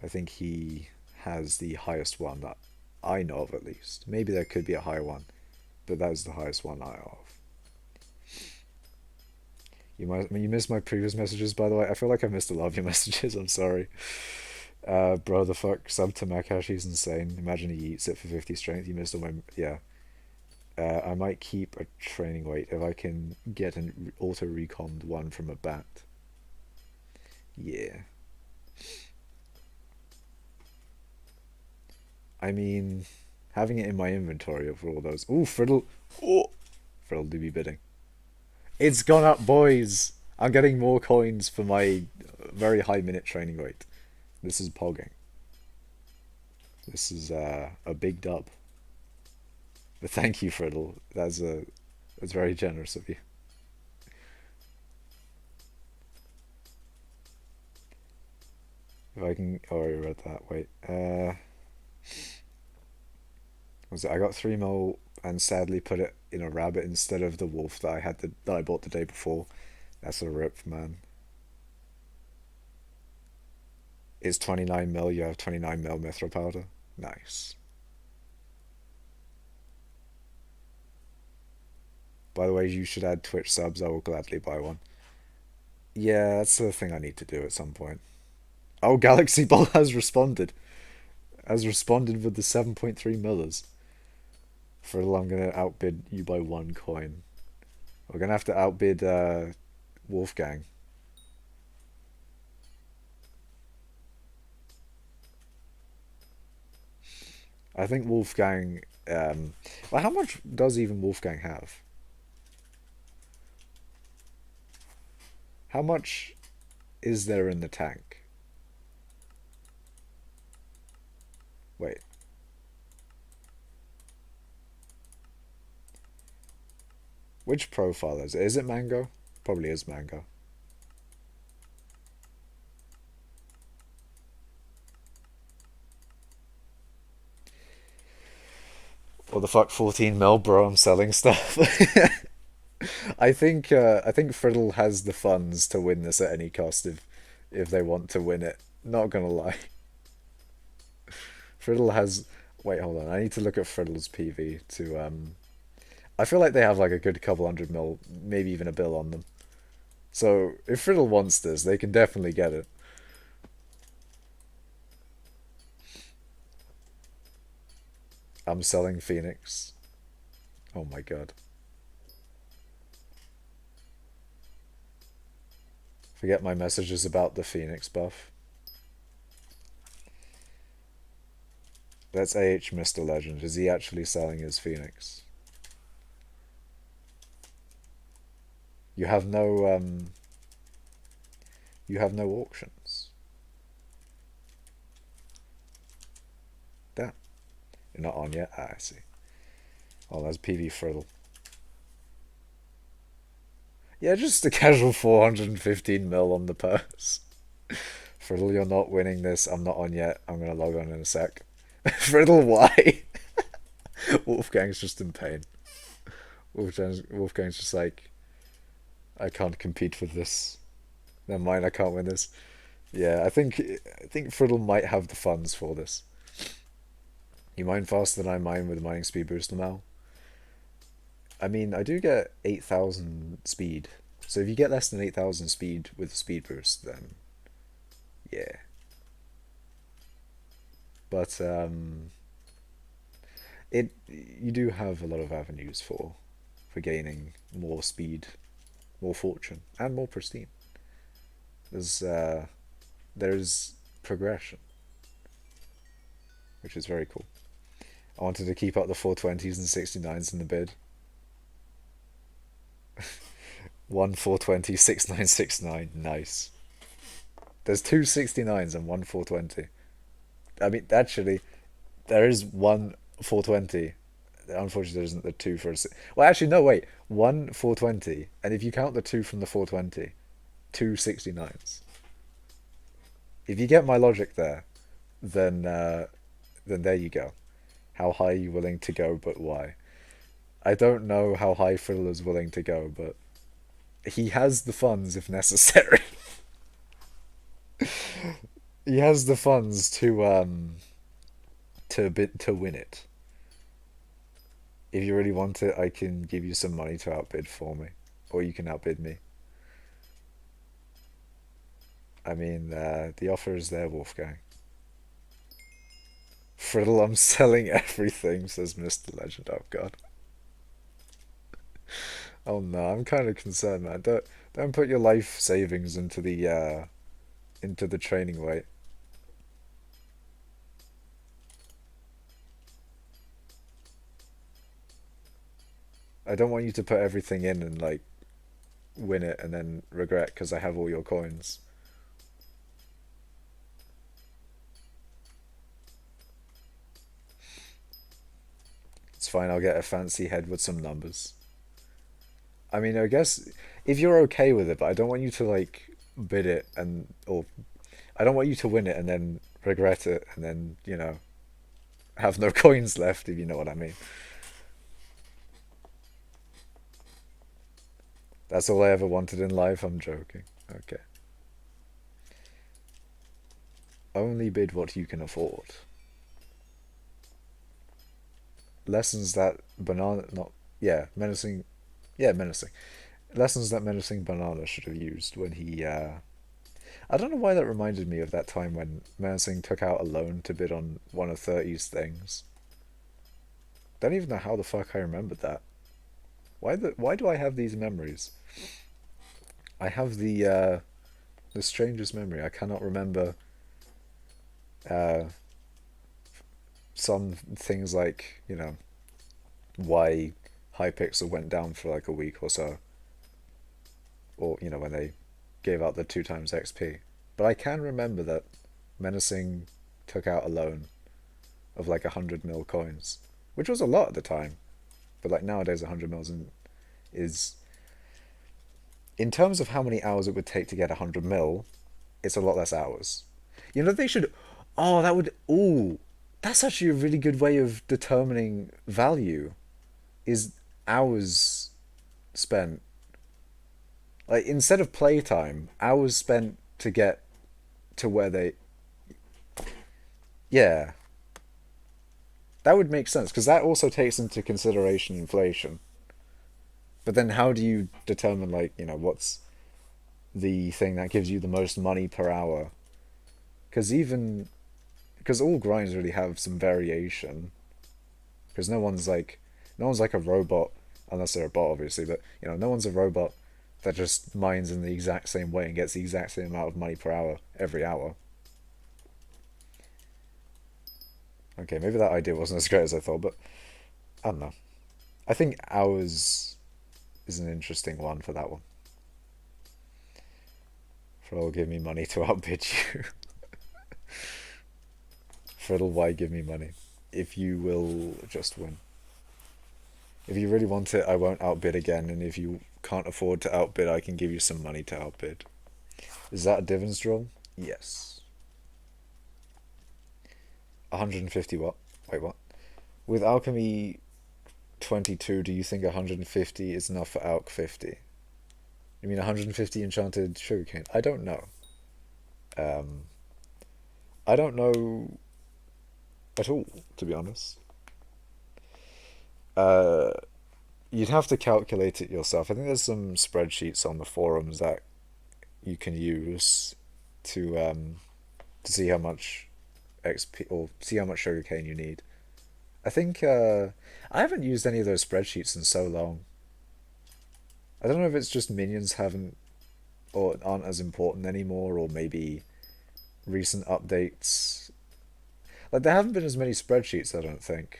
I think he has the highest one that I know of, at least. Maybe there could be a higher one, but that is the highest one I know of. You missed my previous messages, by the way. I feel like I missed a lot of your messages. I'm sorry. Bro, the fuck, sub to Makash, he's insane. Imagine he eats it for 50 strength. You missed all my... Yeah. I might keep a training weight if I can get an auto-recommed one from a bat. Yeah. I mean, having it in my inventory for all those... Ooh, Friddle... Oh! Friddle do be bidding. It's gone up, boys! I'm getting more coins for my very high minute training weight. This is pogging. This is a big dub. But thank you, Friddle. That's very generous of you. If I can, oh, I read that. Wait, was it? I got 3 mil and sadly put it in a rabbit instead of the wolf that I bought the day before. That's a rip, man. It's 29 mil. You have 29 mil mithril powder. Nice. By the way, you should add Twitch subs. I will gladly buy one. Yeah, that's the thing I need to do at some point. Oh, Galaxy Ball has responded. Has responded with the 7.3 millers. Friddle, I'm gonna outbid you by 1 coin. We're gonna have to outbid Wolfgang. I think Wolfgang. Well, how much does even Wolfgang have? How much is there in the tank? Wait. Which profile is it? Is it Mango? Probably is Mango. What the fuck, 14 mil, bro? I'm selling stuff. I think Friddle has the funds to win this at any cost if they want to win it. Not gonna lie. Friddle has. Wait, hold on. I need to look at Friddle's PV to I feel like they have like a good couple 100 mil, maybe even a bill on them. So if Friddle wants this, they can definitely get it. I'm selling Phoenix. Oh my god. Forget my messages about the Phoenix buff. That's AH Mr. Legend. Is he actually selling his Phoenix? You have no auctions. Damn. You're not on yet? Ah, I see. Oh, that's PV Friddle. Yeah, just a casual 415 mil on the purse. Friddle, you're not winning this. I'm not on yet. I'm gonna log on in a sec. Friddle, why? Wolfgang's just in pain. Wolfgang's just like, I can't compete with this. Never mind, I can't win this. Yeah, I think Friddle might have the funds for this. You mine faster than I mine with mining speed booster now. I mean, I do get 8,000 speed. So if you get less than 8,000 speed with speed boost, then yeah. But it you do have a lot of avenues for gaining more speed, more fortune, and more pristine. There's there's progression, which is very cool. I wanted to keep up the 420s and 69s in the bid. One 420, 6969. Nice. There's two 69s and one 420. I mean, actually, there is one 420. Unfortunately, there isn't the two for a. Well, actually, no, wait. One 420, and if you count the two from the 420, two 69s. If you get my logic there, then there you go. How high are you willing to go, but why? I don't know how high Friddle is willing to go, but he has the funds if necessary. He has the funds to win it. If you really want it, I can give you some money to outbid for me, or you can outbid me. I mean, the offer is there, Wolfgang. Friddle, I'm selling everything, says Mr. Legend. Oh god. Oh no, I'm kind of concerned, man. Don't put your life savings into the training weight. I don't want you to put everything in and like win it and then regret because I have all your coins. It's fine. I'll get a fancy head with some numbers. I mean, I guess if you're okay with it, but I don't want you to like bid it or I don't want you to win it and then regret it and then, have no coins left, if you know what I mean. That's all I ever wanted in life. I'm joking. Okay. Only bid what you can afford. Lessons that banana not yeah, menacing yeah, menacing. Lessons that menacing banana should have used when he I don't know why that reminded me of that time when menacing took out a loan to bid on one of 30's things. Don't even know how the fuck I remembered that. Why do I have these memories? I have the strangest memory. I cannot remember uh some things like, why hypixel went down for like a week or so, or when they gave out the 2 times XP. But I can remember that menacing took out a loan of like 100 mil coins, which was a lot at the time. But like nowadays, 100 mils is in terms of how many hours it would take to get 100 mil, it's a lot less hours. They should. Oh, that would. Oh, that's actually a really good way of determining value. Is hours spent. Like instead of playtime, hours spent to get to where they. Yeah, that would make sense because that also takes into consideration inflation. But then, how do you determine like what's the thing that gives you the most money per hour? Because all grinds really have some variation. Because no one's like a robot unless they're a bot, obviously. But no one's a robot that just mines in the exact same way and gets the exact same amount of money per hour every hour. Okay, maybe that idea wasn't as great as I thought, but I don't know. I think hours is an interesting one for that one. For give me money to outbid you. Friddle, why give me money? If you will just win. If you really want it, I won't outbid again, and if you can't afford to outbid, I can give you some money to outbid. Is that a divan's draw? Yes. 150 what? Wait, what? With alchemy 22, do you think 150 is enough for alch 50? You mean 150 enchanted sugarcane? I don't know. Um, I don't know at all, to be honest. Uh, you'd have to calculate it yourself. I think there's some spreadsheets on the forums that you can use to see how much XP or see how much sugarcane you need. I think I haven't used any of those spreadsheets in so long. I don't know if it's just minions haven't or aren't as important anymore, or maybe recent updates. Like there haven't been as many spreadsheets, I don't think.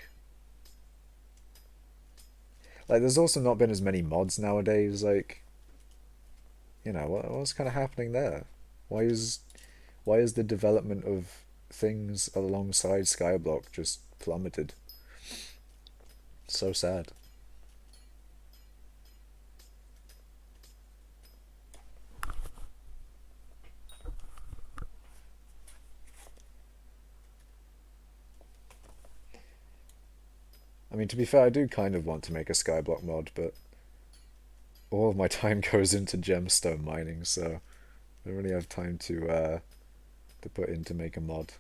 Like there's also not been as many mods nowadays. Like what's kind of happening there? Why is why is the development of things alongside skyblock just plummeted? So sad. I mean, to be fair, I do kind of want to make a skyblock mod, but all of my time goes into gemstone mining, so I don't really have time to put in to make a mod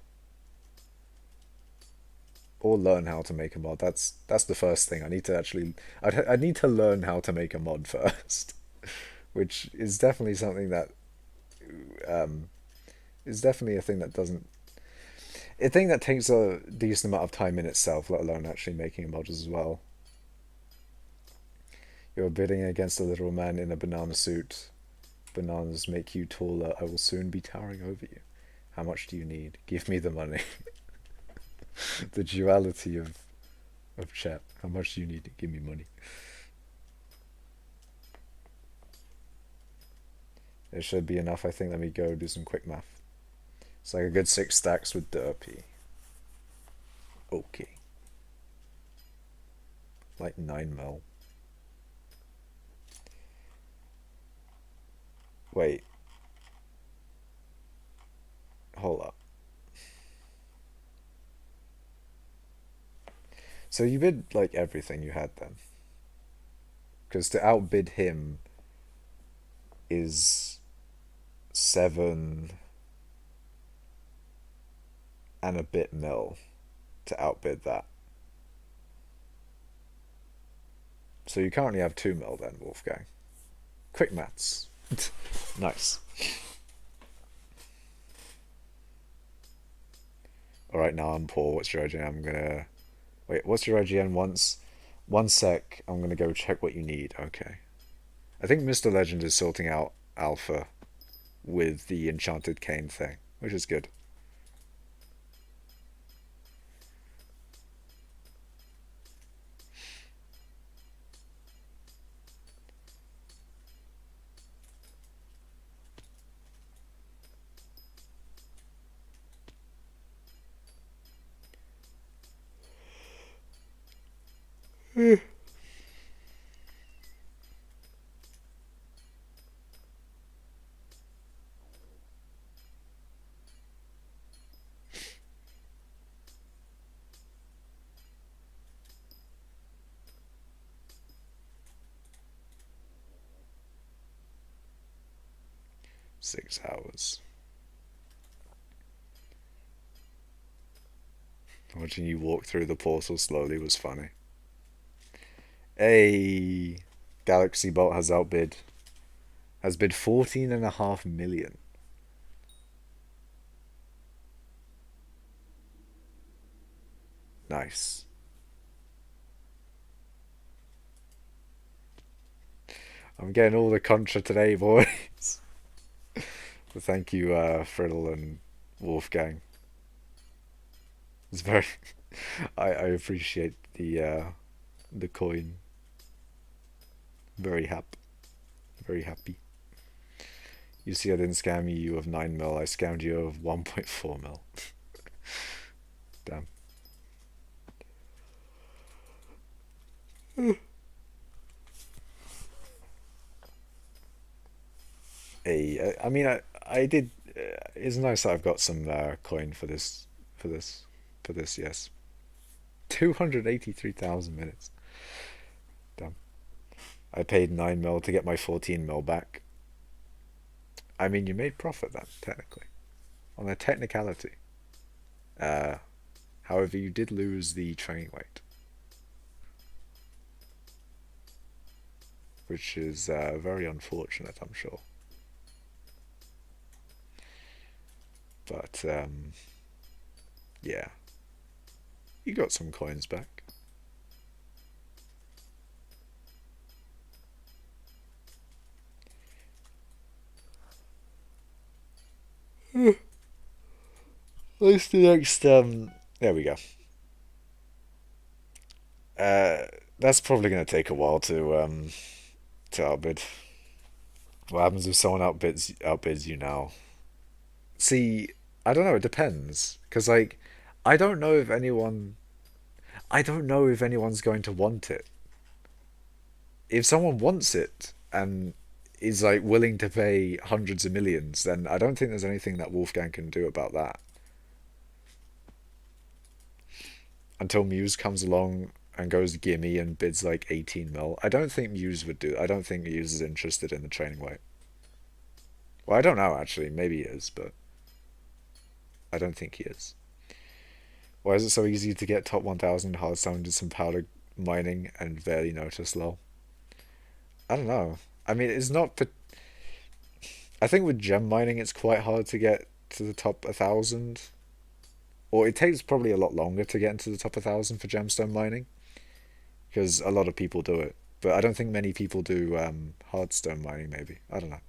or learn how to make a mod. That's the first thing I need to actually. I need to learn how to make a mod first, which is definitely something that um, is definitely a thing that doesn't a thing that takes a decent amount of time in itself, let alone actually making a mod as well. You're bidding against a literal man in a banana suit. Bananas make you taller. I will soon be towering over you. How much do you need? Give me the money. The duality of chat. How much do you need to give me money? It should be enough, I think. Let me go do some quick math. It's like a good 6 stacks with derpy. Okay. like 9 mil. Wait, hold up. So you bid like everything you had then? Because to outbid him is 7 and a bit mil to outbid that. So you currently have 2 mil then, Wolfgang. Quick maths. Nice. Alright, now I'm poor. What's your IGN? I'm gonna... Wait, what's your IGN once? One sec. I'm gonna go check what you need. Okay. I think Mr. Legend is sorting out Alpha with the Enchanted Cane thing, which is good. Hmm. 6 hours. Watching you walk through the portal slowly was funny. A Galaxy Bolt has bid 14.5 million. Nice. I'm getting all the contra today, boys. But thank you, Friddle and Wolfgang. It's very. I appreciate the coin. Very happy. Very happy. You see, I didn't scam you of 9 mil. I scammed you of 1.4 mil. Damn. I mean, I did. It's nice that I've got some coin for this, for this, for this. Yes, 283,000 minutes. Damn. I paid 9 mil to get my 14 mil back. I mean, you made profit then, technically, on a technicality. Uh, However, you did lose the training weight, which is very unfortunate, I'm sure. But yeah, you got some coins back. What's the next? There we go. That's probably going to take a while to outbid. What happens if someone outbids you now? See, I don't know. It depends, because like, I don't know if anyone. I don't know if anyone's going to want it. If someone wants it and is like willing to pay hundreds of millions, then I don't think there's anything that Wolfgang can do about that. Until Muse comes along and goes gimme and bids like 18 mil. I don't think Muse would do. I don't think Muse is interested in the training weight. Well, I don't know actually. Maybe he is, but I don't think he is. Why is it so easy to get top 1000 hardstone to some powder mining and barely notice lol? I don't know. I mean, it's not. I think with gem mining, it's quite hard to get to the top 1000. Or it takes probably a lot longer to get into the top 1000 for gemstone mining, because a lot of people do it. But I don't think many people do hardstone mining, maybe. I don't know.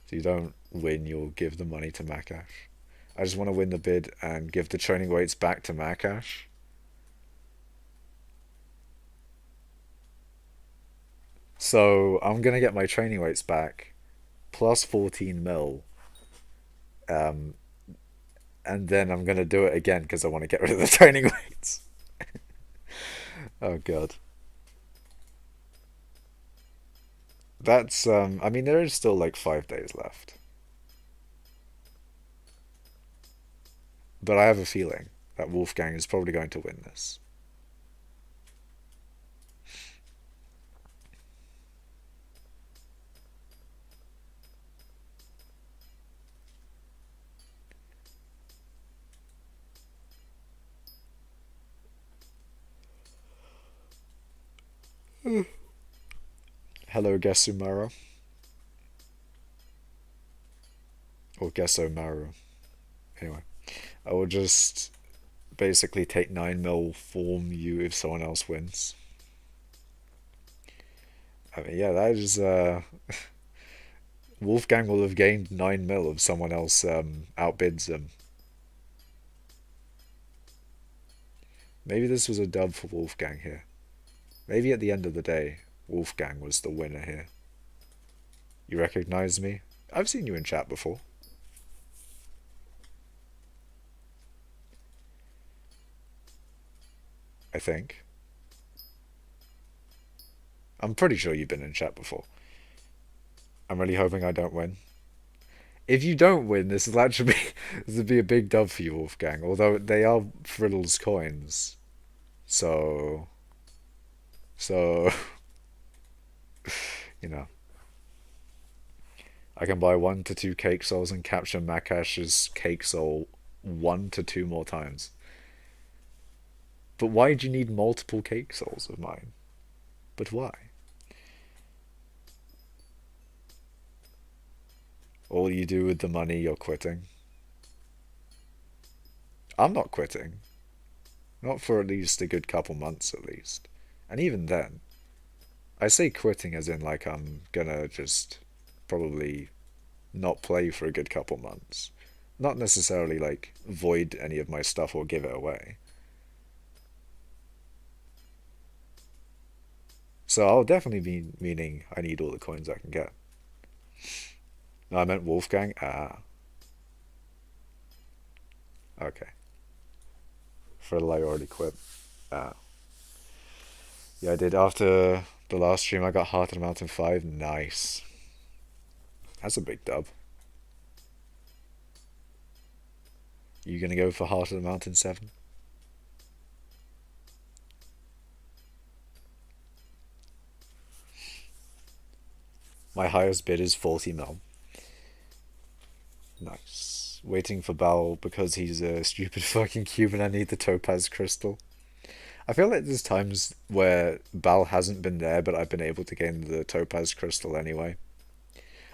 So you don't win, you'll give the money to Makash. I just want to win the bid and give the training weights back to Makash. So I'm going to get my training weights back, plus 14 mil. Um, and then I'm going to do it again because I want to get rid of the training weights. Oh god. That's I mean there is still like 5 days left. But I have a feeling that Wolfgang is probably going to win this. Hello Gesumaro. Or Gesomaru. Anyway. I will just basically take 9 mil form you if someone else wins. I mean yeah, that is Wolfgang will have gained 9 mil if someone else outbids him. Maybe this was a dub for Wolfgang here. Maybe at the end of the day, Wolfgang was the winner here. You recognize me? I've seen you in chat before. I think. I'm pretty sure you've been in chat before. I'm really hoping I don't win. If you don't win, this will actually be this will be a big dub for you, Wolfgang. Although they are Friddle's coins, so you know, I can buy 1 to 2 cake souls and capture Makash's cake soul 1 to 2 more times. But why do you need multiple cake souls of mine? But why? All you do with the money, you're quitting. I'm not quitting. Not for at least a good couple months at least. And even then, I say quitting as in like I'm gonna just probably not play for a good couple months. Not necessarily like void any of my stuff or give it away. So I'll definitely be meaning I need all the coins I can get. No, I meant Wolfgang. Ah, okay. Friddle, I already quit. Ah. Yeah, I did. After the last stream, I got Heart of the Mountain 5. Nice. That's a big dub. You gonna go for Heart of the Mountain 7? My highest bid is 40 mil. Nice. Waiting for Bal because he's a stupid fucking cube and I need the topaz crystal. I feel like there's times where Bal hasn't been there, but I've been able to gain the topaz crystal anyway.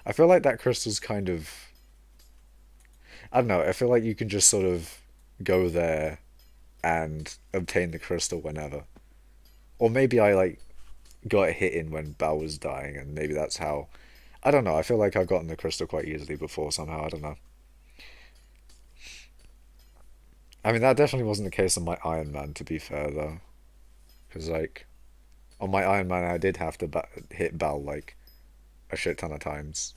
I feel like that crystal's kind of... I don't know, I feel like you can just sort of go there and obtain the crystal whenever. Or maybe I, like, got hit in when Bal was dying, and maybe that's how... I don't know, I feel like I've gotten the crystal quite easily before somehow, I don't know. I mean, that definitely wasn't the case on my Iron Man, to be fair, though. Because, like, on my Iron Man, I did have to hit Bal, like, a shit ton of times.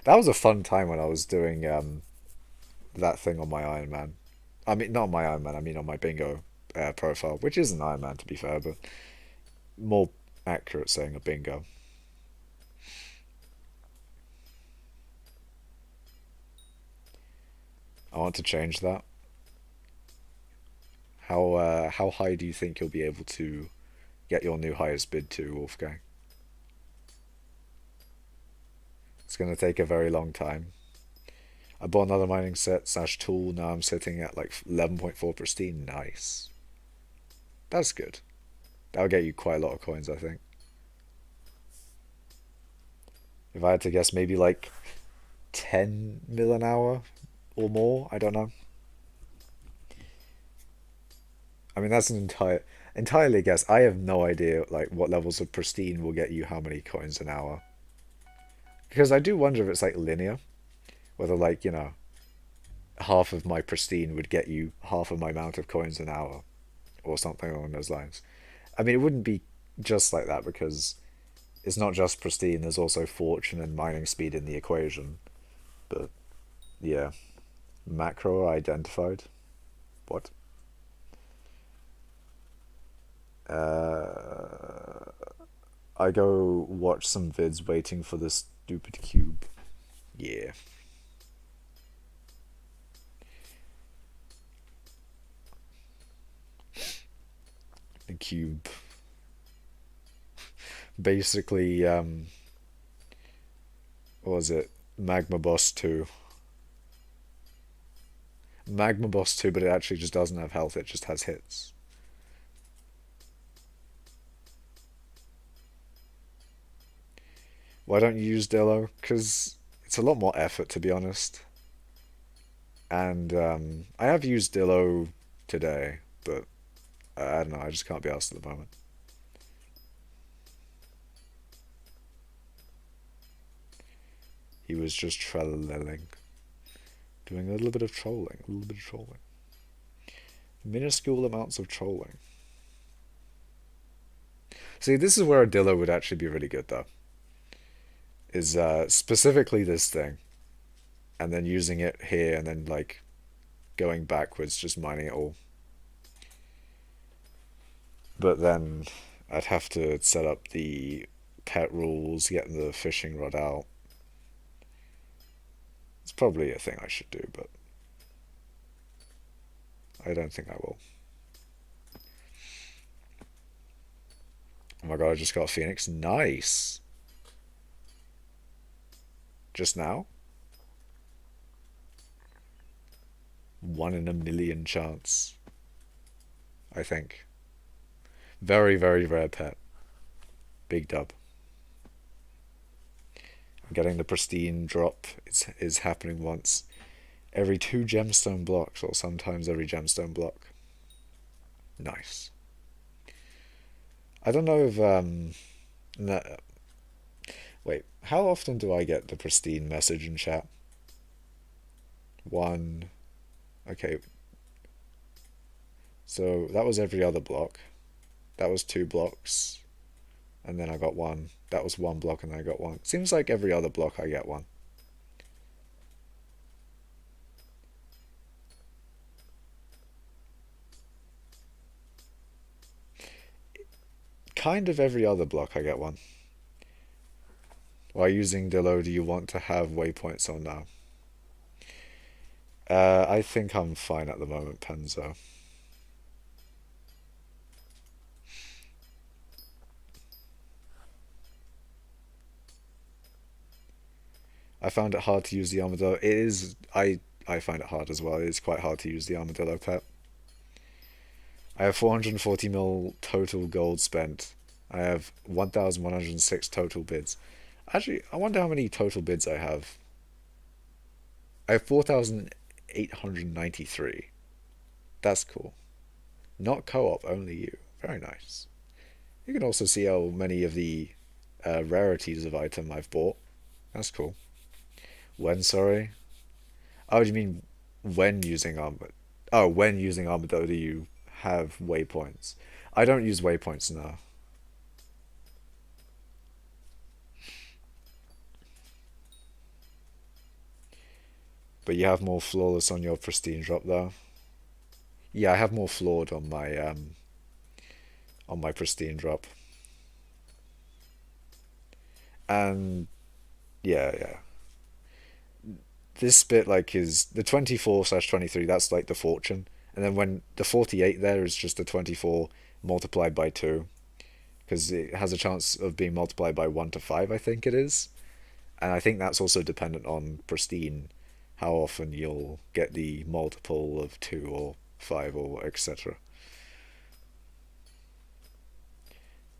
That was a fun time when I was doing that thing on my Iron Man. I mean, not on my Iron Man, I mean on my bingo profile, which is an Iron Man, to be fair, but more accurate saying a bingo. I want to change that. How high do you think you'll be able to get your new highest bid to, Wolfgang? It's going to take a very long time. I bought another mining set / tool. Now I'm sitting at like 11.4 pristine. Nice. That's good. That'll get you quite a lot of coins, I think. If I had to guess, maybe like 10 mil an hour or more. I don't know. I mean, that's an entirely guess. I have no idea like what levels of pristine will get you how many coins an hour. Because I do wonder if it's like linear, whether like, you know, half of my pristine would get you half of my amount of coins an hour or something along those lines. I mean, it wouldn't be just like that because it's not just pristine, there's also fortune and mining speed in the equation. But yeah, macro identified. What? Uh, I go watch some vids waiting for this stupid cube. Yeah, the cube. Basically, what was it? Magma Boss 2. Magma Boss 2, but it actually just doesn't have health, it just has hits. Why don't you use Dillo? Because it's a lot more effort, to be honest. And I have used Dillo today, but I don't know, I just can't be asked at the moment. He was just trolling. Doing a little bit of trolling, a little bit of trolling. Minuscule amounts of trolling. See, this is where a Dillo would actually be really good, though. Is specifically this thing. And then using it here, and then, like, going backwards, just mining it all. But then I'd have to set up the pet rules, getting the fishing rod out. It's probably a thing I should do, but I don't think I will. Oh my god, I just got a phoenix. Nice. Just now? 1 in a million chance. I think. Very, very rare pet. Big dub. I'm getting the pristine drop. Is happening once every 2 gemstone blocks, or sometimes every gemstone block. Nice. I don't know if no, wait, how often do I get the pristine message in chat? One. Okay. So that was every other block. That was 2 blocks. And then I got one. That was 1 block and then I got one. Seems like every other block I get one. Kind of every other block I get one. While using Dillo, do you want to have waypoints on now? I think I'm fine at the moment, Penzo. I found it hard to use the armadillo. It is. I find it hard as well. It is quite hard to use the armadillo pet. I have 440 mil total gold spent. I have 1,106 total bids. Actually, I wonder how many total bids I have. I have 4,893. That's cool. Not co-op, only you. Very nice. You can also see how many of the rarities of item I've bought. That's cool. When, sorry? Oh, do you mean when using armor? Oh, when using armor though, do you have waypoints? I don't use waypoints now. But you have more flawless on your pristine drop though. Yeah, I have more flawed on my pristine drop. And yeah, yeah. This bit like is the 24/23, that's like the fortune. And then when the 48 there is just the 24 multiplied by 2. Because it has a chance of being multiplied by 1 to 5, I think it is. And I think that's also dependent on pristine, how often you'll get the multiple of 2 or 5 or etc.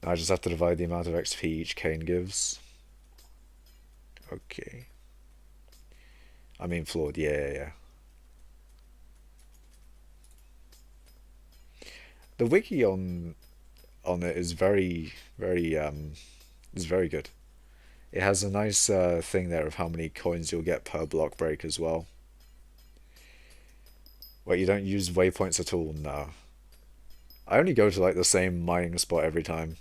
I just have to divide the amount of XP each cane gives. Okay. I mean flawed, yeah, yeah, yeah. The wiki on it is very, very is very good. It has a nice thing there of how many coins you'll get per block break as well. Wait, you don't use waypoints at all? No. I only go to like the same mining spot every time.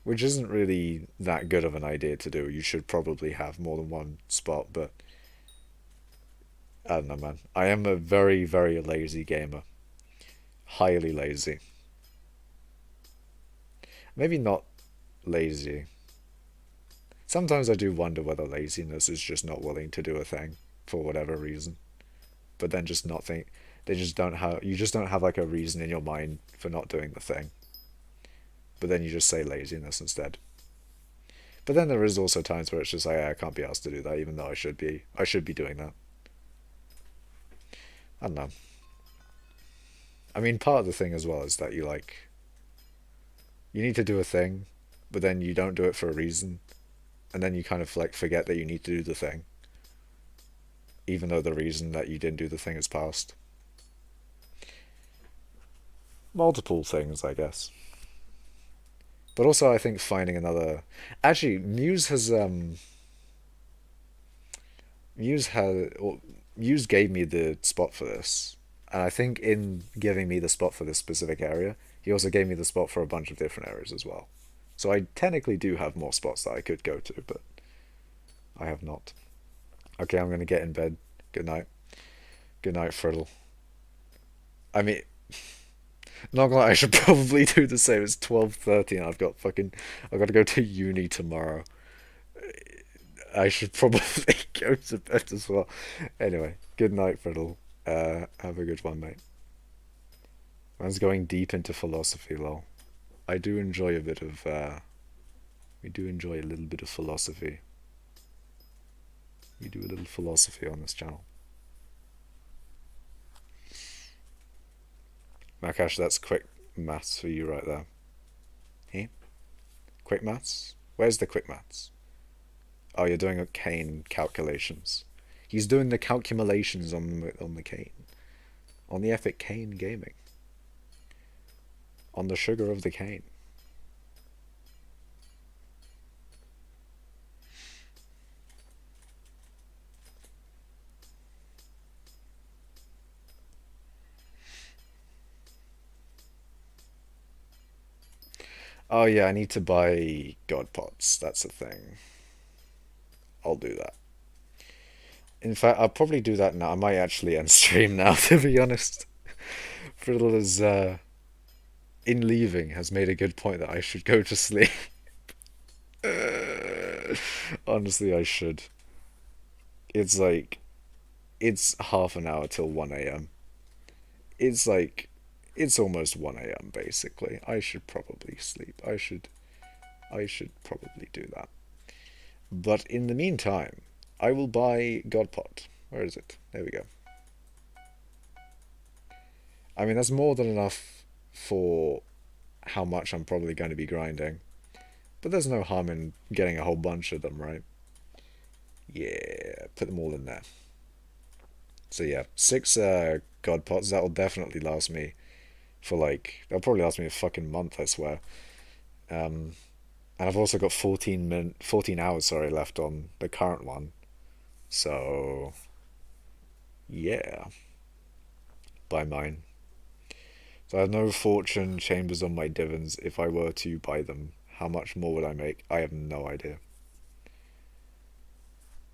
Which isn't really that good of an idea to do. You should probably have more than one spot, but I don't know, man. I am a very, very lazy gamer. Highly lazy. Maybe not lazy. Sometimes I do wonder whether laziness is just not willing to do a thing for whatever reason. But then just not think they just don't have you just don't have like a reason in your mind for not doing the thing. But then you just say laziness instead. But then there is also times where it's just like I can't be asked to do that even though I should be doing that. I don't know. I mean part of the thing as well is that you need to do a thing, but then you don't do it for a reason, and then you kind of like forget that you need to do the thing, even though the reason that you didn't do the thing is past. Multiple things, I guess. But also, I think finding another. Actually, Muse had or Muse gave me the spot for this, and I think in giving me the spot for this specific area, he also gave me the spot for a bunch of different areas as well. So I technically do have more spots that I could go to, but I have not. Okay, I'm gonna get in bed. Good night. Good night, Friddle. I mean, not gonna lie, I should probably do the same. It's 12:30 and I've got to go to uni tomorrow. I should probably go to bed as well. Anyway, good night, Friddle. Have a good one, mate. Man's going deep into philosophy, lol. I do enjoy a bit of, we do enjoy a little bit of philosophy. We do a little philosophy on this channel. Makash, that's quick maths for you right there. Hey? Quick maths? Where's the quick maths? Oh, you're doing a cane calculations. He's doing the calculations on the cane. On the epic cane gaming. On the sugar of the cane. Oh yeah, I need to buy god pots. That's the thing. I'll do that. In fact, I'll probably do that now. I might actually end stream now, to be honest. Friddle is, in leaving, has made a good point that I should go to sleep. Honestly, I should. It's like, it's half an hour till 1 a.m. It's like, it's almost 1 a.m. basically. I should probably sleep. I should probably do that. But in the meantime, I will buy Godpot. Where is it? There we go. I mean, that's more than enough for how much I'm probably going to be grinding. But there's no harm in getting a whole bunch of them, right? Yeah, put them all in there. So yeah, 6 God pots. That'll definitely last me for like, that'll probably last me a fucking month, I swear. And I've also got 14 hours, sorry, left on the current one. So yeah, buy mine. So I have no fortune chambers on my divans. If I were to buy them, how much more would I make? I have no idea.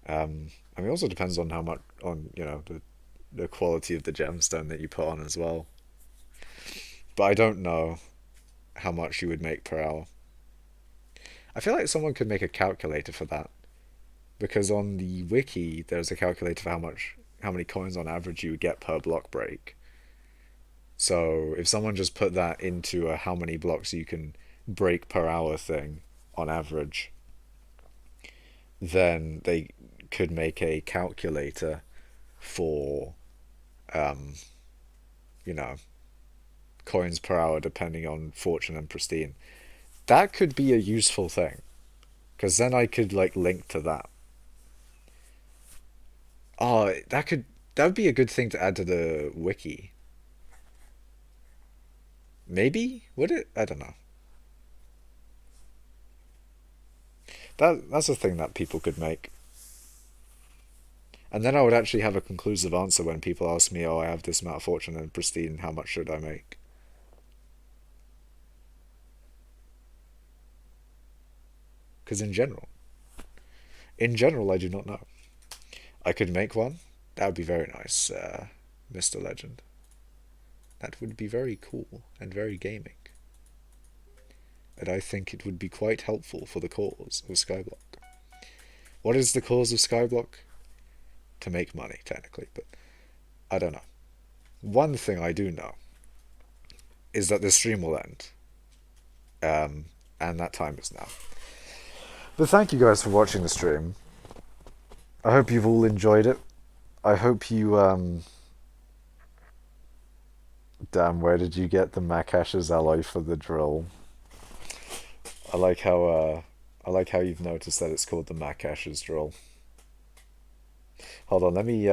I mean, it also depends on how much on the quality of the gemstone that you put on as well. But I don't know how much you would make per hour. I feel like someone could make a calculator for that, because on the wiki there's a calculator for how many coins on average you would get per block break. So if someone just put that into a how many blocks you can break per hour thing on average, then they could make a calculator for you know coins per hour depending on fortune and pristine. That could be a useful thing, because then I could like link to that. Oh, that would be a good thing to add to the wiki. Maybe? Would it? I don't know. That's a thing that people could make. And then I would actually have a conclusive answer when people ask me, oh, I have this amount of fortune and pristine, how much should I make? Because in general, I do not know. I could make one. That would be very nice, Mr. Legend. That would be very cool and very gaming. and I think it would be quite helpful for the cause of Skyblock. What is the cause of Skyblock? To make money, technically, but I don't know. One thing I do know is that the stream will end, and that time is now. But thank you guys for watching the stream. I hope you've all enjoyed it. I hope you, Damn, where did you get the Makash's alloy for the drill? I like how you've noticed that it's called the Makash's drill. Hold on, let me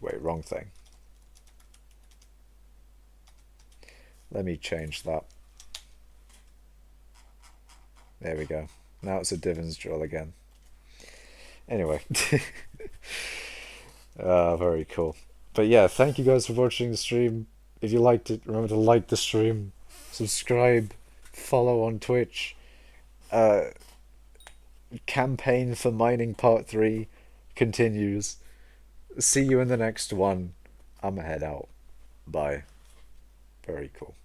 wait, wrong thing. Let me change that. There we go. Now it's a Divan's drill again. Anyway. Very cool. But yeah, thank you guys for watching the stream. If you liked it, remember to like the stream, subscribe, follow on Twitch. Campaign for mining part 3 continues. See you in the next one. I'ma head out. Bye. Very cool.